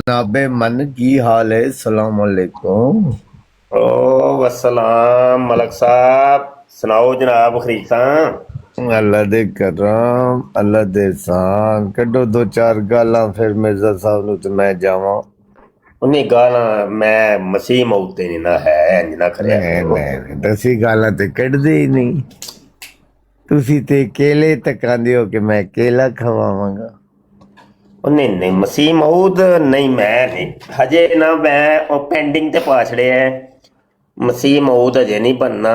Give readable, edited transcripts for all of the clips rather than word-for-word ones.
नाबे मन की हाल है सलाम अलैकुम। ओ वसलाम मलक साहब, सुनाओ जनाब खरीदां। अल्लाह दे करम अल्लाह दे एहसान कड्डो दो चार गालां फिर मिर्जा साहब नु ते मैं जावां। उन्हें गाना मैं मसीह मौते नहीं ना है इंज ना करया नहीं करो। नहीं दसी गालां ते कड्डदे ही नहीं। तुसी ते केले तकांदे हो कि मैं केला खवावांगा। नहीं नहीं मसीह मऊद नहीं, मैं नहीं हजे ना, मैं ਉਹ ਪੈਂਡਿੰਗ ਤੇ ਪਾ ਛੜਿਆ ਹੈ। ਮਸੀਹ ਮਊਦ ਹਜੇ ਨਹੀਂ ਬਣਨਾ।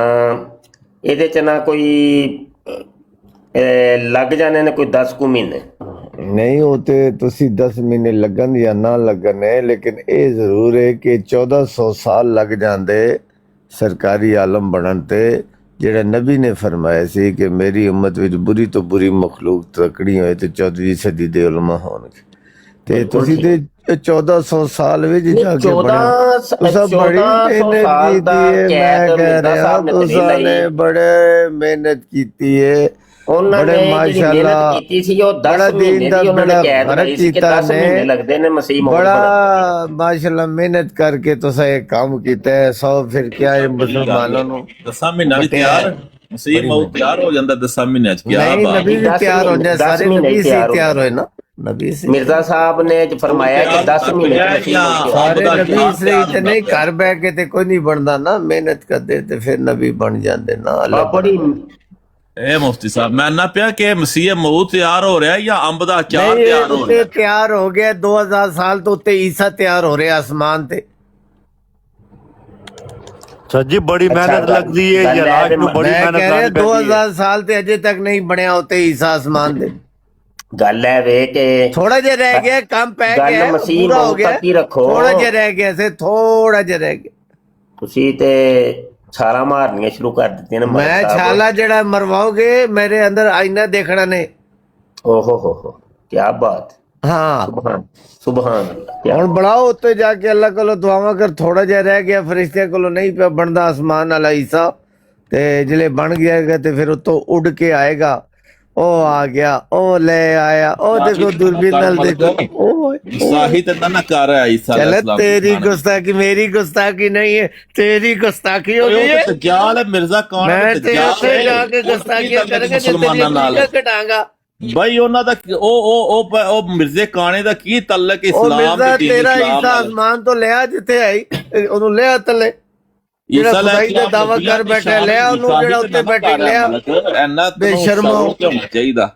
ਇਹਦੇ ਚ ਨਾ ਕੋਈ ਲੱਗ ਜਾਣੇ ਨੇ ਕੋਈ 10 ਕੁ ਮਹੀਨੇ। नहीं होते तुसी 10 महीने लगन या ना लगन है, लेकिन ये जरूर है कि 1400 साल लग जाते सरकारी आलम बनन ते। जेड़ा नबी ने फरमाया सी कि मेरी उम्मत विच बुरी तो बुरी मखलूक तकड़ी होए ते 14वीं सदी दे उलमा होणगे ते तुसी ते 1400 साल विच जाके बने। तुसा बड़ी मेहनत कीती है, मैं कह रहा तुसा ने बड़े मेहनत कीती है। बड़े माशाल्लाह बड़ा दीन दा बड़ा फर्क कीता ने, बड़ा माशाल्लाह मेहनत करके तुसा ये काम कीता है। सौ फिर क्या है मुसलमानों नु 10 महीना भी तैयार मसीह मौत तैयार हो जाता 10 महीने क्या नहीं, बात नबी भी तैयार हो जाए, सारे नबी से तैयार होए ना। नबी से मिर्जा साहब ने फरमाया कि 10 महीने सारे नबी से इतने घर बैठ के ते कोई नहीं बनता ना, मेहनत करते ते फिर नबी बन जाते ना। अल्लाह बड़ी ए मुफ्ती साहब मैं ना पिया कि मसीह मौत तैयार हो रहा है या अंब दा अचार तैयार हो रहा है? तैयार हो गया 2000 साल तो उत्ते ईसा तैयार हो रहा आसमान ते। सर जी बड़ी मेहनत लगती है ये रात को बड़ी मैं कह रहा मेहनत 2000 साल ते अजे तक नहीं बनया उत्ते ईसा आसमान ते। गल है वे के थोड़ा जे रह गया, काम पै गल गया, मसीह पूरा हो मौत गया, तक ही रखो। थोड़ा जे रह गया से, थोड़ा जे रह गया। ਤੁਸੀਂ ਤੇ ਛਾਲਾਂ ਮਾਰਨੀਆਂ ਸ਼ੁਰੂ ਕਰ ਦਿੱਤੀਆਂ ਨੇ मैं छाला जड़ा मरवाओगे मेरे अंदर आईना देखना ने। ओहो हो क्या बात। हाँ सुभान सुभान अल्लाह क्या ਹੁਣ ਬਣਾਓ ਉੱਤੇ ਜਾ ਕੇ ਅੱਲਾ ਕੋਲੋਂ ਦੁਆਵਾਂ ਕਰ। ਥੋੜਾ ਜਿਹਾ ਰਹਿ ਗਿਆ, ਫਰਿਸ਼ਤਿਆਂ ਕੋਲੋਂ ਨਹੀਂ ਪਿਆ ਬਣਦਾ ਆਸਮਾਨ ਵਾਲਾ ਈਸਾ ਤੇ ਜਿਹੜੇ ਬਣ ਗਿਆਗਾ ਤੇ ਫਿਰ ਉੱਤੋਂ ਉੱਡ ਕੇ ਆਏਗਾ। ਉਹ ਆ ਗਿਆ, ਉਹ ਲੈ ਆਇਆ, ਉਹ ਦੇਖੋ दूरबीन ਨਾਲ देखो। साही ते ना कर रहा है ईसा चल तेरी गुस्ताखी मेरी गुस्ताखी नहीं है, तेरी गुस्ताखी हो गई है। दज्जाल है मिर्जा कौन मैं है? तेरे से जाके गुस्ताखियां करेंगे जो तेरी उंगलियां कटांगा। भाई ਉਹਨਾਂ ਦਾ ਉਹ ਮਿਰਜ਼ੇ ਕਾਣੇ ਦਾ ਕੀ ਤਲਕ ਉਹ ਇਸਲਾਮ ਮਿਰਜ਼ਾ ਦੀ ਤੇਰਾ ਈਸਾ ਆਸਮਾਨ ਤੋਂ ਲਿਆ ਜਿੱਥੇ ਆਈ ਉਹਨੂੰ ਲਿਆ ਥੱਲੇ। ਜਿਹੜਾ ਖੁਦਾਈ ਦਾ ਦਾਵਾ ਕਰ ਬੈਠਾ ਲਿਆ ਉਹਨੂੰ, ਜਿਹੜਾ ਉੱਤੇ ਬੈਠੇ ਲਿਆ ਬੇਸ਼ਰਮੋ। ਹੋਣਾ ਚਾਹੀਦਾ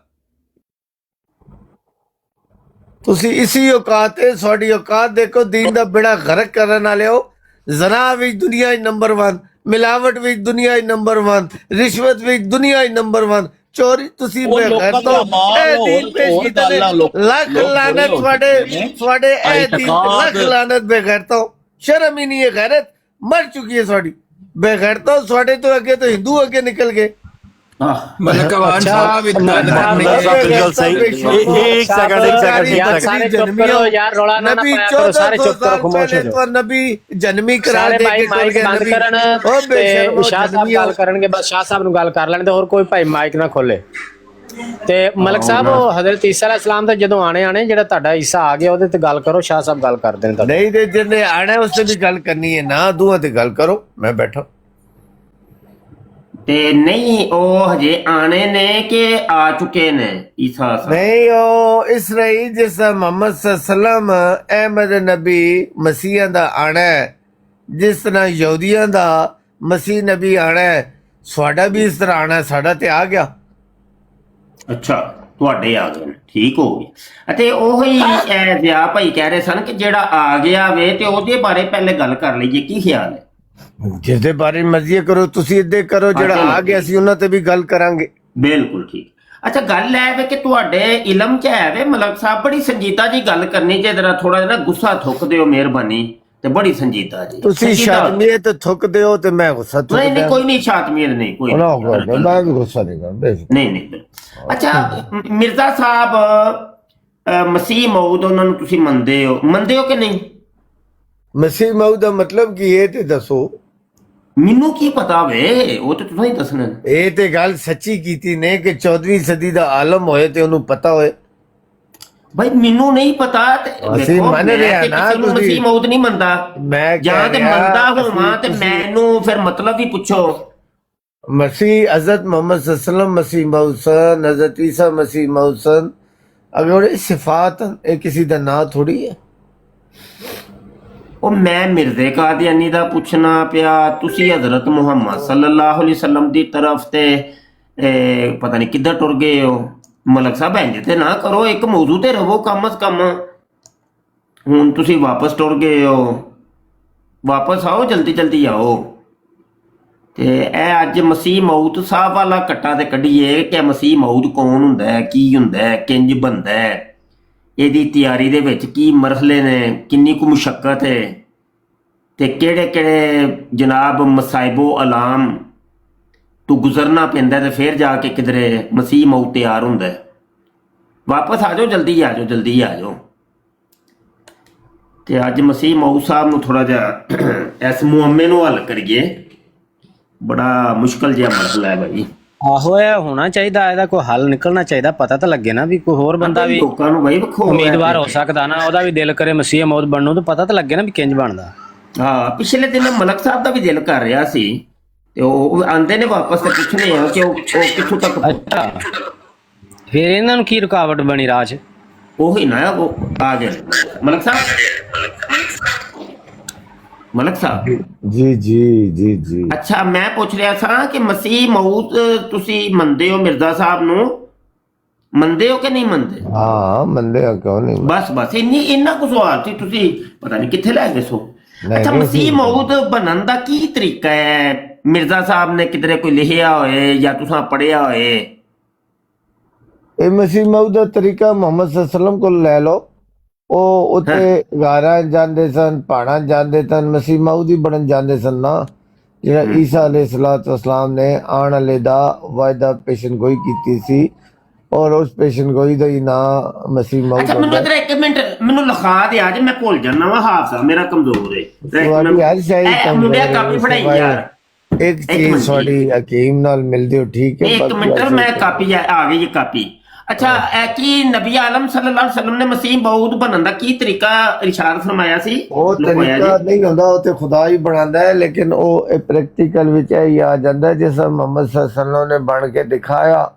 ਤੁਸੀਂ ਇਸੀ ਔਕਾਤ ਹੈ, ਤੁਹਾਡੀ ਔਕਾਤ ਦੇਖੋ। ਦੀਨ ਦਾ ਬੇੜਾ ਗਰਕ ਕਰਨ ਵਾਲੇ ਹੋ। ਜ਼ਨਾ ਵਿੱਚ ਦੁਨੀਆ 'ਚ ਨੰਬਰ 1, ਮਿਲਾਵਟ ਵਿੱਚ ਦੁਨੀਆ 'ਚ ਨੰਬਰ 1, ਰਿਸ਼ਵਤ ਵਿੱਚ ਦੁਨੀਆ 'ਚ ਨੰਬਰ 1, ਚੋਰੀ ਤੁਸੀਂ ਬੇਗੈਰ ਤੋਂ ਇਹ ਦੀਨ ਪੇਸ਼ ਕੀਤਾ ਨੇ। ਲੱਖ ਲਾਨਤ ਤੁਹਾਡੇ ਇਹ ਦੀਨ, ਲੱਖ ਲਾਨਤ ਬੇਗੈਰ ਤੋਂ। ਸ਼ਰਮ ਹੀ ਨਹੀਂ ਹੈ, ਗੈਰਤ मर चुकी है थोड़ी। बेगैर तो थोड़े तो अगे तो हिंदू अगे निकल गए। मलकवान साहब इतना बिल्कुल सही। एक सेकंड सारे चुप करो यार, रोला ना पाया करो, सारे चुप करो, खामोश हो जाओ। नबी जन्मी करा सारे दे भाई के माइक बंद करन ते शाह साहब गल करनगे। बस शाह साहब नु गल कर लेने ते और कोई भाई माइक ना खोले। ਤੇ ਮਲਕ ਸਾਹਿਬ ਉਹ ਹਜ਼ਰਤ ਈਸਾ ਅਲੈਹਿਸ ਸਲਾਮ ਦਾ ਜਦੋਂ ਆਣੇ ਜਿਹੜਾ ਤੁਹਾਡਾ ਈਸਾ ਆ ਗਿਆ ਉਹਦੇ ਤੇ ਗੱਲ ਕਰੋ। ਸ਼ਾਹ ਸਾਹਿਬ ਗੱਲ ਕਰਦੇ ਨੇ। ਨਹੀਂ ਤੇ ਜਿਹਨੇ ਆਣਾ ਉਸ ਤੇ ਵੀ ਗੱਲ ਕਰਨੀ ਹੈ ਨਾ, ਦੋਹਾਂ ਤੇ ਗੱਲ ਕਰੋ। ਮੈਂ ਬੈਠਾ ਤੇ ਨਹੀਂ ਉਹ ਹਜੇ ਆਣੇ ਨੇ ਕਿ ਆ ਚੁੱਕੇ ਨੇ ਈਸਾ ਸਾਹਿਬ? ਨਹੀਂ, ਉਹ ਇਸ ਰਹੀ ਜਿਸ ਤਰ੍ਹਾਂ ਮੁਹੰਮਦ ਸੱਲਮ ਅਹਿਮਦ ਨਬੀ ਮਸੀਹਾਂ ਦਾ ਆਣਾ, ਜਿਸ ਤਰ੍ਹਾਂ ਯਹੂਦੀਆਂ ਦਾ ਮਸੀਹ ਨਬੀ ਆਣਾ, ਸਾਡਾ ਵੀ ਇਸ ਤਰ੍ਹਾਂ ਆਣਾ। ਸਾਡਾ ਤੇ ਆ ਗਿਆ। ਅੱਛਾ ਤੁਹਾਡੇ ਆ ਗਏ ਨੇ, ਠੀਕ ਹੋ ਗਿਆ। ਅਤੇ ਉਹੀ ਵਿਆਹ ਭਾਈ ਕਹਿ ਰਹੇ ਸਨ ਕਿ ਜਿਹੜਾ ਆ ਗਿਆ ਵੇ ਤੇ ਉਹਦੇ ਬਾਰੇ ਪਹਿਲੇ ਗੱਲ ਕਰ ਲਈਏ, ਕੀ ਖਿਆਲ ਹੈ? ਜਿਸ ਦੇ ਬਾਰੇ ਮਰਜ਼ੀ ਕਰੋ ਤੁਸੀਂ, ਇੱਦੇ ਕਰੋ। ਜਿਹੜਾ ਆ ਗਿਆ ਸੀ ਉਹਨਾਂ ਤੇ ਵੀ ਗੱਲ ਕਰਾਂਗੇ। ਬਿਲਕੁਲ ਠੀਕ। ਅੱਛਾ ਗੱਲ ਹੈ ਵੇ ਕਿ ਤੁਹਾਡੇ ਇਲਮ ਚ ਹੈ ਵੇ ਮਲਕ ਸਾਹਿਬ, ਬੜੀ ਸੰਜੀਦਾ ਜੀ ਗੱਲ ਕਰਨੀ ਜੇ ਜਰਾ ਥੋੜਾ ਜਿਹਾ ਗੁੱਸਾ ਥੁੱਕ ਦਿਓ ਮਿਹਰਬਾਨੀ, ਤੇ ਬੜੀ ਸੰਜੀਦਾ ਜੀ। ਤੁਸੀਂ ਸ਼ਰਮੀਅਤ ਥੁੱਕਦੇ ਹੋ ਤੇ ਮੈਂ ਗੁੱਸਾ ਥੁੱਕਦਾ। ਨਹੀਂ ਕੋਈ ਨਹੀਂ, ਸ਼ਾਤਮੀਅਤ ਨਹੀਂ, ਕੋਈ ਮੈਂ ਵੀ ਗੁੱਸਾ ਨਹੀਂ ਕਰਦਾ। ਨਹੀਂ। ਅੱਛਾ ਮਿਰਜ਼ਾ ਸਾਹਿਬ ਮਸੀਹ ਮਊਦ ਉਹਨਾਂ ਨੂੰ ਤੁਸੀਂ ਮੰਨਦੇ ਹੋ ਕਿ ਨਹੀਂ? ਮਸੀਹ ਮਊਦ ਦਾ ਮਤਲਬ ਕੀ ਹੈ ਤੇ ਦੱਸੋ। ਮੈਨੂੰ ਕੀ ਪਤਾ ਵੇ, ਉਹ ਤਾਂ ਤੁਸੀਂ ਹੀ ਦੱਸਣਾ। ਇਹ ਤੇ ਗੱਲ ਸੱਚੀ ਕੀਤੀ ਨੇ ਕਿ 14ਵੀਂ ਸਦੀ ਦਾ ਆਲਮ ਹੋਏ ਤੇ ਉਹਨੂੰ ਪਤਾ ਹੋਏ। ਭਾਈ ਮੈਨੂੰ ਨਹੀਂ ਪਤਾ ਤੇ ਅਸੀਂ ਵੇਖੋ, ਮੰਨ ਮੈਂ ਰਹੇ ਆ ਤੇ ਨਾ, ਕਿਸੇ ਨੂੰ ਤੁਸੀਂ- ਮਸੀਹ ਮੌਤ ਨਹੀਂ ਮੰਨਦਾ। ਮੈਂ ਜਾਂ ਕਹਿ ਤੇ ਰਿਹਾ, ਮੰਨਦਾ ਹੋਵਾਂ ਤੇ ਤੁਸੀਂ- ਮੈਨੂੰ ਫਿਰ ਮਤਲਬ ਵੀ ਪੁੱਛੋ। मसीह हजरत मोहम्मद सल्लल्लाहु अलैहि वसल्लम मसीह मौसन हजरत ईसा मसीह मौसन अगर ये सिफात ये किसी का ना थोड़ी है। ਉਹ ਮੈਂ ਮਿਰਜ਼ੇ ਕਾਦੀਆਨੀ ਦਾ ਪੁੱਛਣਾ ਪਿਆ, ਤੁਸੀਂ ਹਜ਼ਰਤ ਮੁਹੰਮਦ ਸੱਲੱਲਾਹੁ ਅਲੈਹਿ ਵਸੱਲਮ ਦੀ ਤਰਫ ਤੇ ਪਤਾ ਨਹੀਂ ਕਿੱਧਰ ਟੁਰ ਗਏ ਹੋ। ਮਲਕ ਸਾਹਿਬ ਇੰਜ ਤੇ ਨਾ ਕਰੋ, ਇੱਕ ਮੌਜੂ ਤੇ ਰਹੋ ਕਮ ਅਜ਼ ਕਮ। ਹੁਣ ਤੁਸੀਂ ਵਾਪਸ ਟੁਰ ਗਏ ਹੋ, ਵਾਪਸ ਆਓ, ਜਲਦੀ ਜਲਦੀ ਆਓ। ਤੇ ਇਹ ਅੱਜ ਮਸੀਹ ਮੌਤ ਸਾਹਿਬ ਵਾਲਾ ਕੱਟਾ ਤੇ ਕੱਢੀਏ ਕਿ ਮਸੀਹ ਮੌਤ ਕੌਣ ਹੁੰਦਾ ਹੈ, ਕੀ ਹੁੰਦਾ ਹੈ, ਕਿੰਜ ਬਣਦਾ ਹੈ, ਇਹਦੀ ਤਿਆਰੀ ਦੇ ਵਿੱਚ ਕੀ ਮਰਹਲੇ ਨੇ, ਕਿੰਨੀ ਕੁ ਮੁਸ਼ੱਕਤ ਹੈ ਤੇ ਕਿਹੜੇ ਕਿਹੜੇ ਜਨਾਬ ਮਸਾਇਬੋ ਅਲਾਮ ਤੋਂ ਗੁਜ਼ਰਨਾ ਪੈਂਦਾ ਤੇ ਫਿਰ ਜਾ ਕੇ ਕਿਧਰੇ ਮਸੀਹ ਮੌਤ ਤਿਆਰ ਹੁੰਦਾ ਹੈ। ਵਾਪਸ ਆ ਜਾਓ, ਜਲਦੀ ਆ ਜਾਓ, ਜਲਦੀ ਆ ਜਾਓ। ਤੇ ਅੱਜ ਮਸੀਹ ਮੌਤ ਸਾਹਿਬ ਨੂੰ ਥੋੜਾ ਜਿਹਾ ਇਸ ਮੁਅੰਮੇ ਨੂੰ ਹੱਲ ਕਰੀਏ। ਬੜਾ ਮੁਸ਼ਕਲ ਜਿਹਾ ਮਸਲਾ ਹੈ ਭਾਈ। ਆਹੋ ਇਹ ਹੋਣਾ ਚਾਹੀਦਾ, ਇਹਦਾ ਕੋਈ ਹੱਲ ਨਿਕਲਣਾ ਚਾਹੀਦਾ, ਪਤਾ ਤਾਂ ਲੱਗੇ ਨਾ ਵੀ ਕੋਈ ਹੋਰ ਬੰਦਾ ਵੀ ਲੋਕਾਂ ਨੂੰ ਭਾਈ ਵੱਖੋ ਉਮੀਦਵਾਰ ਹੋ ਸਕਦਾ ਨਾ, ਉਹਦਾ ਵੀ ਦਿਲ ਕਰੇ ਮਸੀਹ ਮੌਤ ਬਣਨ ਨੂੰ, ਤਾਂ ਪਤਾ ਤਾਂ ਲੱਗੇ ਨਾ ਵੀ ਕਿੰਜ ਬਣਦਾ। ਹਾਂ, ਪਿਛਲੇ ਦਿਨ ਮਲਕ ਸਾਹਿਬ ਦਾ ਵੀ ਦਿਲ ਕਰ ਰਿਹਾ ਸੀ ਤੇ ਉਹ ਆਂਦੇ ਨੇ ਵਾਪਸ ਤੇ ਪੁੱਛਣੇ ਆ ਕਿ ਉਹ ਕਿੱਥੋਂ ਤੱਕ ਅੱਛਾ, ਫਿਰ ਇਹਨਾਂ ਨੂੰ ਕੀ ਰੁਕਾਵਟ ਬਣੀ ਰਾਹ 'ਚ? ਉਹੀ ਨਾ ਉਹ ਆ ਗਏ ਮਲਕ ਸਾਹਿਬ। ਮਲਕ ਸਾਹਿਬ जी जी जी जी ਅੱਛਾ, ਮੈਂ ਪੁੱਛ ਰਿਹਾ ਸਾਂ ਕਿ ਮਸੀਹ ਮੌਤ ਤੁਸੀਂ ਮੰਨਦੇ ਹੋ, ਮਿਰਜ਼ਾ ਸਾਹਿਬ ਨੂੰ ਮੰਨਦੇ ਹੋ ਕਿ ਨਹੀਂ ਮੰਨਦੇ? हाँ मंदे क्यों नहीं। ਬਸ ਇੰਨਾ ਕੁ ਸਵਾਲ ਸੀ, ਤੁਸੀਂ ਪਤਾ ਨਹੀਂ ਕਿੱਥੇ ਲੈ ਗਏ ਸੋ। ਨਹੀਂ, ਅੱਛਾ, ਨਹੀਂ ਮਸੀਹ ਸੀ। ਮੌਤ ਬਣਨ ਦਾ ਕੀ ਤਰੀਕਾ ਹੈ? ਮਿਰਜ਼ਾ ਸਾਹਿਬ ਨੇ ਕਿਧਰੇ ਕੋਈ ਲਿਖਿਆ ਹੋਏ ਜਾਂ ਤੁਸੀਂ ਪੜ੍ਹਿਆ ਹੋਏ? ਇਹ ਮਸੀਹ ਮੌਤ ਦਾ ਤਰੀਕਾ ਮੁਹੰਮਦ ਸੱਲੱਲਾਹੁ ਅਲੈਹਿ ਵਸੱਲਮ ਕੋਲ ਲੈ ਲਓ। ਉਹ ਉੱਥੇ ਗਾਰਾਂ ਜਾਂਦੇ ਸਨ, ਪਹਾੜਾਂ ਜਾਂਦੇ ਸਨ, ਮਸੀਹ ਮੌਤ ਹੀ ਬਣਨ ਜਾਂਦੇ ਸਨ ਨਾ। ਜਿਹੜਾ ਈਸਾ ਅਲੈਹਿਸਸਲਾਮ ਨੇ ਆਉਣ ਵਾਲੇ ਦਾ ਵਾਅਦਾ ਪੇਸ਼ਨਗੋਈ ਕੀਤੀ ਸੀ ਔਰ ਉਸ ਪੇਸ਼ਨਗੋਈ ਦਾ ਹੀ ਨਾਂ ਮਸੀਹ ਮੌਤ ਅੱਛਾ, ਮੈਨੂੰ ਇਧਰ ਇੱਕ ਮਿੰਟ ਮੈਨੂੰ ਲਿਖਾ ਦੇ, ਅੱਜ ਮੈਂ ਭੁੱਲ ਜਾਣਾ ਵਾ, ਹਾਫਜ਼ਾ ਮੇਰਾ ਕਮਜ਼ੋਰ ਹੈ। ਤੁਹਾਡੀ ਹਰ ਸ਼ਾਇਦ ਮੁੰਡਿਆ ਕਾਪੀ ਫੜਾਈ ਯਾਰ। ਇੱਕ ਚੀਜ਼ ਤੁਹਾਡੀ ਹਕੀਮ ਨਾਲ ਮਿਲਦੇ ਹੋ, ਠੀਕ ਹੈ? ਇੱਕ ਮਿੰਟ, ਮੈਂ ਕਾਪੀ ਆ ਗਈ ਇਹ ਕਾਪੀ। ਅੱਛਾ, ਇਹ ਕੀ ਨਬੀ ਆਲਮ ਸੱਲੱਲਾਹੁ ਅਲੈਹਿ ਵਸੱਲਮ ਨੇ ਮਸੀਹ ਮੌਦ ਬਣਨ ਦਾ ਕੀ ਤਰੀਕਾ ਇਰਸ਼ਾਦ ਫਰਮਾਇਆ ਸੀ? ਉਹ ਲੁਕਵਾਇਆ ਤਰੀਕਾ ਨਹੀਂ ਹੁੰਦਾ, ਉਹ ਤੇ ਖੁਦਾ ਹੀ ਬਣਾਉਂਦਾ ਹੈ, ਲੇਕਿਨ ਉਹ ਪ੍ਰੈਕਟੀਕਲ ਵਿੱਚ ਇਹ ਆ ਜਾਂਦਾ ਜਿਸ ਤਰ੍ਹਾਂ ਮੁਹੰਮਦ ਸੱਲੱਲਾਹੁ ਅਲੈਹਿ ਵਸੱਲਮ ਨੇ ਬਣ ਕੇ ਦਿਖਾਇਆ।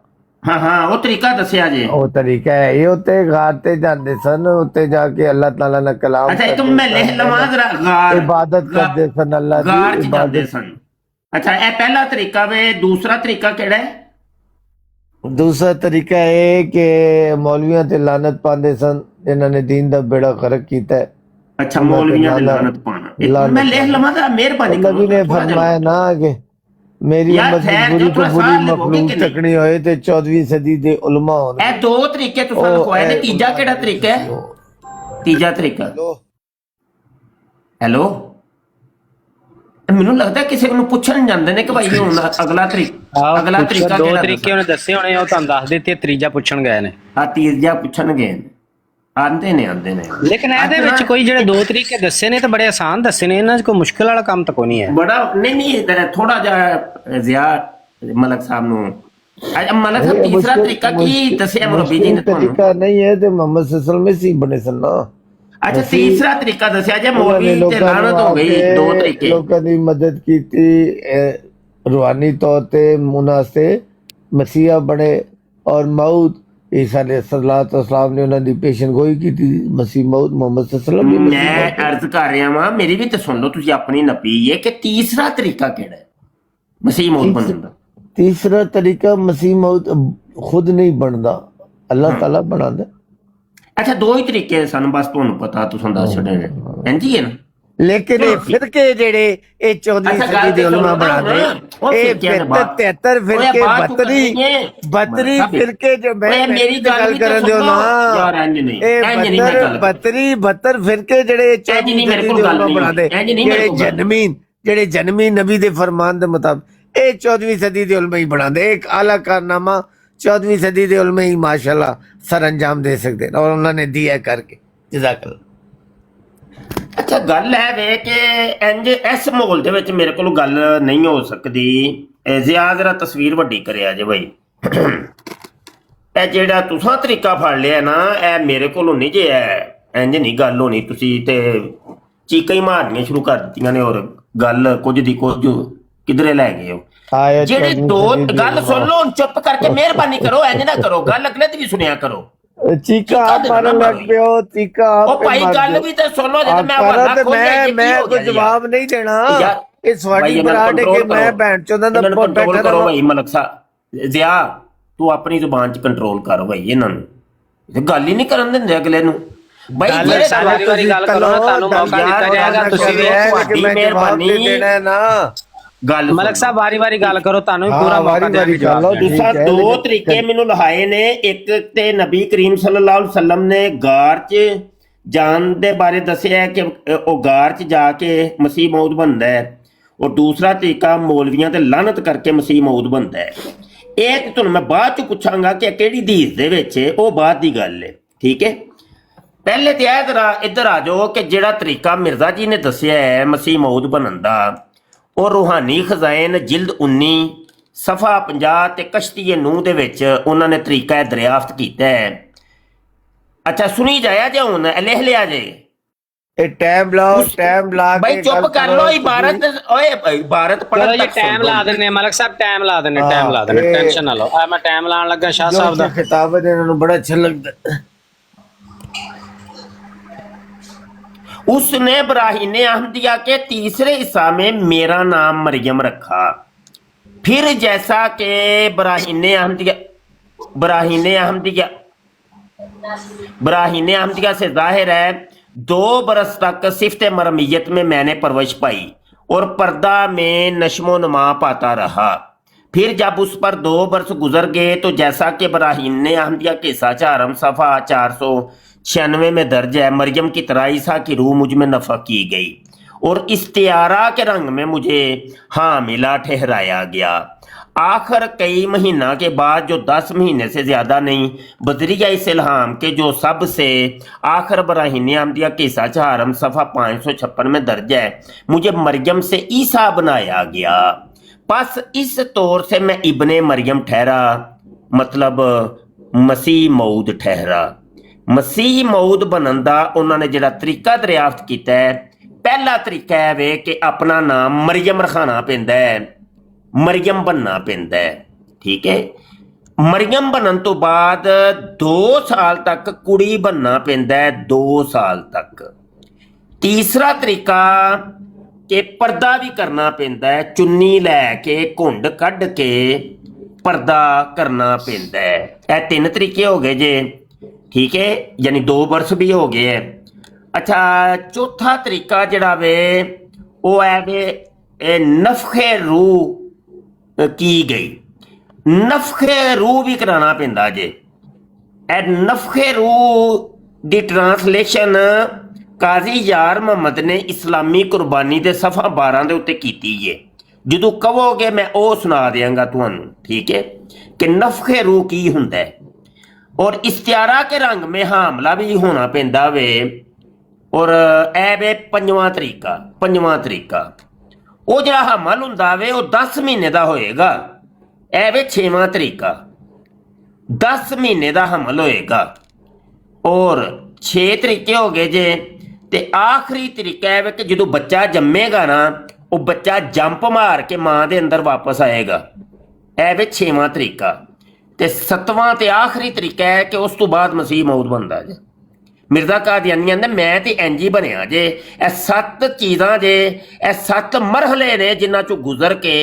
ਹਾਂ, ਉਹ ਤਰੀਕਾ ਦੱਸਿਆ ਜੇ। ਉਹ ਤਰੀਕਾ ਹੈ ਇਹ। ਉੱਤੇ ਗਾਰ ਤੇ ਜਾਂਦੇ ਸਨ, ਉੱਤੇ ਜਾ ਕੇ ਅੱਲਾਹ ਤਾਲਾ ਨਾਲ ਕਲਾਮ ਅੱਛਾ, ਇੱਕ ਮੈਂ ਲਿਖ ਲਵਾਂ ਜ਼ਰਾ। ਗਾਰ ਇਬਾਦਤ ਕਰਦੇ ਸਨ, ਅੱਲਾਹ ਗਾਰ ਦੀ ਚ ਜਾਂਦੇ ਇਬਾਦਤ। ਸਨ। ਅੱਛਾ, ਇਹ ਪਹਿਲਾ ਤਰੀਕਾ ਵੇ। ਦੂਸਰਾ ਤਰੀਕਾ ਕਿਹੜਾ ਹੈ? ਦੂਸਰਾ ਤਰੀਕਾ ਇਹ ਕਿ ਮੌਲਵੀਆਂ ਤੇ ਲਾਨਤ ਪਾਉਂਦੇ ਸਨ ਜਿਨ੍ਹਾਂ ਨੇ ਦੀਨ ਦਾ ਬੇੜਾ ਗਰਕ ਕੀਤਾ ਹੈ। ਅੱਛਾ, ਮੌਲਵੀਆਂ ਦੀ ਲਾਨਤ ਪਾਣਾ। ਇੱਕ ਮੈਂ ਲਿਖ ਲਵਾਂ ਤਾਂ ਮਿਹਰਬਾਨੀ ਕਰੋ। ਨਬੀ ਨੇ ਫਰਮਾਇਆ ਨਾ ਕਿ ਮੇਰੀ ਯਾਰ ਉਮਤ ਖੈਰ, ਬੁਰੀ ਜੋ ਤੋਂ ਥੋੜਾ ਬੁਰੀ ਸਾਲ ਲਿਖੋਗੇ ਮਖਲੂਕ ਕਿ ਨਹੀਂ? ਤੱਕਣੀ ਹੋਏ ਤੇ 14ਵੀਂ ਸਦੀ ਦੇ ਉਲਮਾ ਹੋਣ। ਇਹ ਦੋ ਤਰੀਕੇ ਤੁਸੀਂ ਲਿਖਵਾਏ ਨੇ, ਤੀਜਾ ਕਿਹੜਾ ਤਰੀਕਾ ਹੈ? ਤੀਜਾ ਤਰੀਕਾ ਹੈਲੋ, ਮੈਨੂੰ ਲੱਗਦਾ ਕਿਸੇ ਨੂੰ ਪੁੱਛਣ ਜਾਂਦੇ ਨੇ ਕਿ ਭਾਈ ਹੁਣ ਅਗਲਾ ਤਰੀਕਾ ਦੋ ਕਿਹੜਾ? ਤਰੀਕੇ ਉਹਨੇ ਦੱਸੇ ਹੋਣੇ, ਉਹ ਤੁਹਾਨੂੰ ਦੱਸ ਦਿੱਤੇ, ਤੀਜਾ ਪੁੱਛਣ ਗਏ ਨੇ। ਆ ਤੀਜਾ ਪੁੱਛਣਗੇ, ਆਂਦੇ ਨੇ। ਲੇਕਿਨ ਇਹਦੇ ਵਿੱਚ ਕੋਈ ਜਿਹੜੇ ਦੋ ਤਰੀਕੇ ਦੱਸੇ ਨੇ ਤਾਂ ਬੜੇ ਆਸਾਨ ਦੱਸੇ ਨੇ, ਇਹਨਾਂ 'ਚ ਕੋਈ ਮੁਸ਼ਕਿਲ ਵਾਲਾ ਕੰਮ ਤਾਂ ਕੋਈ ਨਹੀਂ ਹੈ। ਬੜਾ ਨਹੀਂ ਥੋੜਾ ਜਿਹਾ ਜ਼ਿਆਦਾ ਮਲਕ ਸਾਹਿਬ ਨੂੰ। ਅੱਛਾ, ਮਲਕ ਸਾਹਿਬ ਤੀਸਰਾ ਤਰੀਕਾ ਕੀ ਦੱਸਿਆ ਮੁਰੱਬੀ ਜੀ ਨੇ ਤੁਹਾਨੂੰ? ਤਰੀਕਾ ਨਹੀਂ ਹੈ ਤੇ ਮੁਹੰਮਦ ਸੱਲੱਲਾਹੁ ਅਲੈਹਿ ਵਸੱਲਮ ਸੀ ਬਣੇ ਸਨ ਨਾ। ਅੱਛਾ, ਤੀਸਰਾ ਤਰੀਕਾ ਦੱਸਿਆ ਜੇ ਮੌਲਵੀ ਤੇ ਲਾਨਤ ਹੋ ਗਈ। ਦੋ ਤਰੀਕੇ। ਲੋਕਾਂ ਦੀ ਮਦਦ ਕੀਤੀ ਰੂਹਾਨੀ ਤੌਰ ਤੇ, ਮੁਨਾਸੇ ਮਸੀਹਾ ਬਣੇ ਔਰ ਮੌਤ ਈਸਾ ਅਲੈਹਿਸਸਲਾਮ ਨੇ ਉਹਨਾਂ ਦੀ ਪੇਸ਼ਨਗੋਈ ਕੀਤੀ। ਮਸੀਹ ਮੌਤ ਮੁਹੰਮਦ ਸੱਲੱਲਾਹੁ ਅਲੈਹਿ ਵਸੱਲਮ ਮੈਂ ਅਰਜ਼ ਕਰ ਰਿਹਾ ਵਾਂ, ਮੇਰੀ ਵੀ ਤਾਂ ਸੁਣ ਲਓ ਤੁਸੀਂ ਆਪਣੀ ਨਬੀ ਹੈ, ਕਿ ਤੀਸਰਾ ਤਰੀਕਾ ਕਿਹੜਾ ਹੈ ਮਸੀਹ ਮੌਤ ਬਣਨ ਦਾ? ਤੀਸਰਾ ਤਰੀਕਾ ਮਸੀਹ ਮੌਤ ਖੁਦ ਨਹੀਂ ਬਣਦਾ, ਅੱਲਾਹ ਤਾਲਾ ਬਣਾਉਂਦਾ। ਅੱਛਾ, ਦੋ ਹੀ ਤਰੀਕੇ ਸਨ, ਬਸ ਤੁਹਾਨੂੰ ਪਤਾ, ਤੁਸੀਂ ਦੱਸ ਛੱਡੇ ਨੇ। ਇੰਜੀ ਹੈ ਨਾ? ਲੇਕਿਨ ਇਹ ਫਿਰਕੇ ਜਿਹੜੇ ਇਹ 14ਵੀਂ ਸਦੀ ਦੇ ਉਲਮਾ ਬਣਾਉਂਦੇ, ਇਹ 73 ਫਿਰਕੇ 32 ਫਿਰਕੇ ਜੋ ਮੈਂ ਮੇਰੀ ਗੱਲ ਕਰਨ ਦਿਓ ਨਾ ਯਾਰ, ਇੰਜ ਨਹੀਂ, ਇਹ ਇੰਜ ਨਹੀਂ ਮੈਂ ਗੱਲ 32 ਫਿਰਕੇ ਜਿਹੜੇ 14ਵੀਂ ਸਦੀ ਦੇ ਉਲਮਾ ਬਣਾਉਂਦੇ, ਜਿਹੜੇ ਜਨਮੀ ਨਬੀ ਦੇ ਫਰਮਾਨ ਦੇ ਮੁਤਾਬਕ ਇਹ 14ਵੀਂ ਸਦੀ ਦੇ ਉਲਮਾ ਹੀ ਬਣਾਉਂਦੇ। ਇੱਕ ਆਲਾ ਕਾਰਨਾਮਾ 14ਵੀਂ ਸਦੀ ਦੇ ਉਲਮਾ ਹੀ ਮਾਸ਼ਾਅੱਲਾ ਸਰ ਅੰਜਾਮ ਦੇ ਸਕਦੇ ਨੇ ਔਰ ਉਹਨਾਂ ਨੇ ਦਿਆ ਕਰਕੇ। ਜਜ਼ਾਕੱਲਾ। ਅੱਛਾ, ਗੱਲ ਹੈ ਵੇ ਕਿ ਇੰਜ ਇਸ ਮਾਹੌਲ ਦੇ ਵਿੱਚ ਮੇਰੇ ਕੋਲ ਗੱਲ ਨਹੀਂ ਹੋ ਸਕਦੀ। ਜ਼ਿਆਦਾ ਜ਼ਰਾ ਤਸਵੀਰ ਵੱਡੀ ਕਰਿਆ ਜੇ ਭਾਈ। ਇਹ ਜਿਹੜਾ ਤੁਸਾਂ ਤਰੀਕਾ ਫੜ ਲਿਆ ਨਾ, ਇਹ ਮੇਰੇ ਕੋਲੋਂ ਨਹੀਂ ਜੇ, ਇੰਜ ਨਹੀਂ ਗੱਲ ਹੋਣੀ। ਤੁਸੀਂ ਤੇ ਚੀਕਾਂ ਹੀ ਮਾਰਨੀਆਂ ਸ਼ੁਰੂ ਕਰ ਦਿੱਤੀਆਂ ਨੇ, ਔਰ ਗੱਲ ਕੁਝ ਦੀ ਕੁਝ ਕਿਧਰੇ ਲੈ ਗਏ ਹੋ। ਆਇਤ ਜਿਹੜੇ ਕਰਨੀ ਦੋ ਚਾਹੀਦੀ ਗੱਲ ਹੈ। ਸੁਣ ਲਓ, ਹੁਣ ਚੁੱਪ ਕਰਕੇ ਮਿਹਰਬਾਨੀ ਕਰੋ, ਇੰਜ ਨਾ ਕਰੋ, ਗੱਲ ਅਗਲੇ ਦੀ ਵੀ ਸੁਣਿਆ ਕਰੋ। ਚੀਕਾ ਆਪ ਮਾਰਨ ਲੱਗ ਪਿਓ, ਚੀਕਾ ਆਪ ਉਹ ਭਾਈ ਗੱਲ ਵੀ ਤੇ ਸੁਣ ਲਓ, ਜਦੋਂ ਮੈਂ ਹਵਾਲਾ ਖੋਲਿਆ ਜੀ, ਮੈਂ ਕੋਈ ਜਵਾਬ ਨਹੀਂ ਦੇਣਾ। ਇਹ ਸਵਾਡੀ ਬਰਾਟ ਹੈ ਕਿ ਮੈਂ ਭੈਣ ਚੋਦਾਂ ਦਾ ਕੰਟਰੋਲ ਕਰੋ ਭਾਈ ਮਲਕ ਸਾਹਿਬ। ਜ਼ਿਆ ਤੂੰ ਆਪਣੀ ਜ਼ੁਬਾਨ 'ਚ ਕੰਟਰੋਲ ਕਰ ਭਾਈ, ਇਹਨਾਂ ਨੂੰ ਇਹ ਗੱਲ ਹੀ ਨਹੀਂ ਕਰਨ ਦਿੰਦੇ ਅਗਲੇ ਨੂੰ। ਭਾਈ ਜਿਹੜੇ ਸਾਰੀ ਵਾਰੀ ਗੱਲ ਕਰੋ ਨਾ, ਤੁਹਾਨੂੰ ਮੌਕਾ ਦਿੱਤਾ ਜਾਏਗਾ, ਤੁਸੀਂ ਵੀ ਤੁਹਾਡੀ ਮਿਹਰਬਾਨੀ ਦੇਣਾ ਨਾ। ਗੱਲ ਮਲਕ ਸਾਹਿਬ ਵਾਰੀ ਗੱਲ ਕਰੋ, ਤੁਹਾਨੂੰ ਵੀ ਪੂਰਾ ਮੌਕਾ ਦੇਵਾਂਗੇ ਜਵਾਬ ਦੇਣ ਦਾ। ਦੂਸਰਾ ਦੋ ਤਰੀਕੇ ਮੈਨੂੰ ਲਹਾਏ ਨੇ। ਇੱਕ ਤੇ ਨਬੀ ਕਰੀਮ ਸੱਲੱਲਾਹੁ ਅਲੈਹਿ ਵਸੱਲਮ ਨੇ ਗਾਰ 'ਚ ਜਾਣ ਦੇ ਬਾਰੇ ਦੱਸਿਆ ਕਿ ਉਹ ਗਾਰ 'ਚ ਜਾ ਕੇ ਮਸੀਹ ਮੌਊਦ ਬਣਦਾ ਹੈ, ਔਰ ਦੂਸਰਾ ਤਰੀਕਾ ਮੌਲਵੀਆਂ ਤੇ ਲਾਨਤ ਕਰਕੇ ਮਸੀਹ ਮੌਊਦ ਬਣਦਾ ਹੈ। ਇਹ ਤੇ ਤੁਹਾਨੂੰ ਮੈਂ ਬਾਅਦ 'ਚ ਪੁੱਛਾਂਗਾ ਕਿ ਕਿਹੜੀ ਹਦੀਸ ਦੇ ਵਿੱਚ ਹੈ, ਉਹ ਬਾਅਦ ਦੀ ਗੱਲ ਹੈ, ਠੀਕ ਹੈ। ਪਹਿਲੇ ਤੇ ਇੱਧਰ ਆ ਜਾਓ ਕਿ ਜਿਹੜਾ ਤਰੀਕਾ ਮਿਰਜ਼ਾ ਜੀ ਨੇ ਦੱਸਿਆ ਹੈ ਮਸੀਹ ਮੌਊਦ ਬਣਨ ਦਾ, ਉਹ ਰੂਹਾਨੀ ਖਜ਼ਾਇਨ ਜਿਲਦ 19 ਸਫਾ 50 ਤੇ ਕਸ਼ਤੀ ਨੂਹ ਦੇ ਵਿੱਚ ਉਹਨਾਂ ਨੇ ਤਰੀਕਾ ਦਰਿਆਫਤ ਕੀਤਾ ਹੈ। ਅੱਛਾ ਸੁਣੀ ਜਾਇਆ ਜੇ, ਹੁਣ ਲਿਖ ਲਿਆ ਜੇ। ਇਹ ਟਾਈਮ ਲਾਓ, ਟਾਈਮ ਲਾ ਕੇ ਭਾਈ ਚੁੱਪ ਕਰ ਲੋ। ਇਬਾਰਤ ਓਏ ਇਬਾਰਤ ਚਲੋ ਪੜ੍ਹਨ ਜੀ, ਤੱਕ ਟਾਈਮ ਲਾ ਦਿੰਨੇ ਮਲਕ ਸਾਹਿਬ, ਟਾਈਮ ਲਾ ਦਿੰਨੇ, ਟੈਨਸ਼ਨ ਨਾ ਲਓ। ਆ ਮੈਂ ਟਾਈਮ ਲਾਉਣ ਲੱਗਾ ਸ਼ਾਹ ਸਾਹਿਬ ਦਾ। ਖਿਤਾਬ ਹੈ ਇਹਨਾਂ ਨੂੰ ਬੜਾ ਅੱਛਾ ਲੱਗਦਾ। उसने इब्राहीम अहमदिया के तीसरे हिस्सा में मेरा नाम मरियम रखा। फिर जैसा कि इब्राहीम अहमदिया से जाहिर है, 2 बरस तक सिफ्त मरमियत में मैंने परवरिश पाई और पर्दा में नशमो नमा पाता रहा। फिर जब उस पर 2 बरस गुजर गए तो जैसा कि इब्राहीम अहमदिया के साचारम सफ़ा 496 में दर्ज है, मरियम की तरह ईसा की रूह मुझ में नफा की गई और इस्तियारा के रंग में मुझे हामिला ठहराया गया। आखिर कई महीना के बाद, जो 10 महीने से ज़्यादा नहीं, बदरिया इस इल्हाम के जो सबसे आखिर इब्राहीम अहमदिया के साचारम सफ़ा 556 में दर्ज है, मुझे मरियम से ईसा बनाया गया। बस इस तौर से मैं इब्ने मरियम ठहरा, मतलब मसीह मऊद ठहरा। मसीह मऊद बनन दा उन्होंने जिहड़ा तरीका दरियाफ्त किया है, पहला तरीका है वे कि अपना नाम मरियम रखाना पैंदा है, मरियम बनना पैंदा है, ठीक है। मरियम बनन तो बाद 2 साल तक कुड़ी बनना पैंदा है, 2 साल तक। तीसरा तरीका कि पर्दा भी करना पैंदा है, चुन्नी लैके घुंड कढ़ के पर्दा करना पैंदा है। यह 3 तरीके हो गए जे, ठीक है, यानी 2 वर्ष भी हो गए हैं। अच्छा, चौथा तरीका जड़ा वे वो है वे नफखे रूह की गई। नफखे रूह भी कराना पैंदा जे। नफखे रूह दी ट्रांसलेशन काजी यार मोहम्मद ने इस्लामी कुर्बानी दे सफ़ा 12 दे उत्ते कीती है। जदों कहोगे मैं वो सुना देंगा तुहानू, ठीक है, कि नफखे रूह की हुंदा है। और इस्तियारा के रंग में हामला भी होना पैंदा वे। और ए वे पंजवां तरीका वो जड़ा हमल हुंदा वे वो 10 महीने दा होएगा। ए वे 6वां तरीका 10 महीने दा हमल होएगा। और 6 तरीके हो गए जे। ते आखिरी तरीका है कि जो बच्चा जम्मेगा ना, वो बच्चा जंप मार के मां दे अंदर वापस आएगा। ए वे 6वां तरीका। ते 7वां ते आखिरी तरीका है कि उस तो बाद मसीह मौद बनता जे। मिर्जा कादियानी आंदा मैं ते इंज ही बनया जे। ए 7 चीज़ां जे, ए 7 मरहले ने जिन्हां चों गुजर के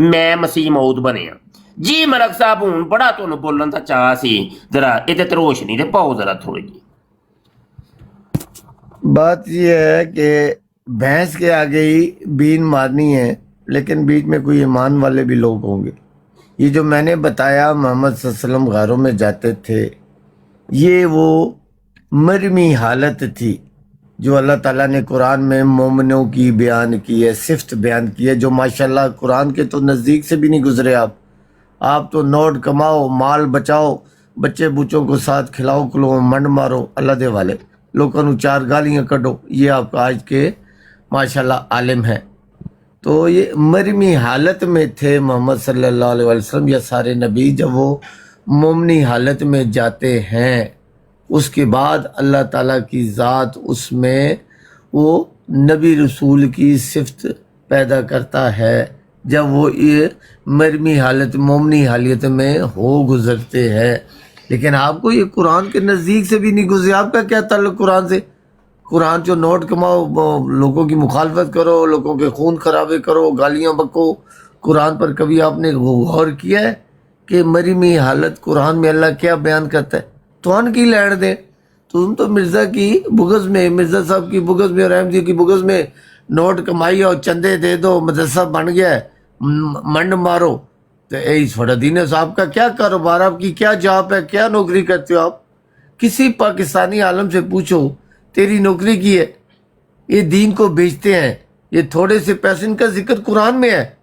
मैं मसीह मौद बनया जी। मलक साहब हुण बड़ा तुहानूं बोलण दा चाह सी, जरा इहदे ते रोशनी ते पाओ जरा थोड़ी जी। बात यह है कि भैंस के आगे ही बीन मारनी है, लेकिन बीच में कोई ईमान वाले भी लोग होंगे। ये जो मैंने बताया मोहम्मद सल्लल्लाहु अलैहि वसल्लम घरों में जाते थे, ये वो मरमी हालत थी जो अल्लाह ताला ने कुरान में मोमिनों की बयान की है, सिफ्त बयान की है, जो माशाल्लाह कुरान के तो नज़दीक से भी नहीं गुजरे। आप तो नोट कमाओ, माल बचाओ, बच्चे बूचों को साथ खिलाओ, कुलो मंड मारो, अल्लाह दे वाले लोगों को 4 गालियाँ कढ़ो, ये आपका आज के माशाल्लाह आलिम है। तो ये मरमी हालत में थे मोहम्मद सल्लल्लाहु अलैहि वसल्लम या सारे नबी, जब वो मोमनी हालत में जाते हैं, उसके बाद अल्लाह ताला की ज़ात उसमें वो नबी रसूल की सिफत पैदा करता है जब वो ये मरमी हालत मोमनी हालत में हो गुजरते हैं। लेकिन आपको ये कुरान के नज़दीक से भी नहीं गुजरे। आपका क्या ताल्लुक कुरान से? कुरान जो नोट कमाओ, लोगों की मुखालफत करो, लोगों के खून खराबे करो, गालियाँ बको। कुरान पर कभी आपने गौर किया है कि मरमी हालत कुरान में अल्लाह क्या बयान करता है? तो की लैंड दे, तुम तो मिर्ज़ा की बुगज़ में, मिर्ज़ा साहब की बुगज़ में और अहमदी की बुगज़ में नोट कमाई और चंदे दे दो, मदरसा बन गया है, मंड मारो। तो यही थोड़ा दीन है। साहब का क्या कारोबार, आपकी क्या जॉब है, क्या नौकरी करते हो आप? किसी पाकिस्तानी आलम से पूछो तेरी नौकरी की है। ये दीन को बेचते हैं, ये थोड़े से पैसे, इनका जिक्र कुरान में है,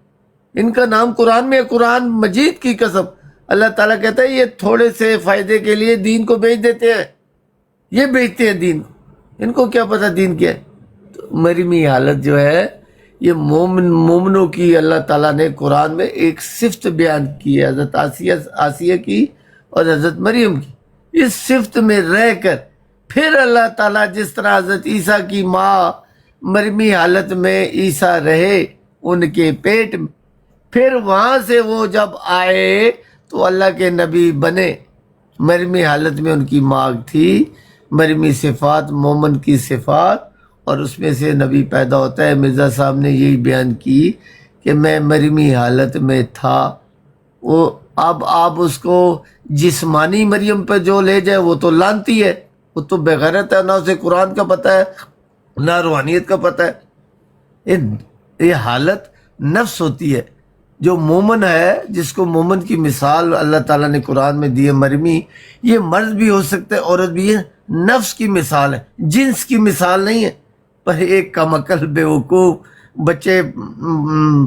इनका नाम कुरान में है। कुरान मजीद की कसम अल्लाह ताला कहता है ये थोड़े से फायदे के लिए दीन को बेच देते हैं, ये बेचते हैं दीन को। इनको क्या पता दीन क्या है? तो मरमी हालत जो है ये मोमनों की अल्लाह ताला ने कुरान में एक सिफ्त बयान की है, हज़रत आसिया की और हज़रत मरियम की। इस सिफ्त में रह कर फिर अल्लाह ताला जिस तरह हज़रत ईसा की माँ मरमी हालत में ईसा रहे उनके पेट में, फिर वहाँ से वो जब आए तो अल्लाह के नबी बने। मरमी हालत में उनकी माँ थी, मरमी सिफात मोमन की सिफात, और उसमें से नबी पैदा होता है। मिर्ज़ा साहब ने यही बयान की कि मैं मरमी हालत में था। वो अब आप उसको जिस्मानी मरियम पर जो ले जाए वो तो लानती है, वो तो बेगैरत है, ना उसे कुरान का पता है ना रूहानियत का पता है। ये हालत नफ्स होती है। जो मोमन है, जिसको मोमन की मिसाल अल्लाह ताला ने कुरान में दी है, मरमी, ये मर्द भी हो सकता है औरत भी है, नफ्स की मिसाल है, जिन्स की मिसाल नहीं है। पर एक कमअकल बेवकूफ़ बच्चे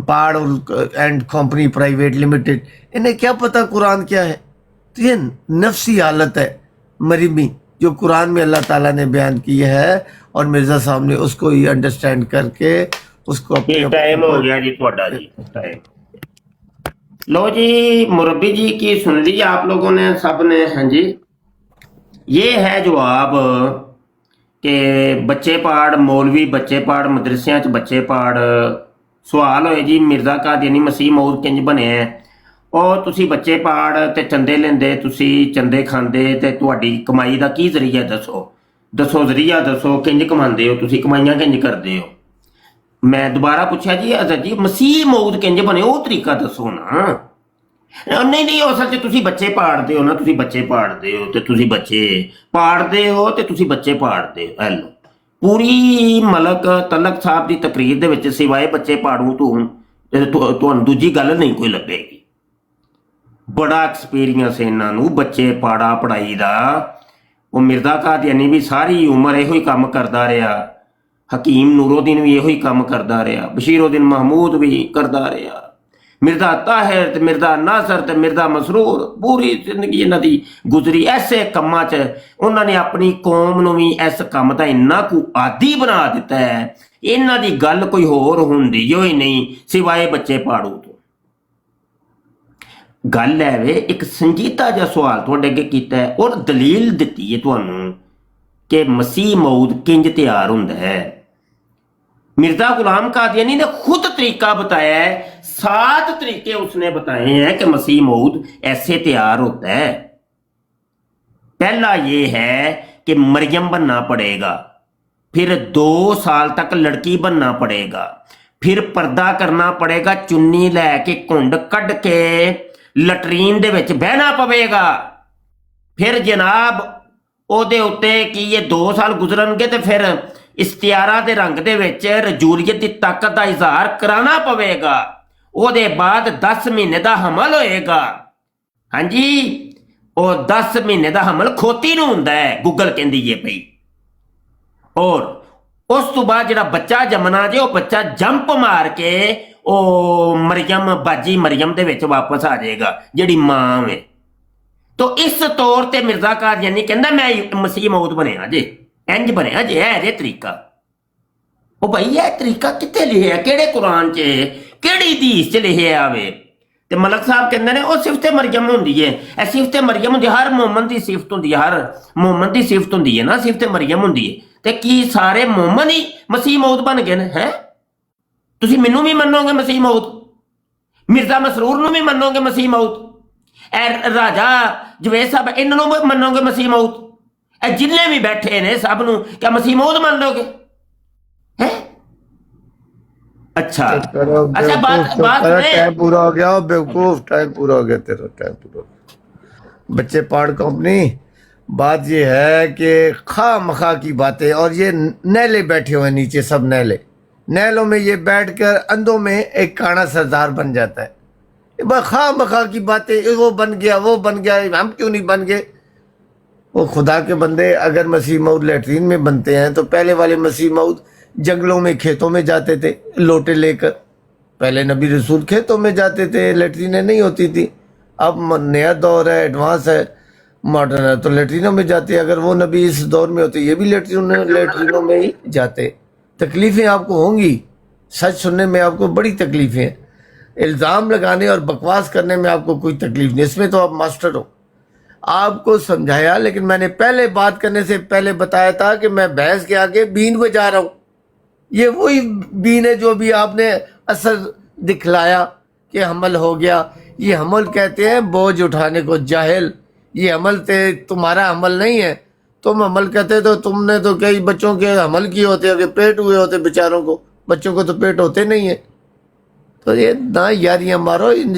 पाड़ एंड कंपनी प्राइवेट लिमिटेड, इन्हें क्या पता कुरान क्या है? तो ये नफ्सी हालत है मरमी जो कुरान में अल्लाह ताला ने बयान की है, और मिर्ज़ा साहब ने उसको ही अंडरस्टैंड करके उसको टाइम हो गया जी ਤੁਹਾਡਾ जी टाइम। लो जी, मुरब्बी जी की सुन ली आप लोगों ने, सब ने। हाँ जी, ये है जवाब कि बच्चे पाड़, मौलवी बच्चे पाड़, मदरसियां च बच्चे पाड़। सवाल होए जी मिर्ज़ा कादियानी मसीह मौद किंज बने है? और तुसी बच्चे पाड़ ते चंदे लेंदे, तुसी चंदे खांदे ते तुहाडी कमाई दा की जरिया दसो, दसो जरिया दसो, किंज कमांदे हो तुसी, कमाइयां किंज करदे हो? मैं दोबारा पूछा जी हज़रत जी मसीह मौद किंज बने, वो तरीका दसो ना। नहीं नहीं, असल च तुसी बच्चे पाड़दे हो ना, तुसी बच्चे पाड़दे हो ते तुसी बच्चे पाड़दे हो ते तुसी बच्चे पाड़दे हो। हेलो, पूरी मलक तलक साहब की तकरीर दे विच सिवाए बच्चे पाड़ू तुहानू दूजी गल नहीं कोई लभेगी। बड़ा एक्सपीरियंस इन्हां नू बच्चे पाड़ा पढ़ाई दा। वो मिर्ज़ा कादियानी भी सारी उम्र इहो ही काम करदा रहा, हकीम नूरुद्दीन भी इहो ही काम करदा रहा, बशीरुद्दीन महमूद भी करदा रहा, मिर्ज़ा ताहिर ते मिर्ज़ा नासर ते मिर्ज़ा मसरूर, पूरी जिंदगी इन्हां दी गुजरी ऐसे कामां च। उन्होंने अपनी कौम नूं भी इस काम दा इन्ना कु आदी बना दिता है, इन्हां दी गल कोई होर हुंदी ही नहीं सिवाए बच्चे पाड़ू तो। गल है वे एक संजीदा जिहा सवाल तुहाडे अगे कीता है और दलील दित्ती है तुहानू कि मसीह मौद किंज तैयार हुंदा है। मिर्ज़ा गुलाम कादियानी ने खुद तरीका बताया है, 7 तरीके उसने बताए हैं कि मसीह मौद ऐसे तैयार होता है। पहला ये है कि मरियम बनना पड़ेगा, फिर 2 साल तक लड़की बनना पड़ेगा, फिर पर्दा करना पड़ेगा, चुन्नी लैके घुंड कढ़ के लटरीन दे विच बहना पवेगा, फिर जनाब ओदे उत्ते कि ये 2 साल गुजरनगे तो फिर इश्तियारा दे रंग दे विच रजूलियत की ताकत का इजहार कराना पवेगा, ओदे बाद 10 महीने का हमल होएगा। हाँ जी, और 10 महीने का हमल खोती नूं हुंदा है, गूगल कहंदी है पई। और उस तो बाद जिहड़ा बच्चा जमना जे, वो बच्चा जंप मार के ओ मरियम बाजी मरियम दे विच वापस आ जाएगा जिहड़ी मां है। तो इस तौर ते मिर्ज़ा कादियानी कहंदा मैं मसीह मौद बनिया जे, इंज बनिया जे, है जे तरीका। ओ भाई यह तरीका कित्थे लिखिया, किहड़े कुरान च, किहड़ी हदीस च लिखिया आवे? ਤੇ ਮਲਕ ਸਾਹਿਬ ਕਹਿੰਦੇ ਨੇ ਉਹ ਸਿਫਤ ਮਰੀਮ ਹੁੰਦੀ ਹੈ। ਇਹ ਸਿਫਤ ਮਰੀਮ ਹੁੰਦੀ, ਹਰ ਮੂਮਨ ਦੀ ਸਿਫਤ ਹੁੰਦੀ ਹੈ, ਹਰ ਮੂਮਨ ਦੀ ਸਿਫਤ ਹੁੰਦੀ ਹੈ ਨਾ, ਸਿਫਤ ਮਰੀਮ ਹੁੰਦੀ ਹੈ। ਤੇ ਕੀ ਸਾਰੇ ਮੂਮਨ ਹੀ ਮਸੀਹ ਮੌਦ ਬਣ ਗਏ ਨੇ? ਹੈ ਤੁਸੀਂ ਮੈਨੂੰ ਵੀ ਮੰਨੋਗੇ ਮਸੀਹ ਮੌਦ, ਮਿਰਜ਼ਾ ਮਸਰੂਰ ਨੂੰ ਵੀ ਮੰਨੋਗੇ ਮਸੀਹ ਮੌਦ, ਇਹ ਰਾਜਾ ਜਵੇਦ ਸਾਹਿਬ ਇਹਨਾਂ ਨੂੰ ਵੀ ਮੰਨੋਗੇ ਮਸੀਹ ਮੌਦ, ਇਹ ਜਿੰਨੇ ਵੀ ਬੈਠੇ ਨੇ ਸਭ ਨੂੰ ਕਿਆ ਮਸੀਹ ਮੌਦ ਮੰਨ ਲੋਗੇ? ਹੈ अच्छा अच्छा बात टाइम पूरा हो गया बेवकूफ, टाइम पूरा हो गया तेरा, टाइम पूरा हो गया। बच्चे पहाड़ कंपनी, बात ये है कि खा मखा की बातें, और ये नैले बैठे हुए नीचे, सब नैले, नैलों में ये बैठकर अंधों में एक काना सरदार बन जाता है। खा मखा की बातें, वो बन गया, वो बन गया, हम क्यों नहीं बन गए? वो खुदा के बंदे, अगर मसीह मऊद लैट्रीन में बनते हैं तो पहले वाले मसीह मऊद जंगलों में खेतों में जाते थे लोटे लेकर। पहले नबी रसूल खेतों में जाते थे, लैट्रीनें नहीं होती थी। अब नया दौर है, एडवांस है, मॉडर्न है, तो लैट्रीनों में जाते। अगर वो नबी इस दौर में होते, ये भी लैट्रीनों में ही जाते। तकलीफ़ें आपको होंगी, सच सुनने में आपको बड़ी तकलीफ़ें हैं, इल्ज़ाम लगाने और बकवास करने में आपको कोई तकलीफ नहीं, इसमें तो आप मास्टर हो। आपको समझाया, लेकिन मैंने पहले बात करने से पहले बताया था कि मैं भैंस के आगे बीन बजा रहा हूँ। ये वही बीन है जो भी आपने असर दिखलाया कि हमल हो गया। ये हमल कहते हैं बोझ उठाने को, जाहिल। ये हमल तुम्हारा हमल नहीं है। तुम हमल कहते तो तुमने तो कई बच्चों के हमल किए होते, कि पेट हुए होते बेचारों को, बच्चों को तो पेट होते नहीं है। तो ये ना यारियाँ मारो इन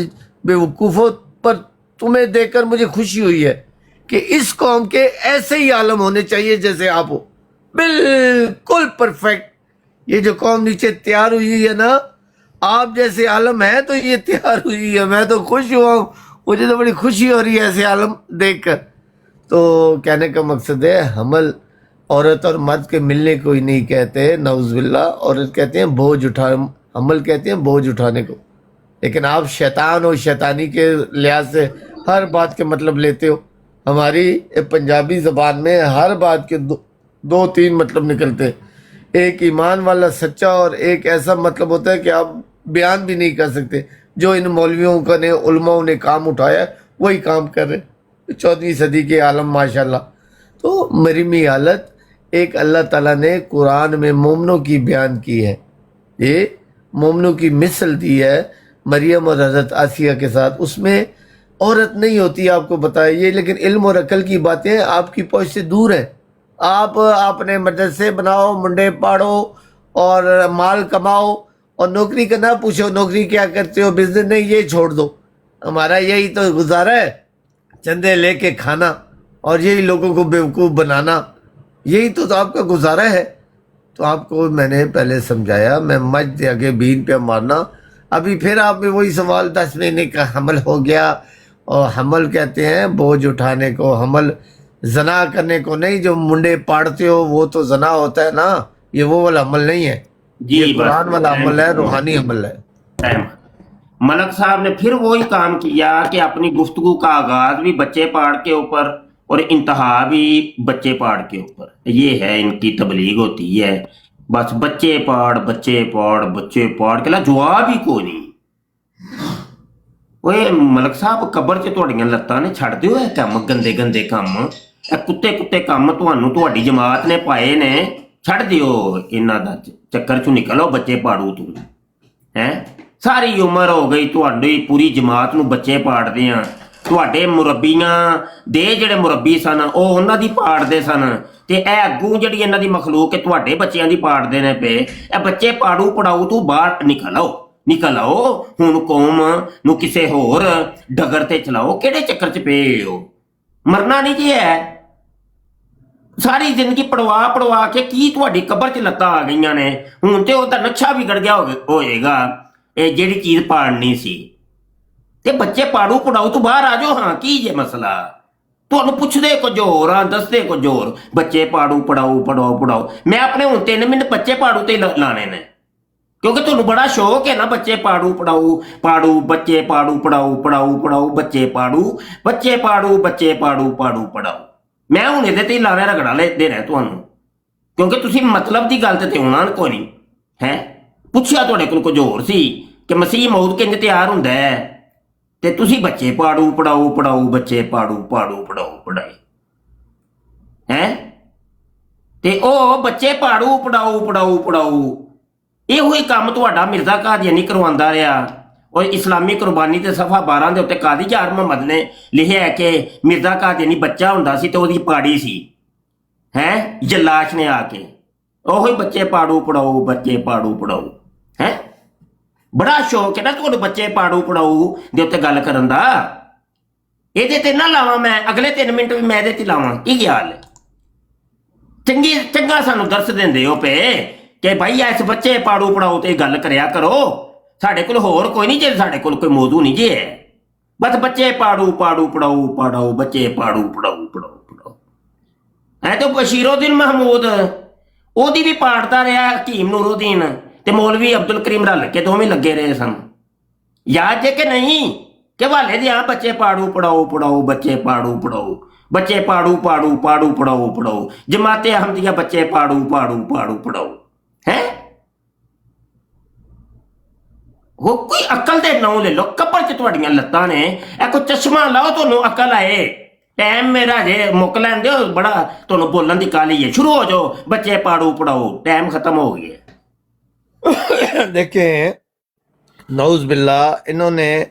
बेवकूफ़ों पर। तुम्हें देखकर मुझे खुशी हुई है कि इस कौम के ऐसे ही आलम होने चाहिए जैसे आप हो, बिल्कुल परफेक्ट। ये जो कौम नीचे तैयार हुई है ना, आप जैसे आलम है तो ये तैयार हुई है। मैं तो खुश हुआ हूँ, मुझे तो बड़ी खुशी हो रही है ऐसे आलम देखकर। तो कहने का मकसद है, हमल औरत और मर्द के मिलने को ही नहीं कहते, नौज़ुबिल्लाह। औरत कहते हैं बोझ उठा, हमल कहते हैं बोझ उठाने को। लेकिन आप शैतान हो, शैतानी के लिहाज से हर बात के मतलब लेते हो। हमारी पंजाबी ज़बान में हर बात के दो तीन मतलब निकलते हैं। एक ईमान वाला सच्चा, और एक ऐसा मतलब होता है कि आप बयान भी नहीं कर सकते। जो इन मौलवियों का ने, उलमाओं ने काम उठाया, वही काम कर रहे 14वीं सदी के आलम माशाल्लाह। तो मरीमी हालत एक अल्लाह ताला ने कुरान में मोमनों की बयान की है। ये मोमनों की मिसल दी है मरियम और हज़रत आसिया के साथ। उसमें औरत नहीं होती, आपको बताया ये। लेकिन इल्म और अकल की बातें आपकी पहुँच से दूर हैं। आप अपने मदरसे बनाओ, मुंडे पाड़ो और माल कमाओ, और नौकरी का ना पूछो नौकरी क्या करते हो, बिजनेस नहीं, ये छोड़ दो। हमारा यही तो गुजारा है, चंदे लेके खाना और यही लोगों को बेवकूफ़ बनाना, यही तो आपका गुजारा है। तो आपको मैंने पहले समझाया, मैं मज आगे बीन पे मारना। अभी फिर आप में वही सवाल, 10 महीने का हमल हो गया। और हमल कहते हैं बोझ उठाने को, हमल जना करने को नहीं। जो मुंडे पाड़ते हो वो तो जना होता है ना, ये वो वाला अमल नहीं है जी, ये कुरान वाला अमल है, रूहानी अमल है। मलक साहब ने फिर वही काम किया कि अपनी गुफ्तगू का आगाज भी बच्चे पाड़ के ऊपर और इंतहा भी बच्चे पाड़ के ऊपर। ये है इनकी तबलीग होती है, बस बच्चे पाड़ बच्चे पाड़ बच्चे पाड़ के ला जवाब ही कोई नहीं। ओए मलक साहब कबर च तुहाड़ियां लत्तां ने छड्ड दिओ ਇਹ ਕੰਮ ਗੰਦੇ ਗੰਦੇ ਕੰਮ, ਇਹ ਕੁੱਤੇ ਕੰਮ ਤੁਹਾਨੂੰ ਤੁਹਾਡੀ ਜਮਾਤ ਨੇ ਪਾਏ ਨੇ, ਛੱਡ ਦਿਓ ਇਹਨਾਂ ਦਾ ਚੱਕਰ ਚੋਂ ਨਿਕਲੋ, ਬੱਚੇ ਪਾੜੂ ਤੂੰ ਹੈ। ਸਾਰੀ ਉਮਰ ਹੋ ਗਈ ਤੁਹਾਡੀ ਪੂਰੀ ਜਮਾਤ ਨੂੰ ਬੱਚੇ ਪਾੜਦੇ ਆ। ਤੁਹਾਡੇ ਮੁਰੱਬੀਆਂ ਦੇ ਜਿਹੜੇ ਮੁਰੱਬੀ ਸਨ ਉਹ ਉਹਨਾਂ ਦੀ ਪਾੜਦੇ ਸਨ, ਤੇ ਇਹ ਅੱਗੂ ਜਿਹੜੀ ਇਹਨਾਂ ਦੀ ਮਖਲੂਕ ਹੈ ਤੁਹਾਡੇ ਬੱਚਿਆਂ ਦੀ ਪਾੜਦੇ ਨੇ ਪਏ। ਇਹ ਬੱਚੇ ਪਾੜੂ ਪੜਾਊ ਤੂੰ ਬਾਹਰ ਨਿਕਲ ਆਓ ਹੁਣ, ਕੌਮ ਨੂੰ ਕਿਸੇ ਹੋਰ ਡਗਰ ਤੇ ਚਲਾਓ। ਕਿਹੜੇ ਚੱਕਰ ਚ ਪਏ ਹੋ? ਮਰਨਾ ਨਹੀਂ ਜੀ ਹੈ। ਸਾਰੀ ਜ਼ਿੰਦਗੀ ਪੜਵਾ ਕੇ ਕੀ ਤੁਹਾਡੀ ਕਬਰ 'ਚ ਲੱਤਾਂ ਆ ਗਈਆਂ ਨੇ? ਹੁਣ ਤੇ ਉਹਦਾ ਨਕਸ਼ਾ ਵਿਗੜ ਗਿਆ ਹੋਏਗਾ, ਇਹ ਜਿਹੜੀ ਚੀਜ਼ ਪਾੜਨੀ ਸੀ। ਤੇ ਬੱਚੇ ਪਾੜੂ ਪੜਾਊ ਤੋਂ ਬਾਹਰ ਆ ਜਾਓ। ਹਾਂ ਕੀ ਜੇ ਮਸਲਾ? ਤੁਹਾਨੂੰ ਪੁੱਛਦੇ ਕੁਝ ਹੋਰ ਆ, ਦੱਸਦੇ ਕੁਝ ਹੋਰ। ਬੱਚੇ ਪਾੜੂ ਪੜਾਓ। ਮੈਂ ਆਪਣੇ ਹੁਣ 3 ਮਿੰਟ ਬੱਚੇ ਪਾੜੂ ਤੇ ਲਾਣੇ ਨੇ, ਕਿਉਂਕਿ ਤੁਹਾਨੂੰ ਬੜਾ ਸ਼ੌਕ ਹੈ ਨਾ ਬੱਚੇ ਪਾੜੂ ਪੜਾਊ ਬੱਚੇ ਪਾੜੂ ਪੜਾਊ ਬੱਚੇ ਪਾੜੂ। ਮੈਂ ਹੁਣ ਇਹਦੇ ਤੇ ਹੀ ਲਾਣਾ ਰਗੜਾ ਦੇਣਾ ਤੁਹਾਨੂੰ, ਕਿਉਂਕਿ ਤੁਸੀਂ ਮਤਲਬ ਦੀ ਗੱਲ ਤੇ ਆਉਣਾ ਕੋਈ ਨਹੀਂ ਹੈ। ਪੁੱਛਿਆ ਤੁਹਾਡੇ ਕੋਲ ਕੁਝ ਹੋਰ ਸੀ ਕਿ ਮਸੀਹ ਮੌਦ ਕਿੰਜ ਤਿਆਰ ਹੁੰਦਾ ਹੈ, ਤੇ ਤੁਸੀਂ ਬੱਚੇ ਪਾੜੂ ਪੜਾਓ ਬੱਚੇ ਪਾੜੂ ਪੜਾਏ ਹੈ। ਤੇ ਉਹ ਬੱਚੇ ਪਾੜੂ ਪੜਾਓ ਇਹੋ ਹੀ ਕੰਮ ਤੁਹਾਡਾ ਮਿਰਜ਼ਾ ਕਾਦੀਆਨੀ ਕਰਵਾਉਂਦਾ ਰਿਹਾ। ਔਰ ਇਸਲਾਮੀ ਕੁਰਬਾਨੀ ਤੇ ਸਫਾ 12 ਦੇ ਉੱਤੇ ਕਾਦੀ ਯਾਰ ਮੁਹੰਮਦ ਨੇ ਲਿਖਿਆ ਕਿ ਮਿਰਜ਼ਾ ਕਾਦੀਆਨੀ ਬੱਚਾ ਹੁੰਦਾ ਸੀ ਤੇ ਉਹਦੀ ਪਾੜੀ ਸੀ ਹੈ ਜਲਾਸ਼ ਨੇ ਆ ਕੇ ਉਹੋ ਹੀ ਬੱਚੇ ਪਾੜੂ ਪੜਾਓ ਹੈ। ਬੜਾ ਸ਼ੌਕ ਹੈ ਨਾ ਤੁਹਾਨੂੰ ਬੱਚੇ ਪਾੜੂ ਪੜਾਓ ਦੇ ਉੱਤੇ ਗੱਲ ਕਰਨ ਦਾ। ਇਹਦੇ ਤੇ ਨਾ ਲਾਵਾਂ ਮੈਂ ਅਗਲੇ 3 ਮਿੰਟ ਵੀ ਮੈਂ ਇਹਦੇ ਤੇ ਲਾਵਾਂ ਕੀ ਖਿਆਲ ਹੈ? ਚੰਗਾ ਸਾਨੂੰ ਦਰਸ ਦਿੰਦੇ ਹੋ ਪਏ ਕਿ ਭਾਈ ਇਸ ਬੱਚੇ ਪਾੜੂ ਪੜਾਓ ਤੇ ਗੱਲ ਕਰਿਆ ਕਰੋ। ਸਾਡੇ ਕੋਲ ਹੋਰ ਕੋਈ ਨਹੀਂ ਜੇ ਸਾਡੇ ਕੋਲ ਕੋਈ ਮੌਜੂ ਨਹੀਂ ਜੇ ਬਸ ਬੱਚੇ ਪਾੜੂ ਪੜਾਓ ਬੱਚੇ ਪਾੜੂ ਪੜਾਓ ਐ ਤਾਂ ਬਸ਼ੀਰੁੱਦੀਨ ਮਹਿਮੂਦ ਉਹਦੀ ਵੀ ਪਾੜਦਾ ਰਿਹਾ ਹਕੀਮ ਨੂਰੁੱਦੀਨ ਤੇ ਮੌਲਵੀ ਅਬਦੁਲ ਕਰੀਮ ਰਲ ਕੇ ਦੋਵੇਂ ਲੱਗੇ ਰਹੇ ਸਨ। ਯਾਦ ਜੇ ਕਿ ਨਹੀਂ ਕਿ ਹਵਾਲੇ ਦੇ ਆ ਬੱਚੇ ਪਾੜੂ ਪੜਾਓ ਬੱਚੇ ਪਾੜੂ ਪੜਾਓ ਜਮਾਤੇ ਅਹਮਦੀਆ ਬੱਚੇ ਪਾੜੂ ਪੜਾਓ ਹੈ। ਉਹ ਕੋਈ ਅਕਲ ਦੇ ਨਾਂ ਲੈ ਲੋ ਕਬਰ ਚ ਤੁਹਾਡੀਆਂ ਲੱਤਾਂ ਨੇ ਇਹ ਕੋਈ ਚਸ਼ਮਾ ਲਾਓ ਤੁਹਾਨੂੰ ਅਕਲ ਆਏ। ਟਾਈਮ ਮੇਰਾ ਜੇ ਮੁੱਕ ਲੈਣ ਦਿਓ ਬੜਾ ਤੁਹਾਨੂੰ ਬੋਲਣ ਦੀ ਕਾਹਲੀ ਹੈ। ਸ਼ੁਰੂ ਹੋ ਜਾਓ ਬੱਚੇ ਪਾੜੂ पढ़ाओ टाइम खत्म हो गया। देखें नौज बिल्ला इन्होंने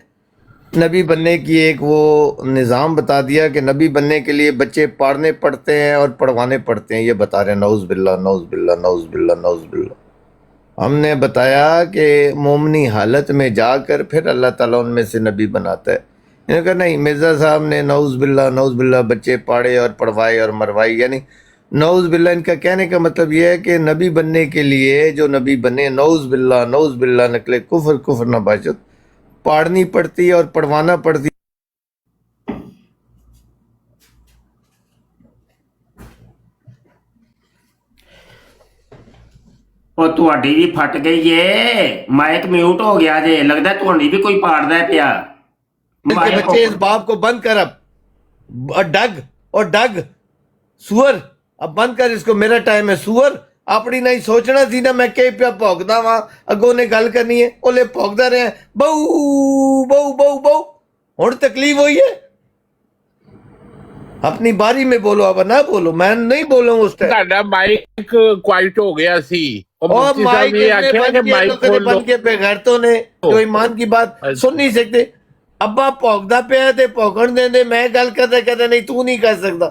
नबी बनने की एक वो निज़ाम बता दिया कि नबी बनने के लिए बच्चे पढ़ने पड़ते हैं और पढ़वाने पड़ते हैं। ये बता रहे हैं नौज बिल्ला नौज बिल्ला नौज बिल्ला नौज बिल्ला। हमने बताया कि मोमनी हालत में जाकर फिर अल्लाह ताला उनमें से नबी बनाता है। इन्होंने कहा नहीं मिर्ज़ा साहब ने नौज बिल्ला बच्चे पाड़े और पढ़वाए और मरवाए। यानी नौज बिल्ला इनका कहने का मतलब यह है कि नबी बनने के लिए जो नबी बने नौज बिल्ला नकले कुफर नबाशत पाड़नी पड़ती है और पढ़वाना पड़ती। ਉਹ ਤੁਹਾਡੀ ਵੀ ਫਟ ਗਈ ਏ ਮਾਈਕ ਮਿਊਟ ਹੋ ਗਿਆ ਜੇ ਲੱਗਦਾ ਤੁਹਾਡੀ ਵੀ ਕੋਈ ਪਾੜਦਾ ਪਿਆ। इनके बच्चे इस बाप को बंद कर अब और डग सुअर अब बंद कर इसको मेरा टाइम है सुअर अपनी नहीं सोचना सी ना मैं कहीं पे भौंकदा वा अगों ने गल करनी है ओले भौंकदा रहे बहु हुण तकलीफ हुई है अपनी बारी में बोलो अब ना बोलो मैं नहीं बोलूंगा उस टाइम ਤੁਹਾਡਾ ਮਾਈਕ ਕੁਆਇਟ ਹੋ ਗਿਆ ਸੀ ਉਹ और ਮੁਫਤੀ ਸਾਹਿਬ माइक ਨੇ ਆਖਿਆ ਕਿ ਮਾਈਕ ਖੋਲ ਲਓ बन के बेगैरतों ने जो ईमान की बात सुन नहीं सकते। अब्बा भौंकदा पिया ते भौंकण देंदे मैं गल करदा कहता नहीं तू नहीं कर सकदा।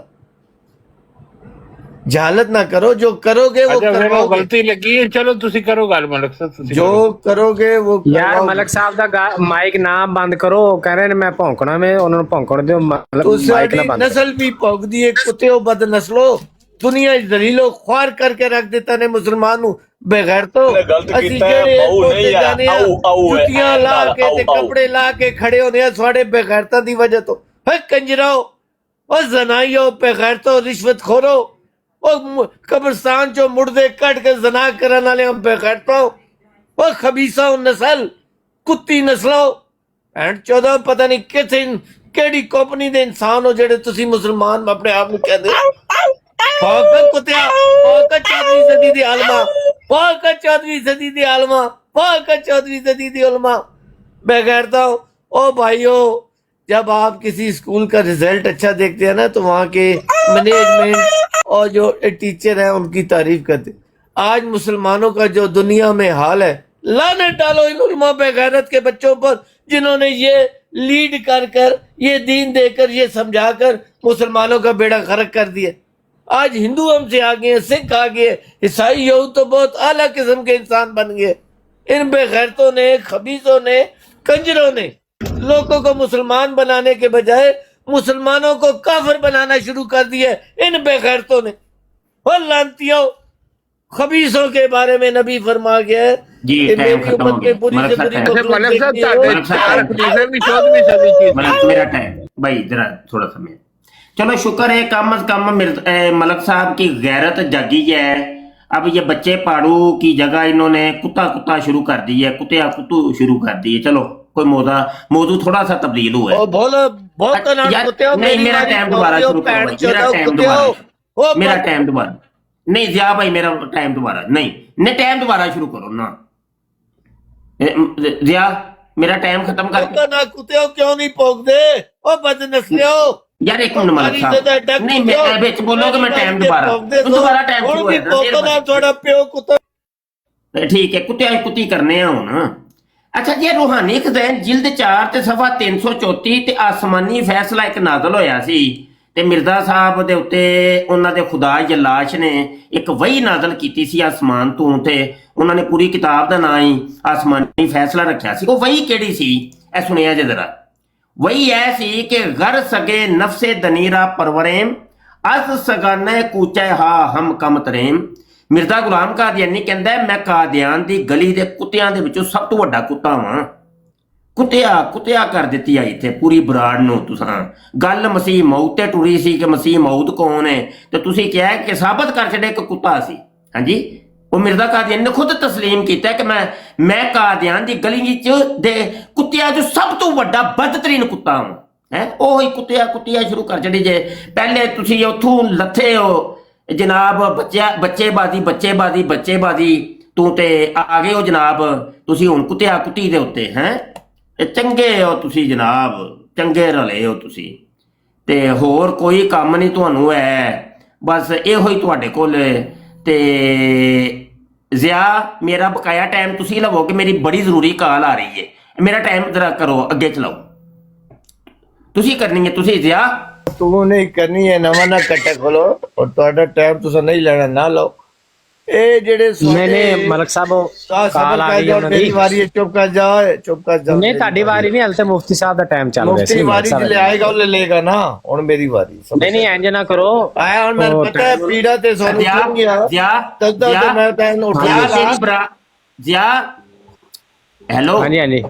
जहालत ना करो जो करोगे वो ਅੱਛਾ ਫਿਰ ਉਹ करवाओगे ਗਲਤੀ ਲੱਗੀ ਹੈ ਚਲੋ ਤੁਸੀਂ ਕਰੋ ਗੱਲ ਮਲਕ ਸਾਹਿਬ ਤੁਸੀਂ जो करोगे वो ਯਾਰ करवाओगे। ਮਲਕ ਸਾਹਿਬ ਦਾ ਮਾਈਕ ਨਾ ਬੰਦ ਕਰੋ ਕਹਿ ਰਹੇ ਨੇ ਮੈਂ ਭੌਂਕਣਾ ਮੈਂ ਉਹਨਾਂ ਨੂੰ ਭੌਂਕਣ ਦਿਓ ਮਾਈਕ साडी ਨਾ ਬੰਦ नस्ल भी भौंकदी है कुत्ते हो बद नस्लो दुनिया दलीलो ख्वार करके रख देता ने मुसलमान नु बगैर तो ਅਸੀਂ ਜਿਹੜੇ ਬੋਲਦੇ ਜਾਣੇ ਆ ਜੁੱਤੀਆਂ ਲਾ ਕੇ ਤੇ ਕੱਪੜੇ ਲਾ ਕੇ ਖੜੇ ਹੁੰਦੇ ਆ ਤੁਹਾਡੇ ਬੇਗੈਰਤਾਂ ਦੀ ਵਜ੍ਹਾ ਤੋਂ। ਹੈ ਕੰਜਰਾਓ ਉਹ ਜ਼ਨਾਈਓ ਬੇਗੈਰਤੋ ਰਿਸ਼ਵਤ ਖੋਰੋ ਉਹ ਕਬਰਸਤਾਨ ਚੋਂ ਮੁਰਦੇ ਕੱਢ ਕੇ ਜ਼ਨਾ ਕਰਨ ਵਾਲੇ ਹਮ ਬੇਗੈਰਤੋ ਉਹ ਖਬੀਸਾ ਨਸਲ ਕੁੱਤੀ ਨਸਲੋ ਐਂਡ 14 ਪਤਾ ਨਹੀਂ ਕਿਹੜੀ ਕੰਪਨੀ ਦੇ ਇਨਸਾਨ ਹੋ ਜਿਹੜੇ ਤੁਸੀਂ ਮੁਸਲਮਾਨ ਆਪਣੇ ਆਪ ਨੂੰ ਕਹਿੰਦੇ ਫੌਕਤ ਕੁੱਤਿਆ ਫੌਕਤ 14ਵੀਂ ਸਦੀ ਦੀ ਆਲਮਾ फौकत 14वीं सदी दी आलमा फौकत 14वीं सदी दी उलमा। मैं कहता हूँ ओ भाइयों जब आप किसी स्कूल का रिजल्ट अच्छा देखते हैं ना तो वहाँ के मैनेजमेंट और जो टीचर हैं उनकी तारीफ करते। आज मुसलमानों का जो दुनिया में हाल है लानत डालो इन उलमा बेगैरत के बच्चों पर जिन्होंने ये लीड कर ये दीन देकर ये समझाकर मुसलमानों का बेड़ा गर्क कर दिया। आज हिंदू हमसे आ गए सिख आ गए ईसाई यहूद तो बहुत आला किस्म के इंसान बन गए। इन बेगैरतों ने खबीसों ने कंजरों ने लोगों को मुसलमान बनाने के बजाय मुसलमानों को काफिर बनाना शुरू कर दिया इन बेगैरतों ने। और लानतियों खबीसों के बारे में नबी फरमा गया है जी, कि टाइम मेरी खत्म हो उम्मत गया। में बुरी से बुरी अच्छा मखलूक मलक साहब देखती है। ਤੁਹਾਡੇ ਚਾਰ ਖਲੀਫੇ ਵੀ 14ਵੀਂ ਸਦੀ ਚ ਸੀ। मेरा टाइम भाई जरा थोड़ा समय चलो शुक्र है कम अज कम मलक साहब की गैरत जागी है। अब ये बच्चे पाड़ू की जगह इन्होंने कुत्ता शुरू कर दी है कुत्तू शुरू कर दी है। चलो कोई मौजू थोड़ा सा तब्दील हुआ है। ओ बहुत यार, नहीं मेरा टाइम दोबारा शुरू करो भाई, मेरा टाइम दोबारा नहीं जिया भाई मेरा टाइम दोबारा नहीं टाइम दोबारा शुरू करो ना जिया ਮੇਰਾ ਟਾਈਮ ਖਤਮ ਕਰ ਲੋਕਾਂ ਨਾਲ ਕੁੱਤਿਓ ਕਿਉਂ ਨਹੀਂ ਭੋਗਦੇ ਉਹ ਬਦਨਸਲਿਓ ਯਾਰ ਇੱਕ ਮਿੰਟ ਮਲਕ ਸਾਹਿਬ ਨਹੀਂ ਮੈਂ ਵਿੱਚ ਬੋਲੋਗੇ ਮੈਂ ਟਾਈਮ ਦੁਬਾਰਾ ਟਾਈਮ ਸ਼ੁਰੂ ਹੋਇਆ ਤੁਹਾਡਾ ਪਿਓ ਕੁੱਤਾ ਠੀਕ ਹੈ ਕੁੱਤਿਆਂ ਕੁੱਤੀ ਕਰਨੇ ਆ ਹੁਣ ਅੱਛਾ ਜੀ ਰੂਹਾਨੀ ਖਜ਼ਾਨ ਜਿਲਦ 4 ਤੇ ਸਫਾ 334 ਤੇ ਆਸਮਾਨੀ ਫੈਸਲਾ ਇੱਕ ਨਾਜ਼ਲ ਹੋਇਆ ਸੀ ਤੇ ਮਿਰਜ਼ਾ ਸਾਹਿਬ ਦੇ ਉੱਤੇ ਉਹਨਾਂ ਦੇ ਖੁਦਾ ਜਲਾਸ਼ ਨੇ ਇੱਕ ਵਹੀ ਨਾਜ਼ਲ ਕੀਤੀ ਸੀ ਆਸਮਾਨ ਤੋਂ ਤੇ ਉਹਨਾਂ ਨੇ ਪੂਰੀ ਕਿਤਾਬ ਦਾ ਨਾਂ ਹੀ ਆਸਮਾਨੀ ਫੈਸਲਾ ਰੱਖਿਆ ਸੀ ਉਹ ਵਹੀ ਕਿਹੜੀ ਸੀ ਇਹ ਸੁਣਿਆ ਜੇ ਜ਼ਰਾ ਵਹੀ ਇਹ ਸੀ ਕਿ ਗਰ ਸਗੇ ਨਫਸੇ ਦਨੀਰਾ ਪਰਵਰੇਮ ਅਸ ਸਗਾਨੇ ਕੂਚੇ ਹਾ ਹਮ ਕਮ ਤਰੇਮ ਮਿਰਜ਼ਾ ਗੁਲਾਮ ਕਾਦੀਆਨੀ ਕਹਿੰਦਾ ਮੈਂ ਕਾਦੀਆਨ ਦੀ ਗਲੀ ਦੇ ਕੁੱਤਿਆਂ ਦੇ ਵਿੱਚੋਂ ਸਭ ਤੋਂ ਵੱਡਾ ਕੁੱਤਾ ਵਾਂ ਕੁੱਤਿਆ ਕਰ ਦਿੱਤੀ ਆ ਇੱਥੇ ਪੂਰੀ ਬਰਾੜ ਨੂੰ ਤੁਸਾਂ ਗੱਲ ਮਸੀਹ ਮੌਤ ਤੇ ਟੁਰੀ ਸੀ ਕਿ ਮਸੀਹ ਮੌਤ ਕੌਣ ਹੈ ਤੇ ਤੁਸੀਂ ਕਿਹਾ ਕਿ ਸਾਬਤ ਕਰ ਛੱਡੇ ਇੱਕ ਕੁੱਤਾ ਸੀ ਹਾਂਜੀ ਉਹ ਮਿਰਜ਼ਾ ਕਾਦੀਆਨੀ ਨੇ ਖੁਦ ਤਸਲੀਮ ਕੀਤਾ ਕਿ ਮੈਂ ਕਾਦੀਆਨ ਦੀ ਗਲੀ ਵਿੱਚ ਦੇ ਕੁੱਤਿਆਂ 'ਚੋਂ ਸਭ ਤੋਂ ਵੱਡਾ ਬਦਤਰੀਨ ਕੁੱਤਾ ਹਾਂ ਹੈ ਉਹ ਹੀ ਕੁੱਤਿਆ ਸ਼ੁਰੂ ਕਰ ਛੱਡੀ ਜੇ ਪਹਿਲੇ ਤੁਸੀਂ ਉੱਥੋਂ ਲੱਥੇ ਹੋ ਜਨਾਬ ਬੱਚੇਬਾਜ਼ੀ ਤੂੰ ਤੇ ਆ ਗਏ ਹੋ ਜਨਾਬ ਤੁਸੀਂ ਹੁਣ ਕੁੱਤੀ ਦੇ ਉੱਤੇ ਹੈ ਚੰਗੇ ਹੋ ਤੁਸੀਂ ਜਨਾਬ ਚੰਗੇ ਰਲੇ ਹੋ ਤੁਸੀਂ ਤੇ ਹੋਰ ਕੋਈ ਕੰਮ ਨਹੀਂ ਤੁਹਾਨੂੰ ਹੈ ਬਸ ਇਹੋ ਹੀ ਤੁਹਾਡੇ ਕੋਲ ਤੇ ਜ਼ਿਆ ਮੇਰਾ ਬਕਾਇਆ ਟਾਈਮ ਤੁਸੀਂ ਲਵੋਗੇ ਮੇਰੀ ਬੜੀ ਜ਼ਰੂਰੀ ਕਾਲ ਆ ਰਹੀ ਹੈ ਮੇਰਾ ਟਾਈਮ ਜ਼ਰਾ ਕਰੋ ਅੱਗੇ ਚਲਾਓ ਤੁਸੀਂ ਕਰਨੀ ਹੈ ਤੁਸੀਂ ਜ਼ਿਆ ਤੂੰ ਨਹੀਂ ਕਰਨੀ ਹੈ ਨਵਾਂ ਨਾ ਕੱਟਾ ਖੋਲੋ ਔਰ ਤੁਹਾਡਾ ਟਾਈਮ ਤੁਸੀਂ ਨਹੀਂ ਲੈਣਾ ਨਾ ਲਓ ਇਹ ਜਿਹੜੇ ਨਹੀਂ ਮਲਕ ਸਾਹਿਬ ਕਾਲ ਆ ਗਈ ਉਹਨਾਂ ਦੀ ਵਾਰੀ ਚੁੱਪ ਕਰ ਜਾ ਨਹੀਂ ਤੁਹਾਡੀ ਵਾਰੀ ਨਹੀਂ ਹਲ ਤੇ ਮੁਫਤੀ ਸਾਹਿਬ ਦਾ ਟਾਈਮ ਚੱਲ ਰਿਹਾ ਸੀ ਵਾਰੀ ਲੈ ਆਏਗਾ ਉਹ ਲੈ ਲੇਗਾ ਨਾ ਹੁਣ ਮੇਰੀ ਵਾਰੀ ਨਹੀਂ ਇੰਜ ਨਾ ਕਰੋ ਆਇਆ ਹੁਣ ਮੈਨੂੰ ਪਤਾ ਹੈ ਪੀੜਾ ਤੇ ਸੋਨੂੰ ਸੁਣ ਗਿਆ ਤਦ ਮੈਂ ਟਾਈਮ ਜ਼ਿਆ ਹੈਲੋ ਹਾਂਜੀ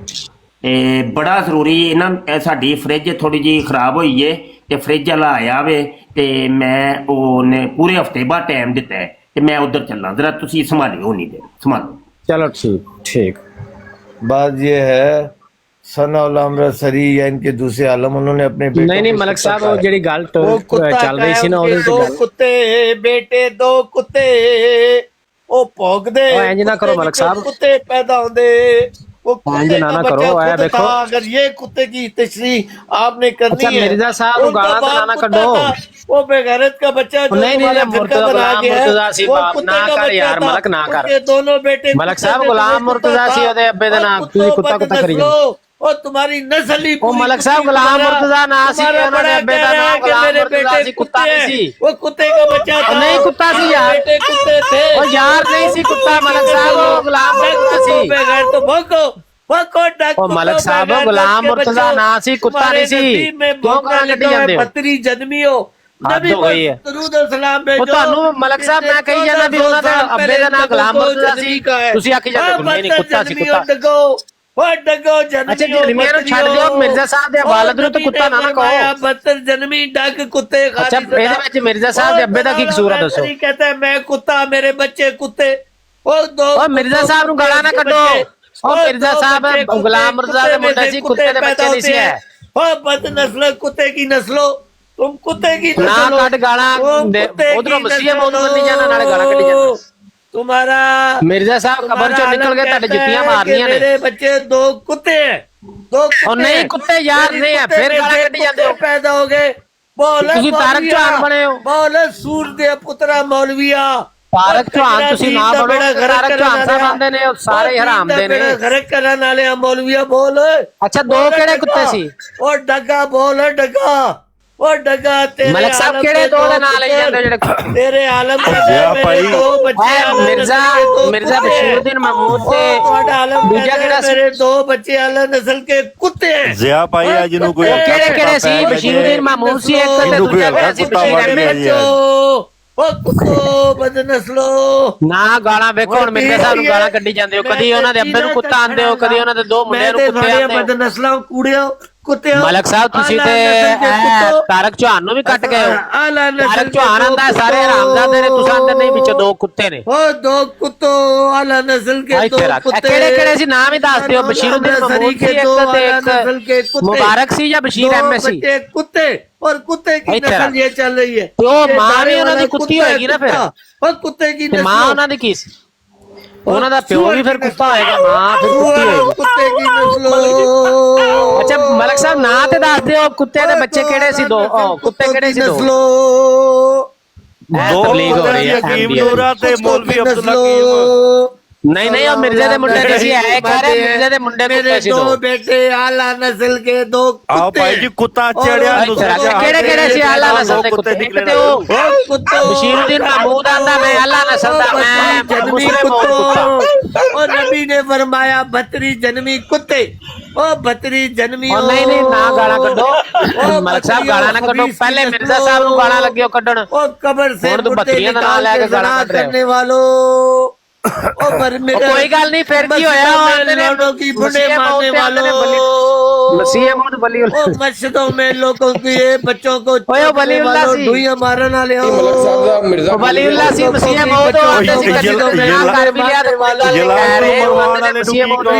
ਬੜਾ ਜ਼ਰੂਰੀ ਨਾ ਸਾਡੀ ਫ੍ਰਿਜ ਥੋੜੀ ਜੀ ਖਰਾਬ ਹੋਈ ਏ ਤੇ ਫ੍ਰਿਜ ਵਾਲਾ ਆਇਆ ਵੇ ਤੇ ਮੈਂ ਉਹਨੇ ਪੂਰੇ ਹਫਤੇ ਬਾਅਦ ਟਾਈਮ ਦਿੱਤਾ ਹੈ ਤੇ मैं उधर चलना जरा तुसी संभालियो नहीं दे संभालो चलो ठीक बात ये है सना उलामरा सरी या इनके दूसरे आलम उन्होंने अपने बेटे नहीं मलक साहब वो जेडी गल चल रही सी ना ओदे दो कुत्ते बेटे दो कुत्ते ओ भौंक दे ओ इंज ना करो मलक साहब कुत्ते पैदा होंदे इंज ना करो आया देखो अगर ये कुत्ते की तशरीह आपने करनी है मिर्जा साहब गाना ना करो वो बेगैरत का बच्चा जो नहीं मुर्तजा सी बाप ना कर यार मलक ना कर दोनों बेटे मलक साहब गुलाम मुर्तजा सी ओदे अब्बे दा नाम तू कुत्ता करी ओ तुम्हारी नस्ल ही ओ मलक साहब गुलाम मुर्तजा ना सी ओना दे अब्बे दा नाम गुलाम मुर्तजा सी कुत्ता नहीं सी वो कुत्ते का बच्चा था नहीं कुत्ता सी यार बेटे कुत्ते थे ओ यार नहीं सी कुत्ता मलक साहब वो गुलाम मुर्तजा सी बेगैर तो भौंको ओ मलक साहब गुलाम मुर्तजा ना सी कुत्ता नहीं सी क्यों गाना कटी जांदे हो पत्नी जन्मी हो नबी दरूद और सलाम भेजो ਤੁਹਾਨੂੰ ਮਲਕ ਸਾਹਿਬ ਮੈਂ ਕਹੀ ਜਾਂਦਾ ਵੀ ਉਹਨਾਂ ਦਾ ਅੱਬੇ ਦਾ ਨਾਮ ਗੁਲਾਮ ਮੁਰਤਜ਼ਾ ਸੀ ਤੁਸੀਂ ਆਖੀ ਜਾਂਦੇ ਨਹੀਂ ਕੁੱਤਾ ਸੀ ਕੁੱਤਾ ਡਗੋ ਜਨਮੀ ਅੱਛਾ ਜੀ ਮੈਨੂੰ ਛੱਡ ਦਿਓ ਮਿਰਜ਼ਾ ਸਾਹਿਬ ਦੇ ਵਾਲਦ ਨੂੰ ਤਾਂ ਕੁੱਤਾ ਨਾ ਕਹੋ ਬੱਤਰ ਜਨਮੀ ਡਗ ਕੁੱਤੇ ਅੱਛਾ ਇਹਦੇ ਵਿੱਚ ਮਿਰਜ਼ਾ ਸਾਹਿਬ ਦੇ ਅੱਬੇ ਦਾ ਕੀ ਕਸੂਰ ਹੈ ਦੱਸੋ ਕਹਤਾ ਮੈਂ ਕੁੱਤਾ ਮੇਰੇ ਬੱਚੇ ਕੁੱਤੇ ਉਹ ਮਿਰਜ਼ਾ ਸਾਹਿਬ ਨੂੰ ਗਾਲਾਂ ਨਾ ਕੱਢੋ ਉਹ ਮਿਰਜ਼ਾ ਸਾਹਿਬ ਗੁਲਾਮ ਮੁਰਤਜ਼ਾ ਦੇ ਮੁੰਡੇ ਸੀ ਕੁੱਤੇ ਦੇ ਬੱਚੇ ਨਹੀਂ ਸੀ ਹੈ ਉਹ ਬਦ ਨਸਲ ਕੁੱਤੇ ਕੀ ਨਸਲੋ तुम कुत्ते की ना काट गाला उधरों मसीह मौत बनी जाना नाले गाला कटी जाना तुम्हारा मिर्जा साहब कबर चो निकल गए ताड़े जुत्तियां मारनियां ने मेरे बच्चे दो कुत्ते हैं और नहीं कुत्ते यार नहीं है फिर गाला कटी जाते हो पैदा हो गए बोल तुसी तारक चौहान बने हो बोल सूर दे पुत्रा मौलविया तारक चौहान तुसी ना बनो तारक चौहान साहब आंदे ने सारे हराम दे ने घर करन वाले मौलविया बोल अच्छा दो केड़े कुत्ते सी और डगा बोल डगा वो डगा तेरे मलक साहब केड़े दो दे नाल आई जांदे जेड़े तेरे आलम मेरे दो बच्चे मिर्जा बशीरुद्दीन महमूद ते दूजा केड़ा मेरे दो बच्चे आला नस्ल के कुत्ते हैं ज़िया भाई आज नु कोई केड़े सी बशीरुद्दीन महमूद सी एक ते दूजा केड़ा सी बशीर अहमद ओ कुत्तो बदनस्लो ना गाना देखो हुन मिर्जा साहब नु गाना कड्डी जांदे हो कदी उन्हां दे अब्बे नु कुत्ता आंदे हो कदी उन्हां दे दो मुंडे नु कुत्ते आंदे हो बदनस्ला कूड़ियो कुत्ते मलक साहब तुसी ते तारक चौहान नु भी कट गए हो तारक चौहान आंदा सारे हरामजादे ने तुसां दे नहीं विच दो कुत्ते ने ओ दो कुत्तो आला नस्ल के दो कुत्ते केड़े केड़े सी नाम ही दस दियो बशीरुद्दीन महमूद सी एक ते एक मुबारक सी या बशीर अहमद सी कुत्ते और कुत्ते की नस्ल ये चल रही है तो मां भी उन्हां दी कुत्ती होएगी ना फिर और कुत्ते की मां उन्हां दी की सी ਉਹਨਾਂ ਦਾ ਪਿਓ ਵੀ ਫਿਰ ਕੁੱਤਾ ਹੋਏਗਾ, ਮਾਂ ਫਿਰ ਕੁੱਤੀ ਹੋਏਗੀ। ਕੁੱਤੇ ਕੀ ਨਸਲ ਅੱਛਾ ਮਲਕ ਸਾਹਿਬ ਨਾਂ ਤੇ ਦੱਸ ਦਿਓ, ਕੁੱਤੇ ਦੇ ਬੱਚੇ ਕਿਹੜੇ ਸੀ ਦੋ? ਕੁੱਤੇ ਕਿਹੜੇ ਸੀ ਦੋ? ਦੋ ਤਬਲੀਗ ਹੋ ਰਹੀ ਹੈ ਹਕੀਮ ਨੂਰਾ ਤੇ ਮੌਲਵੀ ਅਬਦੁੱਲਾ ਕੀਮ। नहीं नहीं, और मिर्जा दे मुंडे किसी है कह रहे मिर्जा दे मुंडे कुत्ते सी दो बेटे आला नस्ल के दो आओ भाई जी कुत्ता चढ़िया केड़े केड़े सी आला नस्ल दे कुत्ते निकले ओ बशीरुद्दीन महमूद आंदा मैं आला नस्ल दा मैं मुस्लिम कुत्ता ओ नबी ने फरमाया बतरी जन्मी कुत्ते ओ बतरी जन्मी ओ नहीं नहीं ना गाना कड्डो मलिक साहब गाना ना कड्डो पहले मिर्जा साहब नु गाना लगियो कड्डण ओ कब्र से हुण तो बत्तियां दा नाम लेके गाना कड रहे करने वालों ओ पर मेरे कोई गल नहीं फिर की होया लोगों की बुढ़े मारने वालों मसीह मौत वली ओ मस्जिदों में लोगों की ये बच्चों को ओए वलीउल्लाह सी ढूंढिया मारन वाले हो वलीउल्लाह सी मसीह मौत आते सी कसीदों में आ कर भी लिया वाला कह रहे हैं मसीह मौत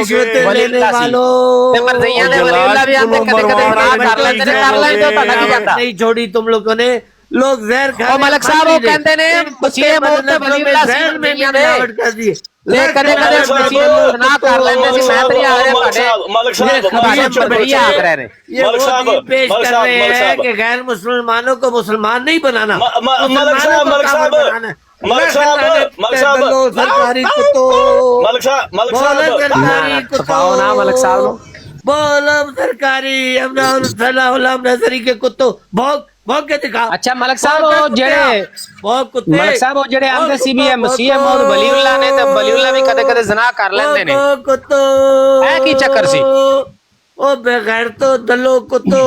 वलीउल्लाह वालों ते मरज़ियां दे वलीउल्लाह भी आते कदे-कदे गुनाह कर लेते ने कर लेते तो पता नहीं जाता नहीं छोड़ी तुम लोगों ने लोग जहर खा ओ मलिक साहब वो कहते ने मसीह मौत ते वलीउल्लाह सी दुनिया दे ले कदे-कदे मसीह मौत ना कर लेंदे सी मैं ते आ रहा ਤੁਹਾਡੇ मलिक साहब बढ़िया आ रहे हैं ये मलिक साहब पेश कर रहे हैं कि गैर मुसलमानों को मुसलमान नहीं बनाना मलिक साहब मलिक साहब मलिक साहब सरकारी कुत्तों मलिक साहब सरकारी कुत्तों ना मलिक साहब बोलो सरकारी नजरी के कुत्तों भौंक भौंक के दिखा अच्छा मलिक साहब वो जेड़े भौंक कुत्ते मलिक साहब वो जेड़े आंदे सी भी है मसीह मौत वलीउल्लाह ने ते वलीउल्लाह भी कदे-कदे ज़िना कर लेंदे ने कुत्तों ऐ की चक्कर सी ओ बगैर तो दलो कुत्तों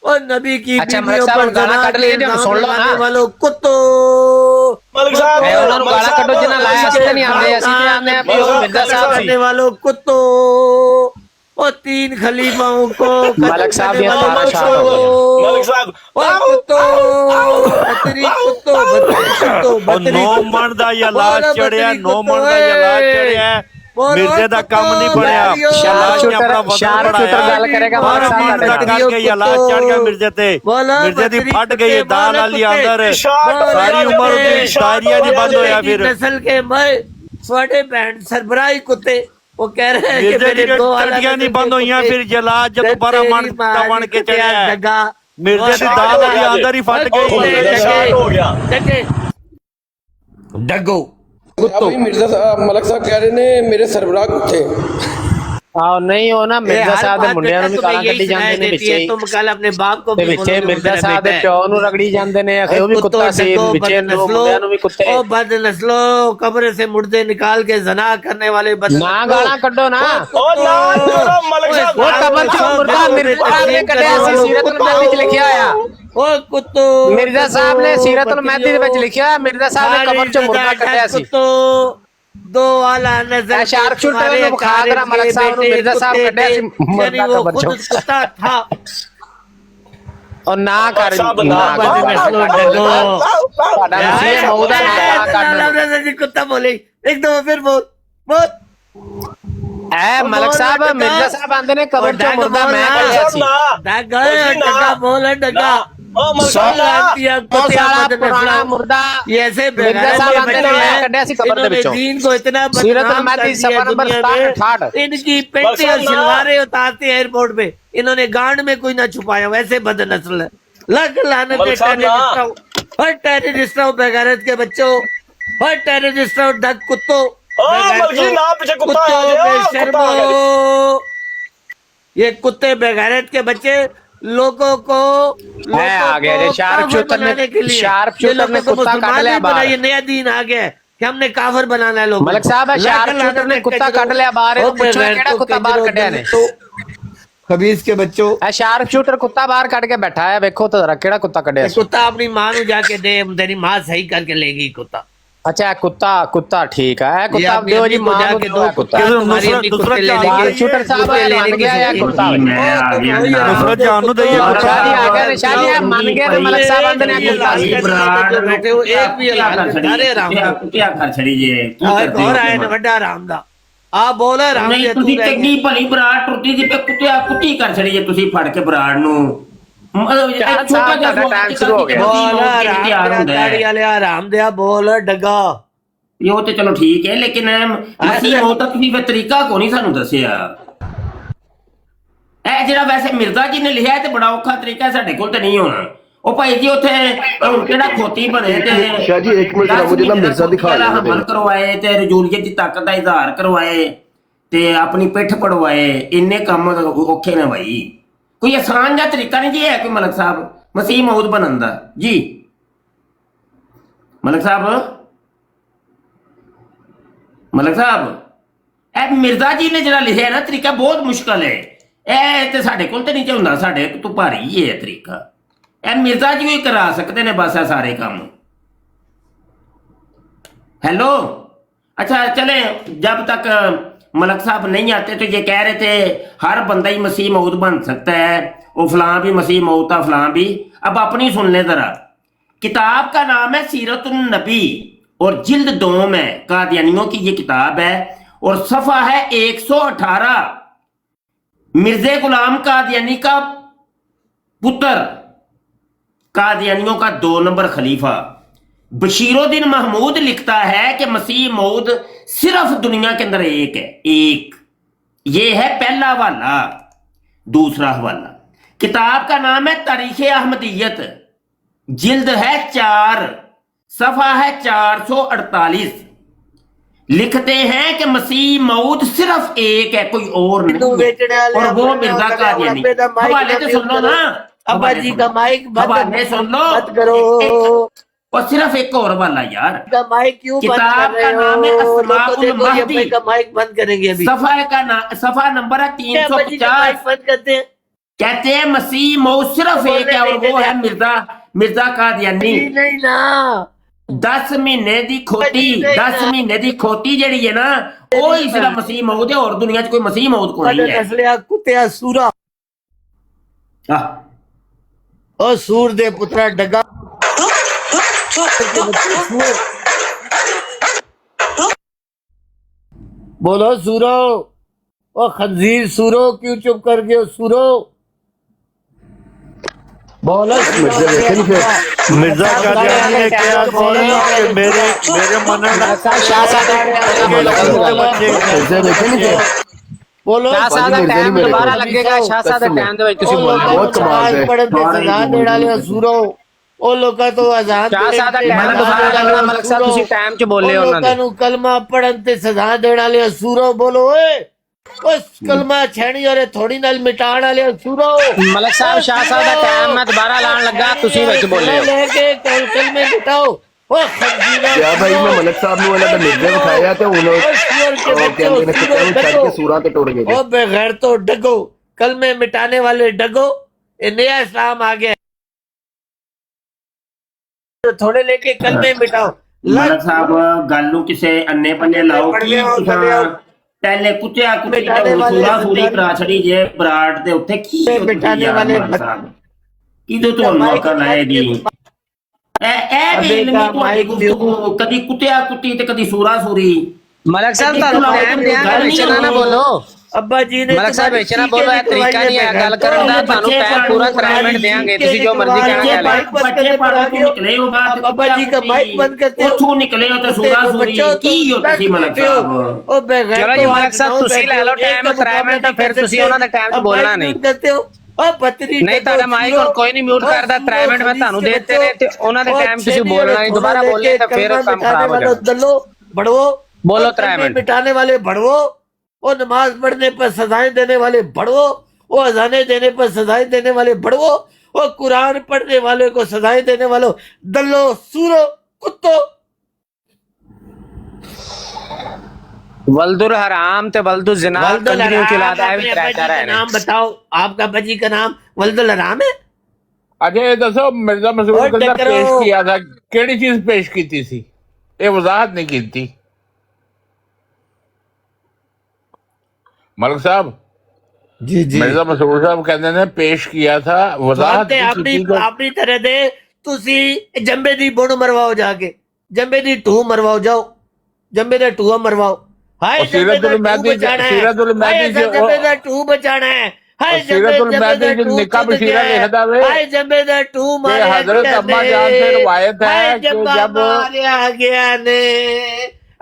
ओ नबी की अच्छा, बीवियों मलिक साहब पर गाना ज़ना कट लिए के जो इल्जाम सुन लो ना। लगाने वालों कुत्तों मलिक साहब ए ਉਹਨਾਂ ਨੂੰ ਗਾਲਾਂ ਕੱਢੋ ਜਿਨ੍ਹਾਂ ਲਾਇਆ ਅਸੀਂ ਤੇ ਨਹੀਂ ਆਂਦੇ ਅਸੀਂ ਤੇ ਆਂਦੇ ਆ ਵੀ ਉਹ ਮਿਰਜ਼ਾ ਸਾਹਿਬ करने ਸੀ वालों कुत्तों ओ तीन खलीफाओं को मलिक साहब ये करने वालों ताना शाह हो गया। मलिक साहब ओ कुत्तों बतरी कुत्तों बतरी कुत्तों ਉਹ बतरी ਨੌ ਮਣ ਦਾ ਇਲਾਜ ਚੜਿਆ 9 ਮਣ ਦਾ ਇਲਾਜ ਚੜਿਆ ਮਿਰਜ਼ੇ ਦਾ ਕੰਮ ਨਹੀਂ ਬਣਿਆ ਇਲਾਜ ਨੇ ਆਪਣਾ ਸ਼ਾਰ ਵਜ਼ਨ ਸ਼ੂਟਰ ਗੱਲ ਬਣਾਇਆ ਕਰੇਗਾ ਬਾਰਾਂ ਮਲਿਕ ਸਾਹਿਬ ਮਣ ਦਾ ਤੁਹਾਡੇ ਨਾਲ। ਕਰਕੇ ਇਲਾਜ ਚੜ ਗਿਆ ਮਿਰਜ਼ੇ ਤੇ ਮਿਰਜ਼ੇ ਦੀ ਫਟ ਗਈ ਦਾਲ ਵਾਲੀ ਅੰਦਰ ਸਾਰੀ ਉਮਰ ਦੀ ਦਾਇਰੀਆ ਨਹੀਂ ਬੰਦ ਹੋਇਆ ਫਿਰ नस्ल के मैं छोटे बैंड सरबराही कुत्ते वो कह रहे हैं कि ਮਿਰਜ਼ੇ मेरे ਦੀਆਂ दो ਟੱਟੀਆਂ ਨਹੀਂ ਬੰਦ ਹੋਈਆਂ ਫਿਰ ਇਲਾਜ ਜਦ 12 ਮਣ ਦਾ ਬਣ ਕੇ ਚੜਿਆ जगह ਮਿਰਜ਼ੇ ਦੀ ਦਾਲ ਵਾਲੀ ਅੰਦਰ ਹੀ ਫਟ ਗਈ शार्ट हो गया डगो अभी मिर्जा साहब मलिक साहब कह रहे ने मेरे सरबराह कुत्ते ਆਹ ਨਹੀਂ ਉਹ ਨਾ ਮਿਰਜ਼ਾ ਸਾਹਿਬ ਦੇ ਮੁੰਡਿਆਂ ਨੂੰ ਵੀ ਗਾਲਾਂ ਕੱਢੀ ਜਾਂਦੇ ਨੇ ਵਿੱਚੇ ਹੀ तुम कल अपने बाप को ਤੇ ਵਿੱਚੇ ਮਿਰਜ਼ਾ ਸਾਹਿਬ ਦੇ ਪਿਓ ਨੂੰ ਰਗੜੀ ਜਾਂਦੇ ਨੇ ਆਖੇ ਉਹ ਵੀ ਕੁੱਤਾ ਸੀ ਵਿੱਚੇ ਮੁੰਡਿਆਂ ਨੂੰ ਵੀ ਕੁੱਤੇ ओ बद नस्लो कब्र से मुर्दे निकाल के जना करने वाले बद ਨਾ ਗਾਲਾਂ ਕੱਢੋ ਨਾ ओ ना करो मलिक साहब ਉਹ ਕਬਰ ਚੋਂ ਮੁਰਦਾ ਮਿਰਜ਼ਾ ਸਾਹਿਬ ਨੇ ਕੱਢਿਆ ਸੀ ਸੀਰਤੁਲ ਮਹਿਦੀ ਚ ਲਿਖਿਆ ਹੋਇਆ ओ कुत्तो ਮਿਰਜ਼ਾ ਸਾਹਿਬ ਨੇ ਸੀਰਤੁਲ ਮਹਿਦੀ ਦੇ ਵਿੱਚ ਲਿਖਿਆ ਹੋਇਆ ਮਿਰਜ਼ਾ ਸਾਹਿਬ ਨੇ ਕਬਰ ਚੋਂ ਮੁਰਦਾ ਕੱਢਿਆ ਸੀ कुत्तो दो वाला नजर ਇਹ ਸ਼ਾਰਪ ਸ਼ੂਟਰ ਨੂੰ ਵਿਖਾ ਦੇਣਾ ਮਲਿਕ ਸਾਹਿਬ ਨੂੰ ਮਿਰਜ਼ਾ ਸਾਹਿਬ ਕੱਢਿਆ ਸੀ ਮੁਰਦਾ वो ਕਬਰ ਚੋਂ खुद कुत्ता था ਉਹ ਨਾ ਕਰ ਸਾਹਿਬ ਨਾ ਨਾ बद ਕਰ नस्लो डगो ਤੁਹਾਡਾ ਮਸੀਹ ਮੌਦਾ ਨਾ ਕੱਢ कुत्ता बोले एक दो फिर बोल बोल ਐ ਮਲਿਕ ਸਾਹਿਬ ਮਿਰਜ਼ਾ ਸਾਹਿਬ ਆਂਦੇ ਨੇ ਕਬਰ ਚੋਂ ਮੁਰਦਾ ਮੈਂ ਕੱਢਿਆ ਸੀ डगा डगा बोल डगा ओ मलिक ਉਹ ਸਾਲਾ ਪੁਰਾਣਾ ਮੁਰਦਾ ऐसे मिर्जा साहब आते थे, मैं कड्या सी कब्र दे विचों। दीन को इतना सीरत बदनाम अलमहदी कर दिया सफा नंबर दुनिया में। 67। इनकी पेटी और शलवारें उतारते हैं एयरपोर्ट पे इन्होंने गांड में कोई ना छुपाया वैसे बदनस्ल है लग लानत मलिक साहब ना। हर टेररिस्टों बेगैरत के बच्चों हर टेररिस्टों डग कुत्तों ओ मलिक जी ना पीछे कुत्ता आ गया कुत्ता आ गया ये कुत्ते बेगैरत के बच्चे लोगों को मैं आ गया रे, शार्प शूटर ने- शार्प शूटर ने कुत्ता काट लिया बाहर। ये नया दिन आ गया है कि हमने काफर बनाना है लोग मलिक साहब शार्प शूटर ने कुत्ता काट लिया बाहर है, तो पूछो केड़ा कुत्ता बाहर कड्या ने खबीस के बच्चों ਇਹ ਸ਼ਾਰਪ ਸ਼ੂਟਰ ਕੁੱਤਾ ਬਾਹਰ ਕੱਢ ਕੇ ਬੈਠਾ ਹੈ ਵੇਖੋ ਤਾਂ ਜ਼ਰਾ ਕਿਹੜਾ ਕੁੱਤਾ ਕੱਢਿਆ ਸੀ कुत्ता अपनी माँ नु जाके दे तेरी माँ सही करके लेगी कुत्ता ਅੱਛਾ ਇਹ ਕੁੱਤਾ ਠੀਕ ਹੈ ਇਹ ये ਕੁੱਤਾ अपनी ਦਿਓ ਜੀ अम्मी को मां ਨੂੰ जाके ਦਿਓ दो ਇਹ ਕੁੱਤਾ कुत्ता तुम्हारी अम्मी दूसरा कुत्ते ले क्या लेंगे शार्प शूटर साहब कुत्ते ਇਹ ਮੰਨ ਗਿਆ ਇਹ ਕੁੱਤਾ ਵੇ ਨੁਸਰਤ ਜਾਨ ਨੂੰ ਦਈਏ ਸ਼ਾਦੀ ਆ ਗਿਆ ਸ਼ਾਦੀ ਆ ਮੰਨ ਗਏ ਤੇ ਮਲਿਕ ਸਾਹਿਬ ਆਂਦੇ ਨੇ ਇਹ ਕੁੱਤਾ ਸੀ बैठे हो एक भी अरे राम ਕੁੱਤਿਆ ਕਰ ਛੜੀ ਜੇ और आए न बड़ा राम दा आ बोल राम ਨਹੀਂ ये तू ਤੁਸੀਂ रह गया ਚੰਗੀ ਭਲੀ ਬਰਾੜ ਟੁੱਟੀ ਸੀ ਤੇ ਕੁੱਤਿਆ ਕੁੱਤੀ ਕਰ ਛੜੀ ਜੇ ਤੁਸੀਂ ਫੜ ਕੇ ਬਰਾੜ ਨੂੰ ਮਤਲਬ ਇਹ ਚਾਰ ਛੋਟਾ ਸਾਲ ਜਿਹਾ ਤੁਹਾਡਾ time ਸ਼ੁਰੂ ਹੋ ਗਿਆ। बोल ਤਿਆਰ राम ਹੁੰਦਾ दाढ़ी ਹੈ वाले राम दे बोल डगा ਵੀ ਉਹ ਤੇ ਚਲੋ ਠੀਕ ਹੈ, ਲੇਕਿਨ ਮਸੀਹ ਮੌਤ ਦਾ ਤੁਸੀਂ ਫਿਰ ਤਰੀਕਾ ਕੋ ਨਹੀਂ ਸਾਨੂੰ ਦੱਸਿਆ। ਇਹ ਜਿਹੜਾ ਵੈਸੇ ਮਿਰਜ਼ਾ ਜੀ ਨੇ ਲਿਖਿਆ ਤੇ ਬੜਾ ਔਖਾ ਤਰੀਕਾ ਸਾਡੇ ਕੋਲ ਤੇ ਨਹੀਂ ਹੋਣਾ। ਉਹ ਭਾਈ ਜੀ ਉੱਥੇ ਹੁਣ ਕਿਹੜਾ ਖੋਤੀ ਬਣੇ ਤੇ ਸ਼ਾਹ ਜੀ ਇੱਕ ਮਿੰਟ ਦਾ ਮੁਝੇ ਨਾ ਮਿਰਜ਼ਾ ਦਿਖਾ ਦਿਓ। ਹਮਲ ਕਰਵਾਏ ਤੇ ਰਜੂਲੀਅਤ ਦੀ ਤਾਕਤ ਦਾ ਇਜ਼ਹਾਰ ਕਰਵਾਏ ਤੇ ਆਪਣੀ ਪਿੱਠ ਪੜਵਾਏ, ਇੰਨੇ ਕੰਮ ਔਖੇ ਨੇ ਭਾਈ। ਕੋਈ ਆਸਾਨ ਜਿਹਾ ਤਰੀਕਾ ਨਹੀਂ ਜੀ ਹੈ ਕੋਈ ਮਲਕ ਸਾਹਿਬ ਮਸੀਹ ਮੌਦ ਬਣਨ ਦਾ ਜੀ? ਮਲਕ ਸਾਹਿਬ ਇਹ ਮਿਰਜ਼ਾ ਜੀ ਨੇ ਜਿਹੜਾ ਲਿਖਿਆ ਨਾ ਤਰੀਕਾ ਬਹੁਤ ਮੁਸ਼ਕਲ ਹੈ। ਇਹ ਤੇ ਸਾਡੇ ਕੋਲ ਤੇ ਨਹੀਂ ਹੁੰਦਾ, ਸਾਡੇ ਤੋਂ ਭਾਰੀ ਹੈ ਤਰੀਕਾ। ਇਹ ਮਿਰਜ਼ਾ ਜੀ ਵੀ ਕਰਾ ਸਕਦੇ ਨੇ ਬਸ ਇਹ ਸਾਰੇ ਕੰਮ। हेलो अच्छा चले, जब तक मलक साहब नहीं आते तो ये कह रहे थे हर बंदा ही मसीह मौद बन सकता है, वो फलां भी मसीह मौद था फलां भी। अब अपनी सुन ले जरा। किताब का नाम है सीरतुन नबी और जिल्द 2 में कादियानियों की ये किताब है और सफ़ा है 118। मिर्ज़े गुलाम कादियानी का पुत्र, कादियानियों का 2 नंबर खलीफा बशीरुद्दीन महमूद लिखता है कि मसीह मौद सिर्फ दुनिया के अंदर एक है, एक। ये है पहला हवाला। दूसरा हवाला किताब का नाम है तारीख अहमदियत, जिल्द है 4, सफ़ा है 448। लिखते हैं कि मसीह मौद सिर्फ एक है, कोई और नहीं, और वो मिर्जा कादियानी। हवाले तो सुन लो ना, अब्बा जी का माइक हवाले सुन लो, मत करो। और सिर्फ एक और वाला यार, माइक क्यों किताब का नाम है अस्माउल महदी, का माइक बंद करेंगे अभी। सफा नंबर है 350। बंद करते हैं। कहते हैं मसीह मौद सिर्फ एक है और वो है मिर्जा कादियानी। नहीं ना 10 महीने दी खोटी, 10 महीने दी खोती जड़ी है ना, वो ही सिर्फ मसीह मौद है और दुनिया च कोई मसीह मौद को नहीं है। कुत्ते सूरा ओ सूर दे पुत्रा डगा बोलो सूरो, ओ खंजीर सूरो, क्यों चुप कर गए हो सूरो? बोलो मिर्जा कादियानी ने क्या कि मेरे मन बोलो टाइम दोबारा लगेगा शाहजादा टाइम ਦੇ ਵਿੱਚ ਤੁਸੀਂ ਬੋਲਣਾ बहुत कमाल है। पढ़न ते सजा देने वाले सूरो, ਉਹ ਲੋਕਾਂ ਤੋਂ ਆਜ਼ਾਦ शाहजादा टाइम दोबारा लगना। ਮਲਕ ਸਾਹਿਬ ਤੁਸੀਂ ਟਾਈਮ 'ਚ ਬੋਲੇ ਉਹਨਾਂ ਦੇ। ਲੋਕਾਂ ਨੂੰ ਕਲਮਾ ਪੜਨ ਤੇ ਸਜ਼ਾ ਦੇਣ ਵਾਲੇ ਸੂਰੋ ਬੋਲੋ ਓਏ। ਉਸ ਕਲਮਾ ਛੇਣੀ ਔਰ ਥੋੜੀ ਨਾਲ ਮਿਟਾਣ ਵਾਲੇ ਸੂਰੋ। ਮਲਕ ਸਾਹਿਬ ਸ਼ਾਹਜ਼ਾਦਾ ਟਾਈਮ ਮੈਂ ਦੁਬਾਰਾ ਲਾਣ ਲੱਗਾ, ਤੁਸੀਂ ਵਿੱਚ ਬੋਲੇ ਹੋ। ਲੈ ਕੇ ਕਲਮੇ ਮਿਟਾਓ। ਉਹ ਖੰਜੀਰਾ ਕਿਆ ਭਾਈ ਮੈਂ ਮਲਕ ਸਾਹਿਬ ਨੂੰ ਇਹਨਾਂ ਦਾ ਮਿਰਜ਼ੇ ਵਿਖਾਇਆ ਤੇ ਹੁਣ ਕਹਿੰਦੇ ਨੇ ਕਿ ਉਹ ਛੱਡ ਕੇ ਸੂਰਾਂ ਤੇ ਟੁੱਟ ਗਏ। ਉਹ ਬਗੈਰ ਤੋਂ ਡਗੋ, ਕਲਮੇ ਮਿਟਾने वाले डगो। ये नया इस्लाम आ गया, थोड़े लेके कलमे मिटाओ। ਮਲਕ ਸਾਹਿਬ ਗੱਲ ਨੂੰ ਕਿਸੇ ਅੰਨੇ ਪੰਨੇ ਲਾਓ ਕੀ ਪਹਿਲੇ ਕੁੱਤਿਆ ਕੁੱਤੀ ਤੇ ਸੂਰਾ ਸੂਰੀ ਕਰਾ ਛੜੀ ਜੇ ਬਰਾੜ ਦੇ ਉੱਤੇ ਕੀ ਬਿਠਾਣੇ ਵਾਲੇ ਕਿਦੋਂ ਤੁਹਾਨੂੰ ਮੌਕਾ ਲਾਏਗੀ? ਇਹ ਵੀ ਇਲਮੀ ਤੁਹਾਡੀ ਗੁਫ਼ਤਗੂ, ਕਦੀ ਕੁੱਤਿਆ ਕੁੱਤੀ ਤੇ ਕਦੀ ਸੂਰਾ ਸੂਰੀ। ਮਲਕ ਸਾਹਿਬ ਤੁਹਾਨੂੰ ਟਾਈਮ ਦਿਆਂਗੇ, ਵਿੱਚ ਨਾ ਬੋਲੋ। अब्बा जी ने ਮਲਕ ਸਾਹਿਬ ਵਿੱਚ ਨਾ ਬੋਲੋ, ਇਹ ਤਰੀਕਾ ਨਹੀਂ ਹੈ ਗੱਲ ਕਰਨ ਦਾ। ਤੁਹਾਨੂੰ ਟਾਈਮ ਪੂਰਾ 3 ਮਿੰਟ ਦੇਾਂਗੇ, ਤੁਸੀਂ ਜੋ ਮਰਜ਼ੀ ਕਹਿਣਾ ਕਹਿ ਲਓ। ਬੱਚੇ ਪੜ੍ਹ ਕੇ ਨਿਕਲੇ ਹੋ ਬਾਹਰ, अब्बा जी का माइक बंद करते हो। ਉੱਥੋਂ ਨਿਕਲੇ ਹੋ ਤੇ ਸੂਰਾ ਸੂਰੀ ਕੀ ਹੋ ਤੁਸੀਂ ਮਲਕ ਸਾਹਿਬ? ओ बगैर ਚਲੋ ਜੀ ਮਲਕ ਸਾਹਿਬ ਤੁਸੀਂ ਲੈ ਲਓ ਟਾਈਮ 3 ਮਿੰਟ, ਫਿਰ ਤੁਸੀਂ ਉਹਨਾਂ ਦੇ ਟਾਈਮ 'ਚ ਬੋਲਣਾ ਨਹੀਂ। करते हो ओ पतरी ਨਹੀਂ ਤੁਹਾਡਾ ਮਾਈਕ ਹੁਣ ਕੋਈ ਨਹੀਂ ਮਿਊਟ ਕਰਦਾ। 3 ਮਿੰਟ ਮੈਂ ਤੁਹਾਨੂੰ ਦੇ ਦਿੱਤੇ ਨੇ ਤੇ ਉਹਨਾਂ ਦੇ ਟਾਈਮ ਤੁਸੀਂ ਬੋਲਣਾ ਨਹੀਂ। ਦੁਬਾਰਾ ਬੋਲੇ ਤਾਂ ਫਿਰ ਕੰਮ ਖਰਾਬ ਹੋ ਜਾਣਾ। दलो बढ़वो, बोलो 3 मिनट। मिटाने वाले बढ़वो, वो नमाज पढ़ने पर सजाएं देने वाले बढ़वो, वो अजाने देने पर सजाएं देने वाले बढ़वो, वो कुरान पढ़ने वाले को सजाएं देने वालों दल्लो सूरो कुत्तो। वल्दुल हराम ते वल्दुल जिना कंजरियों की औलाद है, भी तरह तरह है। नाम बताओ, आपका बजी का नाम वल्दुल हराम है? अच्छा ये दसो मिर्जा मसूद का पेश किया था, केड़ी चीज पेश की थी? ये वजाहत नहीं की थी मलिक साहब। जी जी मिर्जा मसूद साहब कहते ने पेश किया था, वजाहत अपनी तरह दे तुसी जंबे दी बुण मरवाओ, जाके जंबे दी टू मरवाओ, जाओ जंबे दा टूआ मरवाओ। हाय सीरतुल महदी जंबे दा टू बचाना है। हाय सीरतुल महदी जो निकाह बशीरा लिखदा वे, हाय जंबे दा टू ये हजरत अम्मा जान से रिवायत है कि जब मारिया गया ने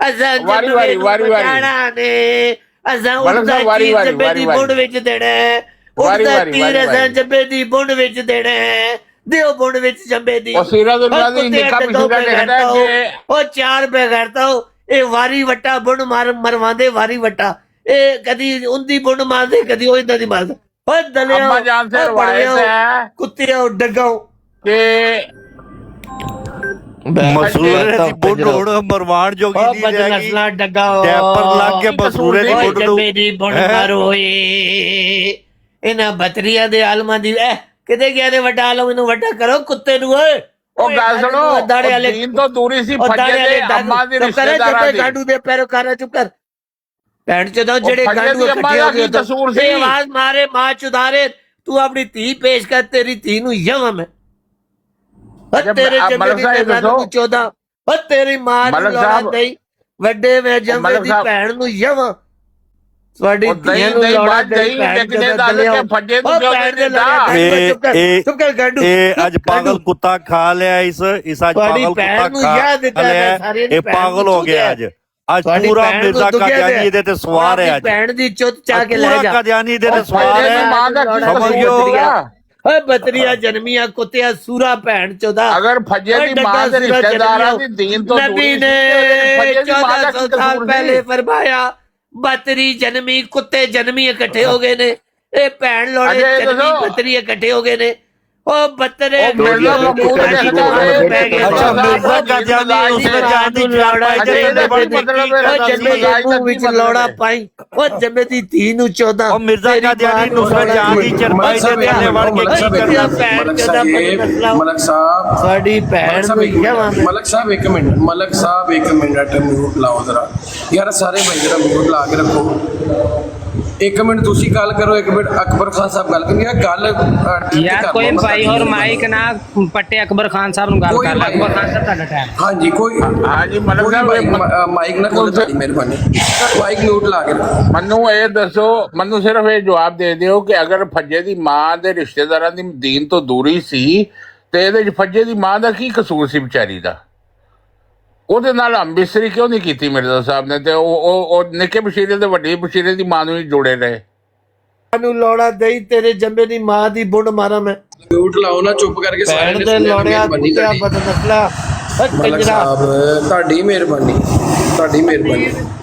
ਅਸਾਂ ਵਾਰੀ, ਜੰਮੇ ਨੂੰ ਵਾਰੀ, ਵਾਰੀ। ਬਚਾਣਾ ਨੇ, ਅਸਾਂ ਮਲਕ ਉਹਦਾ ਸਾਹਿਬ, ਵਾਰੀ, ਚੀਜ਼ ਵਾਰੀ, ਜੰਮੇ ਦੀ ਵਾਰੀ, ਬੁੰਡ ਵਿੱਚ ਦੇਣਾ ਹੈ, ਵਾਰੀ, ਉਹਦਾ ਵਾਰੀ, ਤੀਰ ਵਾਰੀ, ਅਸਾਂ ਵਾਰੀ। ਜੰਮੇ ਦੀ ਬੁੰਡ ਵਿੱਚ ਦੇਣਾ ਹੈ, ਦਿਓ ਬੁੰਡ ਵਿੱਚ ਜੰਮੇ ਦੀ। ਉਹ ਸੀਰਤ ਉਲਮਾ ਦੀ ਕੁੱਤੇ ਨਿੱਕਾ ਅੱਡ ਪਿਛਲਾ ਦੋ ਲਿਖਦਾ ਹੈ ਕਿ ਉਹ ਚਾਰ ਬੇਗੈਰਤਾ ਇਹ ਵਾਰੀ ਵਟਾ ਬੁੰਡ ਮਰਵਾਉਂਦੇ ਵਾਰੀ ਵਟਾ, ਇਹ ਕਦੀ ਉਹਦੀ ਬੁੰਡ ਮਾਰਦੇ ਕਦੀ ਉਹ ਇਦਾਂ ਦੀ ਮਾਰਦੇ। ਓ ਦਲਿਓ अम्मा जान से रवायत है ਕੁੱਤਿਓ ਡਗਾਓ कि ਮਸੂਰੇ ਦੀ ਬੁੱਢ ਹੁਣ ਮਰਵਾਣ ਜੋਗੀ ਓ ਨਹੀਂ ਰਹਿ ਗਈ। ਬਦਨਸਲਾ ਡਗਾਓ ਡੈਪਰ ਲੱਗ ਕੇ ਮਸੂਰੇ ਦੀ ਬੁੱਢ ਨੂੰ ਜੰਮੇ ਦੀ ਬੁੰਡ ਮਾਰੋ ਏ ਇਹਨਾਂ ਬਤਰੀਆਂ ਦੇ ਆਲਮਾਂ ਦੀ ਕਿਤੇ ਗਿਆ ਨੇ ਵੱਡਾ ਆਲਮ ਇਹਨੂੰ ਵੱਡਾ ਕਰੋ ਕੁੱਤੇ ਨੂੰ ਓਏ ਉਹ ਗੱਲ ਸੁਣੋ ਦੀਨ ਤੋਂ ਦੂਰੀ ਸੀ ਫੱਜੇ ਦੇ ਅੰਮਾ ਦੇ ਰਿਸ਼ਤੇਦਾਰਾਂ ਦੀ ਗਾਂਡੂ ਦੇ ਪੈਰੋਕਾਰਾਂ ਚੁੱਪ ਕਰ ਭੈਣ ਚੋਦਾਂ ਜਿਹੜੇ ਫੱਜੇ ਗਾਂਡੂ ਦੀ ਅੰਮਾ ਇਕੱਠੇ ਦਾ ਹੋ ਗਏ ਕੀ ਕਸੂਰ ਸੀ? ਇਹ ਆਵਾਜ਼ ਮਾਰੇ ਮਾਂ ਚੁਦਾਰੇ ਤੂੰ ਆਪਣੀ ਧੀ ਪੇਸ਼ ਕਰ ਤੇਰੀ ਧੀ ਨੂੰ ਯਵਾਂ ਮੈਂ ਤੇਰੇ ਜੰਮੇ ਮਲਕ ਦੀ ਸਾਹਿਬ ਨੂੰ ਦੱਸੋ। 14 ਤੇਰੀ ਮਾਂ ਨੂੰ ਮਲਕ ਲੋੜਾ ਸਾਹਿਬ। ਨਹੀਂ ਵੱਡੇ ਵੇ ਜੰਮੇ ਮਲਕ ਦੀ ਸਾਹਿਬ। ਭੈਣ ਨੂੰ ਯਵਾਂ ਤੁਹਾਡੀ ਉਹ ਧੀਆਂ ਨੂੰ ਦਹੀਂ ਲੋੜਾ ਬਾਤ ਦਹੀਂ ਦੇਖਦੇ ਦੱਸ ਕੇ ਫੱਜੇ ਨੂੰ ਕਿਉਂ ਨਹੀਂ ਦਿੰਦਾ? ਚੁੱਪ ਕਰ ਗਾਂਡੂ ਇਹ ਅੱਜ ਪਾਗਲ ਕੁੱਤਾ ਖਾ ਲਿਆ ਇਸ ਅੱਜ ਤੁਹਾਡੀ ਪਾਗਲ ਭੈਣ ਕੁੱਤਾ ਨੂੰ ਯਾਦ ਦਿੱਤਾ ਖਾ ਲਿਆ ਹੈ, ਸਾਰਿਆਂ ਦੀ ਇਹ ਭੈਣ ਪਾਗਲ ਨੂੰ ਹੋ ਗਿਆ ਅੱਜ ਅੱਜ ਤੁਹਾਡੀ ਪੂਰਾ ਭੈਣ ਨੂੰ ਮਿਰਜ਼ਾ ਦੁੱਖਿਆ ਕਾਦੀਆਨੀ ਤੇ ਇਹਦੇ ਤੇ ਸਵਾਰ ਹੈ ਅੱਜ ਭੈਣ ਦੀ ਚੁੱਤ ਚਾ ਕੇ ਲੈ ਪੂਰਾ ਜਾ ਕਾਦੀਆਨੀ ਇਹਦੇ ਤੇ ਉਹ ਸਵਾਰ ਫੱਜੇ ਦੀ ਹੈ ਮਾਂ ਦਾ ਕੀ ਸਮਝ ਕਸੂਰ ਗਿਓ। ਸੀਗਾ? ਓਏ ਬਤਰੀਆ ਜਨਮੀਆਂ ਕੁੱਤਿਆ ਸੂਰਾ ਭੈਣ ਚੋਦਾ ਅਗਰ ਫੱਜੇ ਦੀ ਮਾਂ ਦੇ ਰਿਸ਼ਤੇਦਾਰਾਂ ਦੀ ਦੀਨ ਤੋਂ ਨਬੀ ਦੂਰੀ ਨੇ ਫੱਜੇ ਦੀ ਮਾਂ ਦਾ 1400 ਕੀ ਸਾਲ ਕਸੂਰ ਪਹਿਲੇ ਸੀ? ਫਰਮਾਇਆ ਬਤਰੀ ਜਨਮੀ ਕੁੱਤੇ ਜਨਮੀ ਇਕੱਠੇ ਹੋ ਗਏ ਨੇ ਇਹ ਭੈਣ ਲੋੜੇ ਅਜੇ ਜਨਮੀ ਦੱਸੋ। ਬਤਰੀ ਇਕੱਠੇ ਹੋ ਗਏ ਨੇ ਉਹ ਬਤਰੇ ਉਹ ਮਿਰਜ਼ਾ ਮਹਿਮੂਦ ਦੇਖਦਾ ਹੈ। ਅੱਛਾ ਮਿਰਜ਼ਾ ਕਾਦੀਆਨੀ ਉਸਨੇ ਜਾਣ ਦੀ ਲੋੜਾ ਅਜੇ ਇਹਦਾ ਕੀ ਮਤਲਬ ਹੈ? ਜੰਮੇ ਦੇ ਮੂੰਹ ਵਿੱਚ ਲੋੜਾ ਪਾਈ ਉਹ ਜੰਮੇ ਦੀ ਧੀ ਨੂੰ 14 ਉਹ ਮਿਰਜ਼ਾ ਕਾਦੀਆਨੀ ਉਸਨੇ ਜਾਣ ਦੀ ਚਰਪਾਈ ਦੇ ਥੱਲੇ ਵੜ ਕੇ ਕੀ ਕਰਦਾ ਮਲਕ ਸਾਹਿਬ ਸਾਡੀ ਭੈਣ ਨੂੰ ਯਵਾਂ ਮਲਕ ਸਾਹਿਬ ਇੱਕ ਮਿੰਟ ਮਲਕ ਸਾਹਿਬ ਇੱਕ ਮਿੰਟ ਮਿਊਟ ਲਾਓ ਜ਼ਰਾ ਯਾਰ ਸਾਰੇ ਭਾਈ ਜਰਾ ਮਿਊਟ ਲਾ ਕੇ ਰੱਖੋ ਇੱਕ ਮਿੰਟ ਤੁਸੀਂ ਗੱਲ ਕਰੋ ਇੱਕ ਮਿੰਟ ਅਕਬਰ ਖਾਨ ਸਾਹਿਬ ਗੱਲ ਕਰਨੀ ਹੈ ਗੱਲ ਯਾਰ ਕੋਈ ਭਾਈ ਹੋਰ ਮਾਈਕ ਨਾ ਪੱਟੇ ਅਕਬਰ ਖਾਨ ਸਾਹਿਬ ਨੂੰ ਗੱਲ ਕਰ ਲੈ ਅਕਬਰ ਖਾਨ ਸਾਹਿਬ ਤੁਹਾਡਾ ਟਾਈਮ ਹਾਂਜੀ ਕੋਈ ਹਾਂਜੀ ਮਲਕ ਸਾਹਿਬ ਮਾਈਕ ਨਾ ਖੋਲੋ ਤੁਹਾਡੀ ਮਿਹਰਬਾਨੀ ਮਾਈਕ ਮਿਊਟ ਲਾ ਕੇ ਰੱਖੋ ਮੈਨੂੰ ਇਹ ਦੱਸੋ ਮੈਨੂੰ ਸਿਰਫ ਇਹ ਜਵਾਬ ਦੇ ਦਿਓ ਕਿ ਅਗਰ ਫੱਜੇ ਦੀ ਮਾਂ ਦੇ ਰਿਸ਼ਤੇਦਾਰਾਂ ਦੀ ਦੀਨ ਤੋਂ ਦੂਰੀ ਸੀ ਤੇ ਇਹਦੇ ਚ ਫੱਜੇ ਦੀ ਮਾਂ ਦਾ ਕੀ ਕਸੂਰ ਸੀ ਵਿਚਾਰੀ ਦਾ ਉਹਦੇ ਨਾਲ ਅੰਬਿਸਰੀ ਕਿਉਂ ਨਹੀਂ ਕੀਤੀ ਮਿਰਜ਼ਾ ਸਾਹਿਬ ਨੇ ਤੇ ਉਹ ਨਿੱਕੇ ਬਸ਼ੀਰੇ ਤੇ ਵੱਡੇ ਬਸ਼ੀਰੇ ਦੀ ਮਾਂ ਨੂੰ ਹੀ ਜੋੜੇ ਰਹੇ ਨੂੰ ਲੋੜਾ ਦੇਈ ਤੇਰੇ ਜੰਮੇ ਦੀ ਮਾਂ ਦੀ ਬੁੰਡ ਮਾਰਾਂ ਮੈਂ ਮਿਊਟ ਲਾਓ ਨਾ ਚੁੱਪ ਕਰਕੇ ਸਾਰੇ ਭੈਣ ਦੇ ਲੋੜਿਆ ਕੁੱਤਿਆ ਬਦਨਸਲਾ ਮਲਕ ਸਾਹਿਬ ਤੁਹਾਡੀ ਮਿਹਰਬਾਨੀ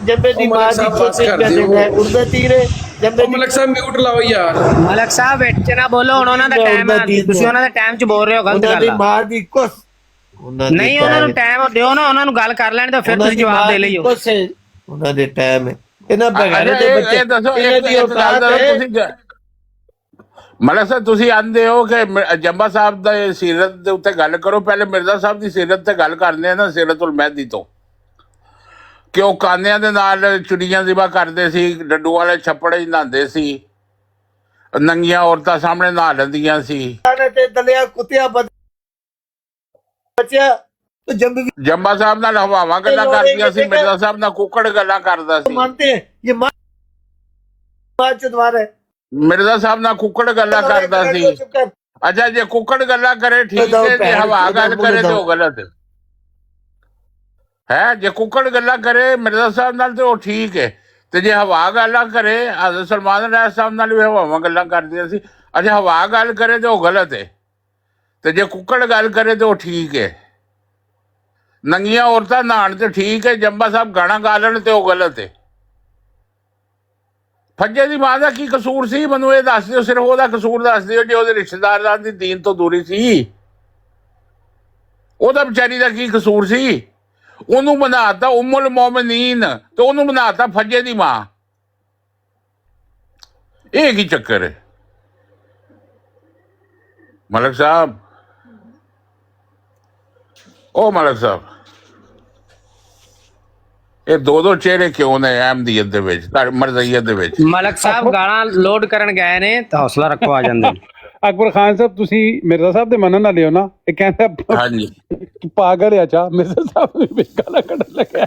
ਜੰਮੇ ਦੀ ਮਾਂ ਦੀ ਚੋਤੀ ਕਹਿੰਦੇ ਉਰਦੇ ਤੀਰੇ ਜੰਮੇ ਦੀ ਮਲਕ ਸਾਹਿਬ ਮਿਊਟ ਲਾਓ ਯਾਰ ਮਲਕ ਸਾਹਿਬ ਵਿੱਚ ਨਾ ਬੋਲੋ ਹੁਣ ਉਹਨਾਂ ਦਾ ਟਾਈਮ ਹੈ ਤੁਸੀਂ ਉਹਨਾਂ ਦੇ ਟਾਈਮ 'ਚ ਬੋਲ ਰਹੇ ਹੋ ਗਲਤ ਉਹਨਾਂ ਗੱਲ ਦੀ ਆ ਮਾਂ ਦੀ ਕੁਸ ਨਹੀਂ ਉਹਨਾਂ ਨੂੰ ਟਾਈਮ ਦਿਓ ਨਾ ਉਹਨਾਂ ਨੂੰ ਗੱਲ ਕਰ ਲੈਣ ਤਾਂ ਫਿਰ ਤੁਸੀਂ ਜਵਾਬ ਦੇ ਲਈਓ ਉਹਨਾਂ ਦੇ ਟਾਈਮ ਹੈ ਇਹਨਾਂ ਬਗਾਨੇ ਦੇ ਬੱਚੇ ਇਹ ਦੱਸੋ ਇਹਨਾਂ ਦੀ ਔਕਾਤ ਹੈ ਤੁਸੀਂ ਮਲਕ ਸਾਹਿਬ ਤੁਸੀਂ ਆਂਦੇ ਹੋ ਕਿ ਜੰਬਾ ਸਾਹਿਬ ਦਾ ਸੀਰਤ ਦੇ ਉੱਤੇ ਗੱਲ ਕਰੋ ਪਹਿਲੇ ਮਿਰਜ਼ਾ ਸਾਹਿਬ ਦੀ ਸੀਰਤ ਤੇ ਗੱਲ ਕਰਨੇ ਆ ਨਾ ਸੀਰਤੁਲ ਮਹਿਦੀ ਤੋਂ ਕਿ ਉਹ ਕਾਨਿਆਂ ਦੇ ਨਾਲ ਚੁੜੀਆਂ ਜ਼ਿਬਾ ਕਰਦੇ ਸੀ ਡੱਡੂ ਵਾਲੇ ਛੱਪੜੇ ਨਹਾਉਂਦੇ ਸੀ ਨੰਗੀਆਂ ਔਰਤਾਂ ਸਾਹਮਣੇ ਨਹਾ ਲੈਂਦੀਆਂ ਸੀ ਤੇ ਦਲਿਆ ਕੁੱਤਿਆ ਬੱਚਿਆ ਤੂੰ ਜੰਬਾ ਸਾਹਿਬ ਨਾਲ ਹਵਾਵਾਂ ਗੱਲਾਂ ਕਰਦੀਆਂ ਸੀ ਮਿਰਜ਼ਾ ਸਾਹਿਬ ਨਾਲ ਕੁੱਕੜ ਗੱਲਾਂ ਕਰਦਾ ਸੀ ਮੰਨਤੇ ਇਹ ਮਾਂ ਚਦਵਾਰ ਹੈ ਮਿਰਜ਼ਾ ਸਾਹਿਬ ਨਾਲ ਕੁੱਕੜ ਗੱਲਾਂ ਕਰਦਾ ਸੀ ਅੱਛਾ ਜੇ ਕੁੱਕੜ ਗੱਲਾਂ ਕਰੇ ਠੀਕ ਹੈ ਜੇ ਹਵਾ ਗੱਲ ਕਰੇ ਤੇ ਉਹ ਗਲਤ ਹੈ ਜੇ ਕੁੱਕੜ ਗੱਲਾਂ ਕਰੇ ਮਿਰਜ਼ਾ ਸਾਹਿਬ ਨਾਲ ਤੇ ਉਹ ਠੀਕ ਹੈ ਤੇ ਜੇ ਹਵਾ ਗੱਲਾਂ ਕਰੇ ਹਜ਼ਰਤ ਸਲਮਾਨ ਰਾਜ ਸਾਹਿਬ ਨਾਲ ਵੀ ਹਵਾਵਾਂ ਗੱਲਾਂ ਕਰਦੀਆਂ ਸੀ ਅੱਛਾ ਹਵਾ ਗੱਲ ਕਰੇ ਤੇ ਉਹ ਗਲਤ ਹੈ ਤੇ ਜੇ ਕੁੱਕੜ ਗੱਲ ਕਰੇ ਤੇ ਉਹ ਠੀਕ ਹੈ ਨੰਗੀਆਂ ਔਰਤਾਂ ਨਹਾਣ ਤੇ ਠੀਕ ਹੈ ਜੰਬਾ ਸਾਹਿਬ ਗਾਣਾ ਗਾ ਲੈਣ ਤੇ ਉਹ ਗਲਤ ਹੈ ਫੱਜੇ ਦੀ ਮਾਂ ਦਾ ਕੀ ਕਸੂਰ ਸੀ ਮੈਨੂੰ ਇਹ ਦੱਸ ਦਿਓ ਸਿਰਫ ਉਹਦਾ ਕਸੂਰ ਦੱਸ ਦਿਓ ਜੇ ਉਹਦੇ ਰਿਸ਼ਤੇਦਾਰਾਂ ਦੀ ਦੀਨ ਤੋਂ ਦੂਰੀ ਸੀ ਉਹਦਾ ਵਿਚਾਰੀ ਦਾ ਕੀ ਕਸੂਰ ਸੀ ਉਹਨੂੰ ਬਣਾਤਾ ਉਮੁਲ ਮੋਮਨੀਨ ਤੇ ਉਹਨੂੰ ਬਣਾਤਾ ਫੱਜੇ ਦੀ ਮਾਂ ਇਹ ਕੀ ਚੱਕਰ ਹੈ ਮਲਕ ਸਾਹਿਬ ਉਹ ਮਲਕ ਸਾਹਿਬ ਇਹ ਦੋ ਚਿਹਰੇ ਕਿਉਂ ਨੇ ਅਹਿਮਦੀਅਤ ਦੇ ਵਿੱਚ ਮਰਜ਼ਈਅਤ ਦੇ ਵਿੱਚ ਮਲਕ ਸਾਹਿਬ ਗਾਲਾਂ ਲੋਡ ਕਰਨ ਗਏ ਨੇ ਤਾਂ ਹੌਸਲਾ ਰੱਖੋ ਆ ਜਾਂਦੇ ਅਕਬਰ ਖਾਨ ਸਾਹਿਬ ਤੁਸੀਂ ਮਿਰਜ਼ਾ ਸਾਹਿਬ ਦੇ ਮੰਨਣ ਨਾ ਲਿਓ ਨਾ ਇਹ ਕਹਿੰਦਾ ਹਾਂਜੀ ਪਾਗਲ ਆ ਚਾ ਮਿਰਜ਼ਾ ਸਾਹਿਬ ਨੂੰ ਵੀ ਗਾਲਾਂ ਕੱਢਣ ਲੱਗਾ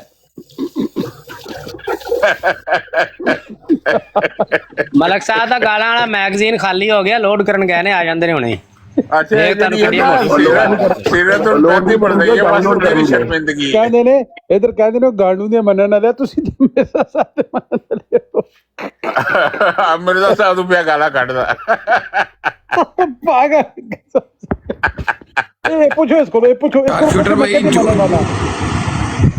ਮਲਕ ਸਾਹਿਬ ਦਾ ਗਾਲਾਂ ਵਾਲਾ ਮੈਗਜ਼ੀਨ ਖਾਲੀ ਹੋ ਗਿਆ ਲੋਡ ਕਰਨ ਗਏ ਨੇ ਆ ਜਾਂਦੇ ਨੇ ਹੁਣੇ अच्छा ये ये ਤੁਹਾਨੂੰ ਜਿਹੜੀ ਬੜੀਆਂ ਹੈ ਨਾ ਮੋਟੀ ਸੀਰਤ ਉਲਮੈਦੀ ਬਣ ਗਈ ਹੈ ਬਸ ਤੇਰੀ ਸ਼ਰਮਿੰਦਗੀ ਹੈ। ਕਹਿੰਦੇ ਨੇ ਇਧਰ ਕਹਿੰਦੇ ਨੇ ਗਾਂਡੂ ਦੀਆਂ ਮੰਨਣ ਵਾਲੇ ਤੁਸੀਂ ਤੇ ਮਿਰਜ਼ਾ ਸਾਹਿਬ ਦੇ ਮੰਨਣ ਵਾਲੇ ਹੋ। ਮਿਰਜ਼ਾ ਸਾਹਿਬ ਨੂੰ ਪਿਆ ਗਾਲਾਂ ਕੱਢਦਾ ਪਾਗਲ ਇਹ ਪੁੱਛੋ ਇਸ ਕੋਲ, ਇਹ ਪੁੱਛੋ ਸ਼ੂਟਰ ਭਾਈ ਜੋ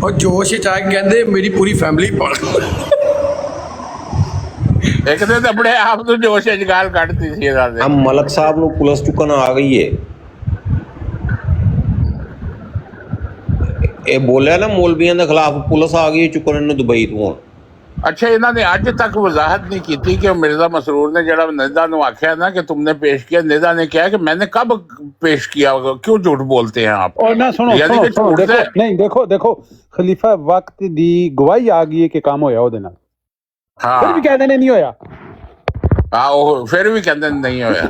ਉਹ ਜੋਸ਼ ਚ ਆ ਕੇ ਕਹਿੰਦੇ ਮੇਰੀ ਪੂਰੀ ਫੈਮਿਲੀ ਪਾਲ ਇੱਕ ਤੇ ਆਪਣੇ ਆਪ ਨੂੰ ਜੋਸ਼ ਚ ਗਾਲ ਕੱਢਦੀ ਸੀ ਇਹਦਾ अब मलक साहब ਨੂੰ ਪੁਲਿਸ ਚੁੱਕਣ ਆ ਗਈ ਹੈ। ਇਹ ਬੋਲਿਆ ਨਾ ਮੌਲਵੀਆਂ ਦੇ ਖਿਲਾਫ ਪੁਲਿਸ ਆ ਗਈ ਚੁੱਕਣ ਨੂੰ ਦੁਬਈ ਤੋਂ। ਅੱਛਾ ਇਹਨਾਂ ਨੇ ਅੱਜ ਤੱਕ ਵਜ਼ਾਹਤ नहीं की थी कि मिर्जा मसरूर ने जरा निदा ने आख्या ना कि तुमने पेश किया, निदा ने कहा कि मैंने कब पेश किया, क्यों झूठ बोलते हैं आप? और ना सुनो यानी कि सुनो झूठ देखो से- नहीं देखो देखो खलीफा वक्त दी गवाही आ गई है कि काम होया ਉਹਦੇ ਨਾਲ ਫਿਰ ਵੀ हाँ ਕਹਿੰਦੇ ਨੇ ਨਹੀਂ ਹੋਇਆ। ਉਹ ਫਿਰ ਵੀ ਕਹਿੰਦੇ ਨਹੀਂ ਹੋਇਆ।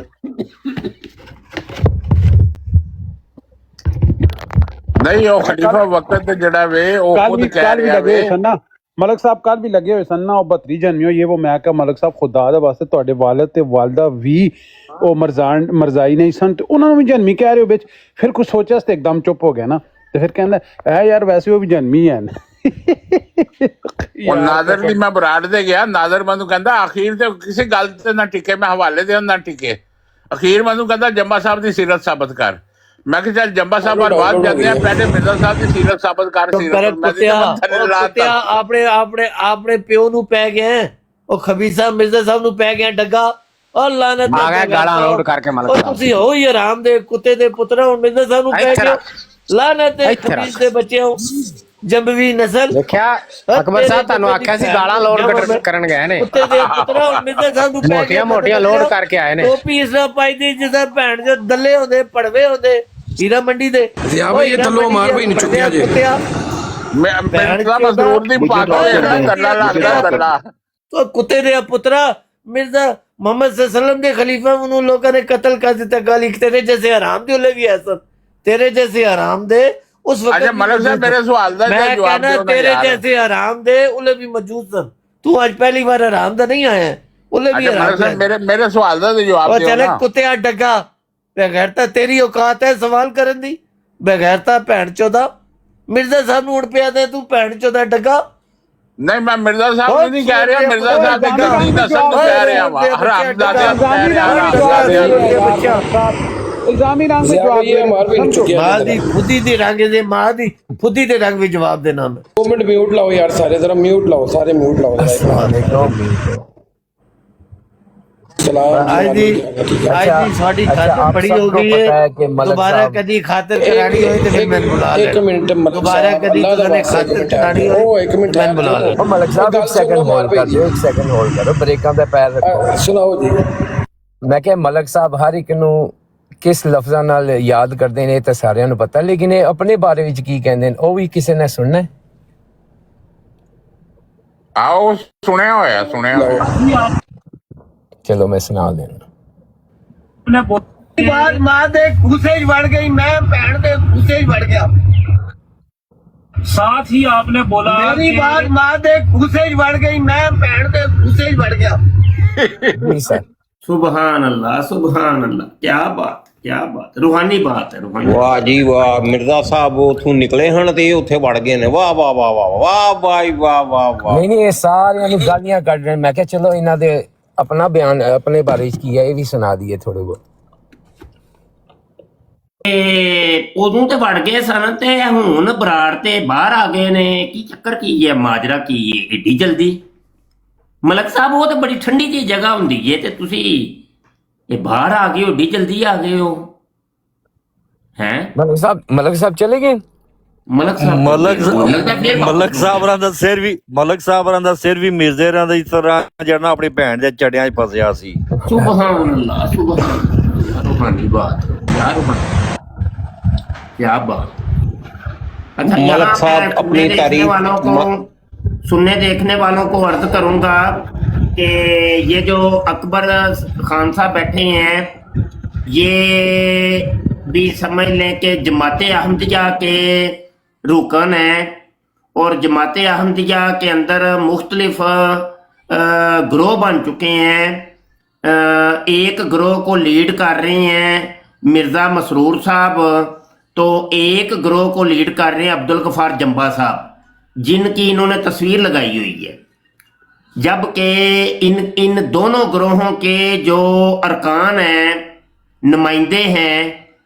ਨਹੀਂ ਉਹ ਖਲੀਫਾ ਵਕਤ ਤੇ ਜਿਹੜਾ ਵੇ ਉਹ ਕੱਲ ਖੁਦ ਵੀ ਕਹਿ ਰਿਹਾ ਲੱਗੇ ਵੇ ਹੋਏ ਸਨ ਨਾ ਮਲਕ ਸਾਹਿਬ, ਕੱਲ ਵੀ ਲੱਗੇ ਹੋਏ ਸਨ ਨਾ ਉਹ 32 ਜਨਮੀ ਹੋਈ ਉਹ ਮੈਂ ਕਿਹਾ ਮਲਕ ਸਾਹਿਬ ਖੁਦਾ ਦੇ ਵਾਸਤੇ ਤੁਹਾਡੇ ਵਾਲਦ ਤੇ ਵਾਲਦਾ ਵੀ ਉਹ ਮਰਜ਼ਾਈ ਨਹੀਂ ਸਨ ਤੇ ਉਹਨਾਂ ਨੂੰ ਵੀ ਜਨਮੀ ਕਹਿ ਰਹੇ ਹੋ ਵਿੱਚ। ਫਿਰ ਕੁਝ ਸੋਚਿਆ ਤੇ ਇੱਕਦਮ ਚੁੱਪ ਹੋ ਗਿਆ ਨਾ ਤੇ ਫਿਰ ਕਹਿੰਦਾ ਐ ਯਾਰ ਵੈਸੇ ਉਹ ਵੀ ਜਨਮੀ ਹਨ। ਉਹ ਨਾਦਰ ਦੀ ਮੈਂ ਬਰਾੜ ਦੇ ਗਿਆ, ਨਾਦਰ ਮੈਨੂੰ ਕਹਿੰਦਾ ਅਖੀਰ ਤੇ ਕਿਸੇ ਗੱਲ ਤੇ ਨਾ ਟਿਕੇ, ਮੈਂ ਹਵਾਲੇ ਦੇ ਨਾ ਟਿਕੇ। ਅਖੀਰ ਮੈਨੂੰ ਕਹਿੰਦਾ ਜੰਬਾ ਸਾਹਿਬ ਦੀ ਸੀਰਤ ਸਾਬਤ ਕਰ। ਮੈਂ ਕਿਹਾ ਚੱਲ ਜੰਬਾ ਸਾਹਿਬ ਬਾਅਦ ਬਾਅਦ ਜਾਂਦੇ ਆ, ਪਹਿਲੇ ਮਿਰਜ਼ਾ ਸਾਹਿਬ ਦੀ ਸੀਰਤ ਸਾਬਤ ਕਰ। ਆਪਣੇ ਪਿਓ ਨੂੰ ਪੈ ਗਏ ਉਹ ਖਬੀਸਾ ਮਿਰਜ਼ਾ ਸਾਹਿਬ ਨੂੰ ਪੈ ਗਿਆ ਡੱਗਾ। ਉਹ ਲਾਨਤ ਆ ਗਿਆ ਗਾਲਾਂ ਲੋਡ ਕਰਕੇ ਮਲਕ ਸਾਹਿਬ। ਤੁਸੀਂ ਹੋ ਹੀ ਹਰਾਮ ਦੇ ਕੁੱਤੇ ਦੇ ਪੁੱਤਰ ਹੁਣ ਮਿਰਜ਼ਾ ਸਾਹਿਬ ਨੂੰ ਪੈ ਗਏ ਲਾਨਤ ਦੇ ਖਬੀਸ ਦੇ ਬੱਚਿਓ ਜੰਬਵੀ ਨਸਲ। ਦੇਖਿਆ ਅਕਬਰ ਸਾਹਿਬ ਤੁਹਾਨੂੰ ਆਖਿਆ ਸੀ ਗਾਲਾਂ ਲੋਡ ਕਰਨ ਗਏ ਨੇ। ਕੁੱਤੇ ਦੇ ਪੁੱਤਰ ਹੁਣ ਮਿਰਜ਼ਾ ਸਾਹਿਬ ਨੂੰ ਪੈ ਗਏ ਮੋਟੀਆਂ ਮੋਟੀਆਂ ਲੋਡ ਕਰਕੇ ਆਏ ਨੇ। ਟੋਪੀ ਇਸ ਨਾਲ ਪਾਈ ਦੀ ਜਿੱਦਾਂ ਭੈਣ ਜੋ ਦੱਲੇ ਹੁੰਦੇ ਪੜਵੇ ਹੁੰਦੇ ਹੀਰਾ ਮੰਡੀ ਦੇ। ਯਾ ਇਹ ਥੱਲੋਂ ਮਾਰ ਭਾਈ ਨੂੰ ਚੁੱਕਿਆ ਜੇ ਮੈਂ ਮਿਰਜ਼ਾ ਮਸਰੂਰ ਦੀ ਪੱਗ ਤੇ ਗੱਲਾਂ ਲੱਗਦਾ ਗੱਲਾਂ तो कुत्ते दे पुत्रा मिर्जा मोहम्मद सल्लम के खलीफा उन लोगों ने कत्ल कर दिता। गाली तेरे जैसे हराम दे भी ऐसा तेरे जैसे हराम दे उस वक्त। अच्छा मलक साहब मेरे सवाल का मैं जवाब कहना दो ना तेरे यार। जैसे हराम दे उले भी मौजूद सन। तू आज पहली बार हराम दा नहीं आया उले भी अच्छा मलक हराम साहब मेरे सवाल का जवाब और दो चले ना। कुत्ते डगा बेगैरता तेरी औकात है सवाल करन दी बेगैरता भैन चोदा मिर्जा साहब नूं हुण पिया दे तू भैन चोदा डगा। नहीं मैं मिर्जा साहब को नहीं कह रहा, मिर्जा साहब की गंदी नस्ल को कह रहा हूं। हरामजादे कह रहा हरामजादे। इल्जामी नाम से जवाब ये मार भी नहीं चुकिया मां दी खुदी दे रंग दे मां दी खुदी दे रंग भी जवाब देना मैं। 2 मिनट म्यूट लाओ यार सारे, जरा म्यूट लाओ सारे, म्यूट लाओ। आज दी साड़ी खातिर बड़ी हो गई है। दोबारा कदी खातिर करानी हो तो फिर मैं बुला ले। 1 मिनट दोबारा कदी तुमने खातिर करानी हो 1 मिनट मैं बुला ले। ਮਲਕ ਸਾਹਿਬ ਇੱਕ ਸੈਕਿੰਡ ਹੋਲਡ ਕਰ ਦਿਓ, ਇੱਕ ਸੈਕਿੰਡ ਹੋਲਡ ਕਰੋ, ਬ੍ਰੇਕਾਂ ਦਾ ਪੈਰ ਰੱਖੋ। ਸੁਣਾਓ ਜੀ। ਮੈਂ ਕਿਹਾ ਮਲਕ ਸਾਹਿਬ ਹਰ ਇੱਕ ਨੂੰ ਕਿਸ ਲਫ਼ਜ਼ਾਂ ਨਾਲ ਯਾਦ ਕਰਦੇ ਨੇ ਇਹ ਤਾਂ ਸਾਰਿਆਂ ਨੂੰ ਪਤਾ, ਲੇਕਿਨ ਇਹ ਆਪਣੇ ਬਾਰੇ ਵਿੱਚ ਕੀ ਕਹਿੰਦੇ ਨੇ ਉਹ ਵੀ ਕਿਸੇ ਨੇ ਸੁਣਨਾ ਹੈ। आओ सुने होया ਚਲੋ ਮੈਂ ਸੁਣਾ ਦੇਣਾ। बात मां दे घुसे च वड़ गई मैं भैन दे घुसे च वड़ गया। साथ ही आपने बोला मेरी बात मां दे घुसे च वड़ गई मैं भैन दे घुसे च वड़ गया। ਨਹੀਂ ਸਰ सुबहान अल्लाह क्या बात रूहानी बात है रूहानी। ਵਾਹ ਜੀ ਵਾਹ, ਮਿਰਜ਼ਾ ਸਾਹਿਬ ਉਥੋਂ ਨਿਕਲੇ ਹਨ ਤੇ ਇਹ ਉੱਥੇ ਵੜ ਗਏ ਨੇ। ਵਾਹ ਵਾਹ ਵਾਹ ਵਾਹ ਵਾਹ ਬਾਈ ਵਾਹ ਵਾਹ ਵਾਹ। ਨਹੀਂ ਇਹ ਸਾਰਿਆਂ ਨੂੰ ਗਾਲੀਆਂ ਕੱਢ ਰਹੇ। ਮੈਂ ਕਿਹਾ ਚਲੋ ਇਹਨਾਂ ਦੇ ਆਪਣਾ ਬਿਆਨ ਆਪਣੇ ਬਾਰੇ ਚ ਕੀ ਹੈ ਇਹ ਵੀ ਸੁਣਾ ਦਈਏ ਥੋੜੇ ਬਹੁਤ। ਉਦੋਂ ਤੇ ਵੜ ਗਏ ਸਨ ਤੇ ਹੁਣ ਬਰਾੜ ਤੇ ਬਾਹਰ ਆ ਗਏ ਨੇ। ਕੀ ਚੱਕਰ ਕੀ ਹੈ ਮਾਜਰਾ ਕੀ ਹੈ ਏਡੀ ਜਲਦੀ? ਮਲਕ ਸਾਹਿਬ ਉਹ ਤੇ ਬੜੀ ਠੰਡੀ ਜਿਹੀ ਜਗ੍ਹਾ ਹੁੰਦੀ ਏ ਤੇ ਤੁਸੀਂ ਇਹ ਬਾਹਰ ਆ ਗਏ ਹੋ ਏਡੀ ਜਲਦੀ ਆ ਗਏ ਹੋ हैं? ਮਲਕ ਸਾਹਿਬ ਚਲੇ ਗਏ। ਮਲਕ ਸਾਹਿਬ ਦਾ ਸਿਰ ਵੀ ਮਿਰਜ਼ੇ ਰਾਂ ਦੀ ਤਰ੍ਹਾਂ ਜਿਹੜਾ ਆਪਣੀ ਭੈਣ ਦੇ ਚੜਿਆਂ 'ਚ ਫਸਿਆ ਸੀ। सुभान अल्लाह रूहानी बात क्या बात। अच्छा मलक साहब अपनी तारीफ वालों को सुनने देखने वालों को अर्ज करूंगा कि ये जो अकबर खान साहब बैठे हैं ये भी समझ लें कि जमात अहमदिया के रुकन हैं और जमात अहमदिया के अंदर मुख्तलिफ ग्रोह बन चुके हैं। एक ग्रोह को लीड कर रहे हैं मिर्ज़ा मसरूर साहब तो एक ग्रोह को लीड कर रहे हैं अब्दुल गफार जंबा साहब, जिनकी इन्होंने तस्वीर लगाई हुई है, जबकि इन दोनों ग्रोहों के जो अरकान हैं, नुमाइंदे हैं,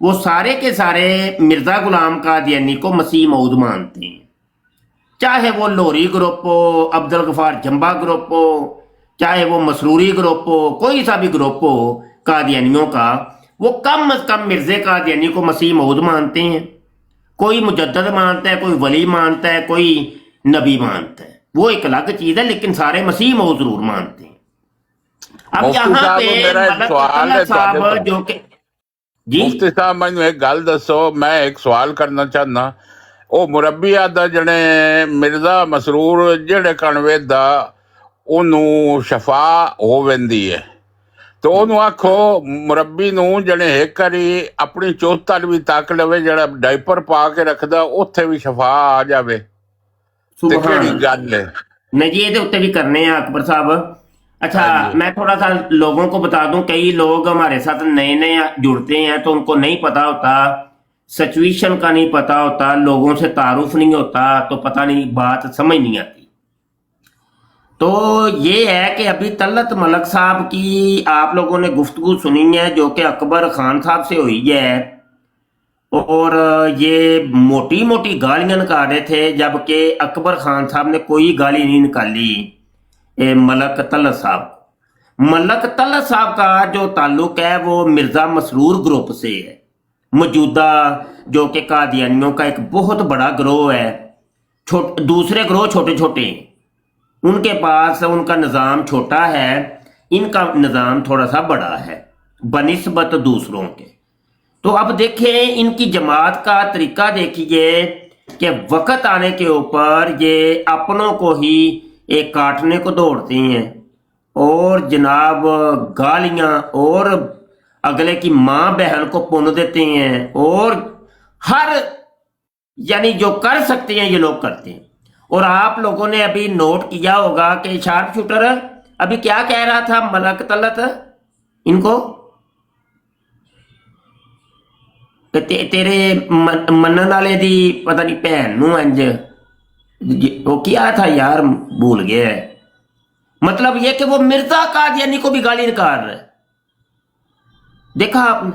वो सारे के सारे मिर्ज़ा गुलाम कादियानी को मसीह मऊद मानते हैं। चाहे वो लोरी ग्रुप हो, अब्दुल गफार जंबा ग्रुप हो, चाहे वो मसरूरी ग्रुप हो, कोई सा भी ग्रुप हो कादियानियों का, वो कम अज कम मिर्ज़े कादियानी को मसीह मऊद मानते हैं। कोई मुजद्दद मानता है, कोई वली मानता है, कोई नबी मानता है, वो एक अलग चीज है, लेकिन सारे मसीह मऊद जरूर मानते हैं। अब मुफ्ती यहाँ साहब, पे मेरा एक मलक सवाल है साहब ਤੁਹਾਡੇ ਤੋਂ। जो कि जी ਮੁਫਤੀ ਸਾਹਿਬ ਮੈਨੂੰ ਇੱਕ ਗੱਲ ਦੱਸੋ, ਮੈਂ ਇੱਕ ਸਵਾਲ ਕਰਨਾ ਚਾਹੁੰਦਾ। ਉਹ ਮੁਰੱਬੀਆ ਦਾ ਜਿਹੜੇ ਮਿਰਜ਼ਾ ਮਸਰੂਰ ਜਿਹੜੇ ਕਣਵੇ ਦਾ ਉਹਨੂੰ ਸ਼ਫਾ ਹੋ ਵੰਦੀ ਹੈ, ਤੇ ਉਹਨੂੰ ਆਖੋ ਮੁਰੱਬੀ ਨੂੰ ਜਿਹੜੇ ਇੱਕ ਵਾਰੀ ਆਪਣੀ ਚੌਥਲ ਵੀ ਤੱਕ ਲਵੇ, ਜਿਹੜਾ ਡਾਈਪਰ ਪਾ ਕੇ ਰੱਖਦਾ ਉੱਥੇ ਵੀ ਸ਼ਫਾ ਆ ਜਾਵੇ, ਤੇ ਕਿਹੜੀ ਗੱਲ ਹੈ? नहीं जी, ये उत्ते भी करने हैं अकबर साहब। अच्छा, मैं थोड़ा सा लोगों को बता दूं, कई लोग हमारे साथ नए नए जुड़ते हैं तो उनको नहीं पता होता, सिचुएशन का नहीं पता होता, लोगों से तारुफ नहीं होता, तो पता नहीं, बात समझ नहीं आती। तो ये है कि अभी तलत मलक साहब की आप लोगों ने गुफ्तगू सुनी है, जो कि अकबर खान साहब से हुई है, और ये मोटी मोटी गालियां निकाल रहे थे, जबकि अकबर खान साहब ने कोई गाली नहीं निकाली मलक तलत साहब। मलक तलत साहब का जो ताल्लुक है वो मिर्ज़ा मसरूर ग्रुप से है, मौजूदा जो कि कादियानियों का एक बहुत बड़ा ग्रोह है। दूसरे ग्रोह छोटे छोटे हैं, उनके पास उनका निज़ाम छोटा है, इनका निज़ाम थोड़ा सा बड़ा है बनिस्बत दूसरों के। तो अब देखें इनकी जमात का तरीका देखिए कि वक्त आने के ऊपर ये अपनों को ही एक काटने को दौड़ते हैं, और जनाब गालियां और अगले की माँ बहन को पुन देते हैं, और हर यानी जो कर सकते हैं ये लोग करते हैं। और आप लोगों ने अभी नोट किया होगा कि शार्प शूटर अभी क्या कह रहा था मलक तलत इनको, तेरे मनन वाले दी पता नहीं भैन नूं इंज वो क्या था यार, भूल गया है। मतलब ये कि वो मिर्जा कादियानी को भी गाली निकाल रहा है, देखा आपने?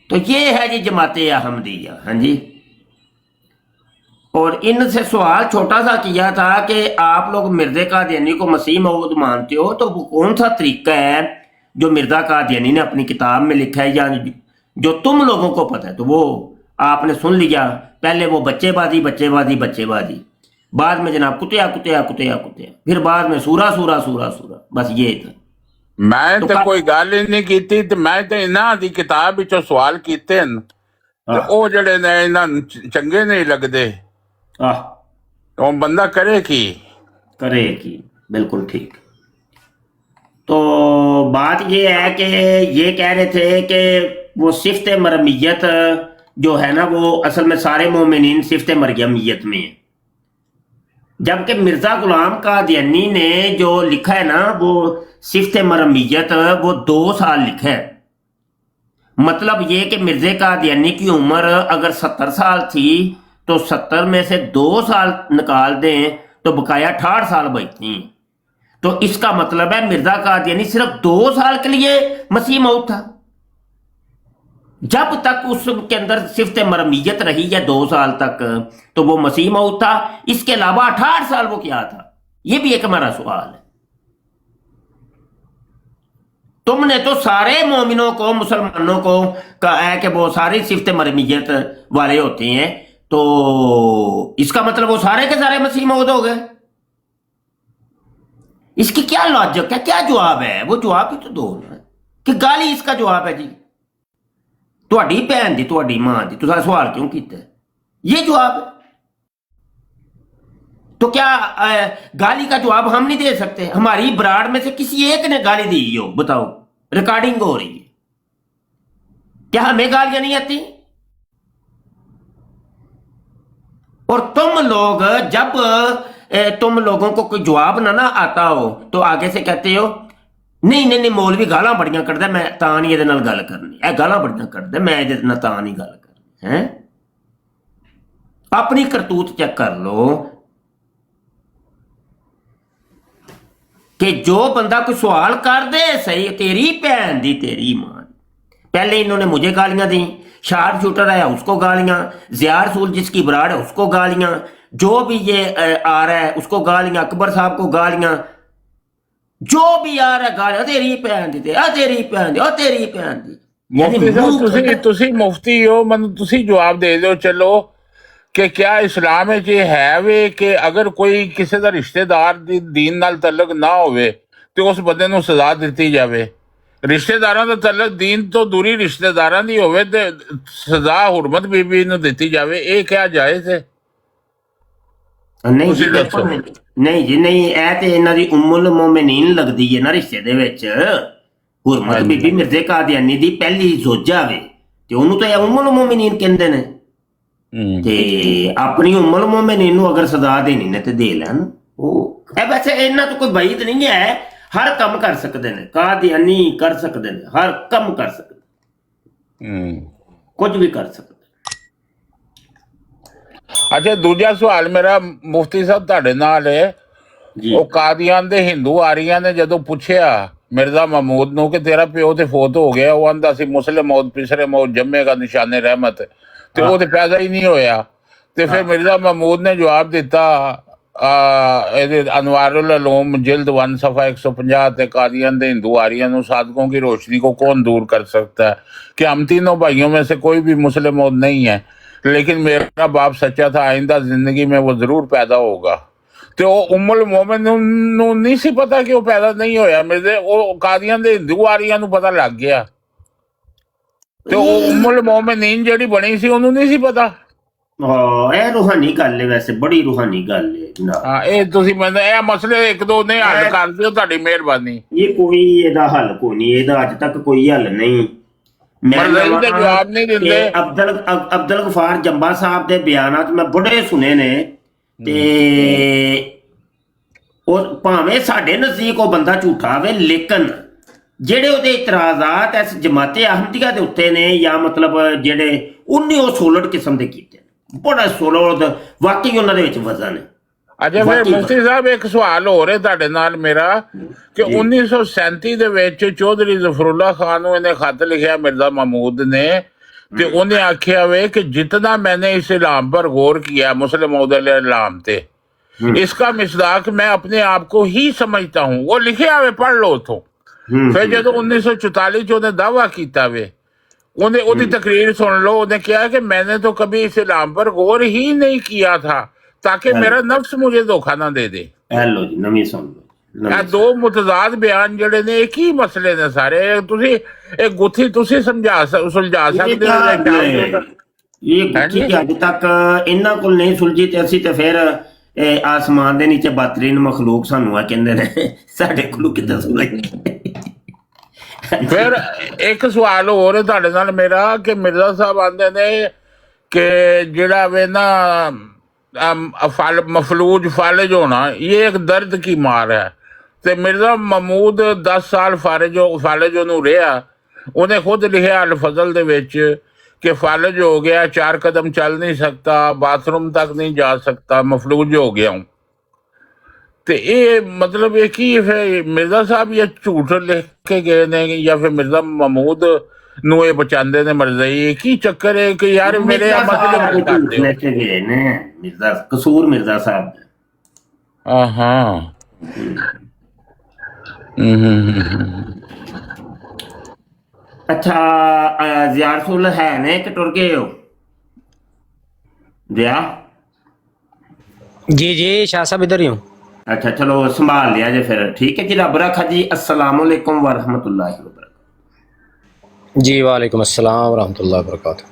तो ये है जी जमाते अहमदिया। हाँ जी, और इनसे सवाल छोटा सा किया था कि आप लोग मिर्जे कादियानी को मसीह मऊद मानते हो, तो वो कौन सा तरीका है जो मिर्जा कादियानी ने अपनी किताब में लिखा है, या जो तुम लोगों को पता है? तो वो आपने सुन लिया, पहले वो बच्चेबाजी बच्चेबाजी बच्चेबाजी, बाद में जनाब कुतिया कुतिया कुतिया कुतिया, फिर बाद में सूरा सूरा सूरा सूरा, बस ये था। मैं तो कोई गल ही नहीं की, ते मैं तो इन्हां दी किताब विचों सवाल कीते हैं, ते ओ जिहड़े ने इन्हां नूं चंगे नहीं लगदे, तो बंदा करे की? बिल्कुल ठीक। तो बात ये है कि ये कह रहे थे कि वो सिफ्त मरमियत जो है ना, वो असल में सारे मोमिनीन सिफ्त मरयमियत में है, जबकि मिर्ज़ा गुलाम कादियानी ने जो लिखा है ना वो सिफ्त मरमियत वो 2 साल लिखा है। मतलब ये कि मिर्ज़े कादियानी की उम्र अगर 70 साल थी तो 70 में से 2 साल निकाल दें तो बकाया 68 साल बचती हैं। तो इसका मतलब है मिर्ज़ा कादियानी सिर्फ 2 साल के लिए मसीह मऊद था, जब तक उसके अंदर सिफ्त मरमियत रही है 2 साल तक, तो वो मसीह मऊद था। इसके अलावा 68 साल वो क्या था, ये भी एक हमारा सवाल है। तुमने तो सारे मोमिनों को, मुसलमानों को कहा है कि वो सारे सिफ्त मरमियत वाले होते हैं, तो इसका मतलब वो सारे के सारे मसीह मऊद हो गए। इसकी क्या लॉजिक है, क्या जवाब है? वो जवाब ही तो दो ना, कि गाली इसका जवाब है जी, ਤੁਹਾਡੀ ਭੈਣ ਦੀ, ਤੁਹਾਡੀ मां दी, तुसा सवाल क्यों किया? ये जवाब है। तो क्या गाली का जवाब हम नहीं दे सकते? हमारी बराड़ में से किसी एक ने गाली दी हो, बताओ, रिकॉर्डिंग हो रही है, क्या हमें गालियां नहीं आती? और तुम लोग जब तुम लोगों को कोई जवाब ना आता हो तो आगे से कहते हो ਨਹੀਂ ਨਹੀਂ ਨਹੀਂ, ਮੌਲਵੀ ਗਾਲਾਂ ਬੜੀਆਂ ਕੱਢਦਾ, ਮੈਂ ਤਾਂ ਨਹੀਂ ਇਹਦੇ ਨਾਲ ਗੱਲ ਕਰਨੀ। ਇਹ ਗਾਲਾਂ ਬੜੀਆਂ ਕੱਢਦਾ, ਮੈਂ ਇਹਦੇ ਨਾਲ ਤਾਂ ਨਹੀਂ ਗੱਲ ਕਰਨੀ ਹੈ। ਆਪਣੀ ਕਰਤੂਤ ਚੈੱਕ ਕਰ ਲਓ कि जो बंदा कोई सवाल कर दे सही, तेरी भैन दी तेरी मां, पहले इन्होंने मुझे गालियां दी, शार्प शूटर है उसको गालियां, ज़िया रसूल जिसकी बराड़ है उसको गालियां, जो भी ये आ रहा है उसको गालियां, अकबर साहब को गालियां, जो भी आ रहा है गालियां, तेरी भैन दी, तेरी भैन दी, तेरी भैन दी। मुफ्ती साहब तुसी मुफ्ती हो, मैं तुसी जवाब दे दो चलो कि क्या इस्लाम में ये है वे कि अगर कोई किसी का रिश्तेदार दीन नाल तल्लक ना होवे तो उस बंदे नूं सजा दित्ती जावे। रिश्तेदारां दा तल्लक दीन तो दूरी रिश्तेदारां दी होवे ते सजा हुरमत बीबी नूं दित्ती जावे, ये क्या जायज है? नहीं जी देखो, नहीं जी नहीं, ਇਹ ਤੇ ਇਹਨਾਂ ਦੀ ਉਮੁਲ ਮੋਮਿਨੀਨ ਲੱਗਦੀ ਹੈ ਨਾ ਰਿਸ਼ਤੇ ਦੇ ਵਿੱਚ। ਹੁਰਮਤ ਬੀਬੀ ਮਿਰਜ਼ੇ ਕਾਦੀਆਨੀ ਦੀ ਪਹਿਲੀ ਜ਼ੋਜਾ ਵੇ ਤੇ ਉਹਨੂੰ ਤਾਂ ਉਮੁਲ ਮੋਮਿਨੀਨ ਕਹਿੰਦੇ ਨੇ। ਤੇ ਆਪਣੀ ਉਮਰ ਮੋਮਿਨੀਨ ਨੂੰ ਅਗਰ ਸਜ਼ਾ ਦੇਣੀ ਨੇ ਤੇ ਦੇ ਲੈਣ। ਉਹ ਇਹ ਵੈਸੇ ਇਹਨਾਂ ਤੋਂ ਕੋਈ ਬਈਦ ਨਹੀਂ ਹੈ, ਹਰ ਕੰਮ ਕਰ ਸਕਦੇ ਨੇ, ਕਾਦੀਆਨੀ ਕਰ ਸਕਦੇ ਨੇ, ਹਰ ਕੰਮ ਕਰ ਸਕਦੇ, ਕੁਝ ਵੀ ਕਰ ਸਕਦੇ। ਅੱਛਾ, ਦੂਜਾ ਸਵਾਲ ਮੇਰਾ ਮੁਫਤੀ ਸਾਹਿਬ ਤੁਹਾਡੇ ਨਾਲ ਹੈ। ਉਹ ਕਾਦੀਆਨ ਦੇ ਹਿੰਦੂ ਆਰੀਆਂ ਨੇ ਜਦੋਂ ਪੁੱਛਿਆ ਮਿਰਜ਼ਾ ਮਹਿਮੂਦ ਨੂੰ ਕਿ ਤੇਰਾ ਪਿਓ ਤੇ ਫੌਤ ਹੋ ਗਿਆ, ਉਹ ਆਂਦਾ ਸੀ ਮੁਸਲਿਮ ਮੌਤ ਪਿਛਲੇ ਮੌਤ ਜੰਮੇਗਾ ਨਿਸ਼ਾਨੇ ਰਹਿਮਤ, ਤੇ ਉਹ ਤੇ ਪੈਦਾ ਹੀ ਨਹੀਂ ਹੋਇਆ। ਤੇ ਫਿਰ ਮਿਰਜ਼ਾ ਮਹਿਮੂਦ ਨੇ ਜਵਾਬ ਦਿੱਤਾ ਇਹਦੇ ਅਨਵਾरुल उलूम जिल्द 1 सफ़ा 150 ਤੇ कादियान ਦੇ हिंदू आर्यन ਨੂੰ साधकों की रोशनी को कौन दूर कर सकता है कि हम तीनों भाइयों में से कोई भी मुस्लिम मौत नहीं है, लेकिन मेरा बाप सच्चा था, आइंदा जिंदगी में वो जरूर पैदा होगा। ਤੇ ਉਹ ਉਮੁਲ ਮੋਮਨ ਨੂੰ ਨਹੀਂ ਸੀ ਪਤਾ ਕਿ ਉਹ ਪੈਦਾ ਨਹੀਂ ਹੋਇਆ। ਮਿਰਜ਼ੇ ਉਹ ਕਾਦੀਆਨ ਦੇ ਹਿੰਦੂ ਆਰੀਆਂ ਨੂੰ ਪਤਾ ਲੱਗ ਗਿਆ ਤੇ ਉਹ ਉਮੁਲ ਮੋਮਿਨੀਨ ਜਿਹੜੀ ਬਣੀ ਸੀ ਉਹਨੂੰ ਨਹੀਂ ਸੀ ਪਤਾ। ਹਾਂ, ਇਹ ਰੂਹਾਨੀ ਗੱਲ ਹੈ, ਵੈਸੇ ਬੜੀ ਰੂਹਾਨੀ ਗੱਲ ਹੈ ਜਨਾਬ। ਹਾਂ, ਇਹ ਤੁਸੀਂ ਮੈਨੂੰ ਇਹ ਮਸਲੇ ਇੱਕ ਦੋ ਨੇ ਹੱਲ ਕਰ ਦਿਓ, ਤੁਹਾਡੀ ਮਿਹਰਬਾਨੀ। ਇਹ ਕੋਈ ਇਹਦਾ ਹੱਲ ਕੋਈ ਨਹੀਂ, ਇਹਦਾ ਅੱਜ ਤੱਕ ਕੋਈ ਹੱਲ ਨਹੀਂ। ਮਰਜ਼ੀ ਦੇ ਜਵਾਬ ਨਹੀਂ ਦਿੰਦੇ। ਅਬਦੁਲ ਗਫਾਰ ਜੰਬਾ ਸਾਹਿਬ ਦੇ ਬਿਆਨਾਤ ਮੈਂ ਬੜੇ ਸੁਣੇ ਨੇ ਤੇ ਉਹ ਭਾਵੇਂ ਸਾਡੇ ਨਜ਼ਦੀਕ ਉਹ ਬੰਦਾ ਝੂਠਾ ਆਵੇ, ਲੇਕਿਨ ਜਿਹੜੇ ਉਹਦੇ ਇਤਰਾਜ਼ਾਤ ਇਸ ਜਮਾਤੇ ਅਹਮਦੀਆ ਦੇ ਉੱਤੇ ਨੇ ਜਾਂ ਮਤਲਬ ਜਿਹੜੇ ਉਹਨੇ ਉਹ ਸੋਲਡ ਕਿਸਮ ਦੇ ਕੀਤੇ ਨੇ, ਬੜਾ ਸੋਲਡ, ਵਾਕਈ ਉਹਨਾਂ ਦੇ ਵਿੱਚ ਵਜ਼ਨ ਹੈ। ਅੱਛਾ, ਫਿਰ ਮੁਫਤੀ ਸਾਹਿਬ ਇੱਕ ਸਵਾਲ ਹੋ ਰਿਹਾ ਤੁਹਾਡੇ ਨਾਲ ਮੇਰਾ ਕਿ 1937 ਦੇ ਵਿੱਚ ਚੌਧਰੀ ਜ਼ਫਰੁੱਲਾ ਖਾਨ ਨੂੰ ਇਹਨੇ ਖਤ ਲਿਖਿਆ ਮਿਰਜ਼ਾ ਮਹਿਮੂਦ ਨੇ, ਤੇ ਉਹਨੇ ਆਖਿਆ ਵੇ ਕਿ ਜਿतना मैंने इस इलाम पर गौर किया मुस्लिम इलाम थे, इसका मिसदाक मैं अपने आप को ही समझता हूँ। वो लिखे आवे पढ़ लो उथों। फिर जो 1944 ਚ ਉਹਨੇ दावा ਕੀਤਾ ਵੇ, ਉਹਨੇ ਉਹਦੀ तकरीर सुन लो, ਉਹਨੇ ਕਿਹਾ कि मैंने तो कभी इस इलाम पर गौर ही नहीं किया था ताकि मेरा नफ्स मुझे धोखा ना दे दे। लो जी, नवी सुन लो। ਇਹ ਦੋ ਮੁਤਜ਼ਾਦ ਬਿਆਨ ਜਿਹੜੇ ਨੇ, ਇਹ ਕੀ ਮਸਲੇ ਨੇ ਸਾਰੇ? ਤੁਸੀਂ ਇਹ ਗੁੱਥੀ ਤੁਸੀਂ ਸੁਲਝਾ ਸਕਦੇ ਹੋ? ਇਹ ਗੁੱਥੀ ਅੱਜ ਤੱਕ ਇਹਨਾਂ ਕੋਲ ਨਹੀਂ ਸੁਲਝੀ ਤੇ ਅਸੀਂ ਤੇ ਫਿਰ ਆਸਮਾਨ ਦੇ ਨੀਚੇ ਬਦਤਰੀਨ ਮਖਲੂਕ ਸਾਨੂੰ ਆ ਕਹਿੰਦੇ ਨੇ, ਸਾਡੇ ਕੋਲ ਕਿੱਦਾਂ ਸੁਲਝੀ। ਫਿਰ ਇੱਕ ਸਵਾਲ ਹੋਰ ਤੁਹਾਡੇ ਨਾਲ ਮੇਰਾ ਕਿ ਮਿਰਜ਼ਾ ਸਾਹਿਬ ਆਂਦੇ ਨੇ ਕਿ ਜਿਹੜਾ ਵੇ ਨਾ मफलूज फालिज होना ये एक दर्द की मार है। ਤੇ ਮਿਰਜ਼ਾ ਮਹਿਮੂਦ 10 ਸਾਲ ਫਾਲਿਜ ਉਹਨੂੰ ਰਿਹਾ। ਉਹਨੇ ਖੁਦ ਲਿਖਿਆ ਅਲ ਫਜ਼ਲ ਦੇ ਵਿੱਚ ਕਿ ਫਾਲਿਜ ਹੋ ਗਿਆ, 4 ਕਦਮ ਚੱਲ ਨਹੀਂ ਸਕਤਾ, ਬਾਥਰੂਮ ਤੱਕ ਨਹੀਂ ਜਾ ਸਕਤਾ, ਮਫਲੂਜ ਹੋ ਗਿਆ ਹੂੰ। ਤੇ ਇਹ ਮਤਲਬ ਇਹ ਕੀ ਫਿਰ ਮਿਰਜ਼ਾ ਸਾਹਿਬ ਇਹ ਝੂਠ ਲਿਖ ਕੇ ਗਏ ਨੇ ਜਾਂ ਫਿਰ ਮਿਰਜ਼ਾ ਮਹਿਮੂਦ ਨੂੰ ਇਹ ਬਚਾਉਂਦੇ ਨੇ ਮਰਜ਼ਈ? ਕੀ ਚੱਕਰ ਹੈ ਕਿ ਯਾਰ ਮੇਰੇ ਮਤਲਬ ਕਰਦੇ ਹੋ? ਲੈ ਕੇ ਗਏ ਨੇ ਮਿਰਜ਼ਾ, ਕਸੂਰ ਮਿਰਜ਼ਾ ਸਾਹਿਬ ਦਾ। ਹਾਂ। अच्छा, ज़िया रसूल है ने कि टुर गए हो? ज़िया जी जी, शाह साहब इधर ही हूँ। अच्छा, चलो संभाल लिया जे फिर, ठीक है जी, रब रखा जी। अस्सलाम वालेकुम वरहमतुल्लाहि वबरकातुहू। जी वालेकुम अस्सलाम वरहमतुल्लाहि वबरकातुहू।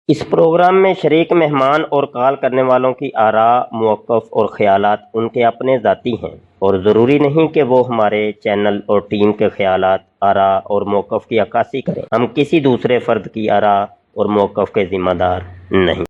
اس پروگرام میں شریک مہمان اور کال کرنے والوں کی آراء، موقف اور خیالات ان کے اپنے ذاتی ہیں اور ضروری نہیں کہ وہ ہمارے چینل اور ٹیم کے خیالات، آراء اور موقف کی عکاسی کریں۔ ہم کسی دوسرے فرد کی آراء اور موقف کے ذمہ دار نہیں۔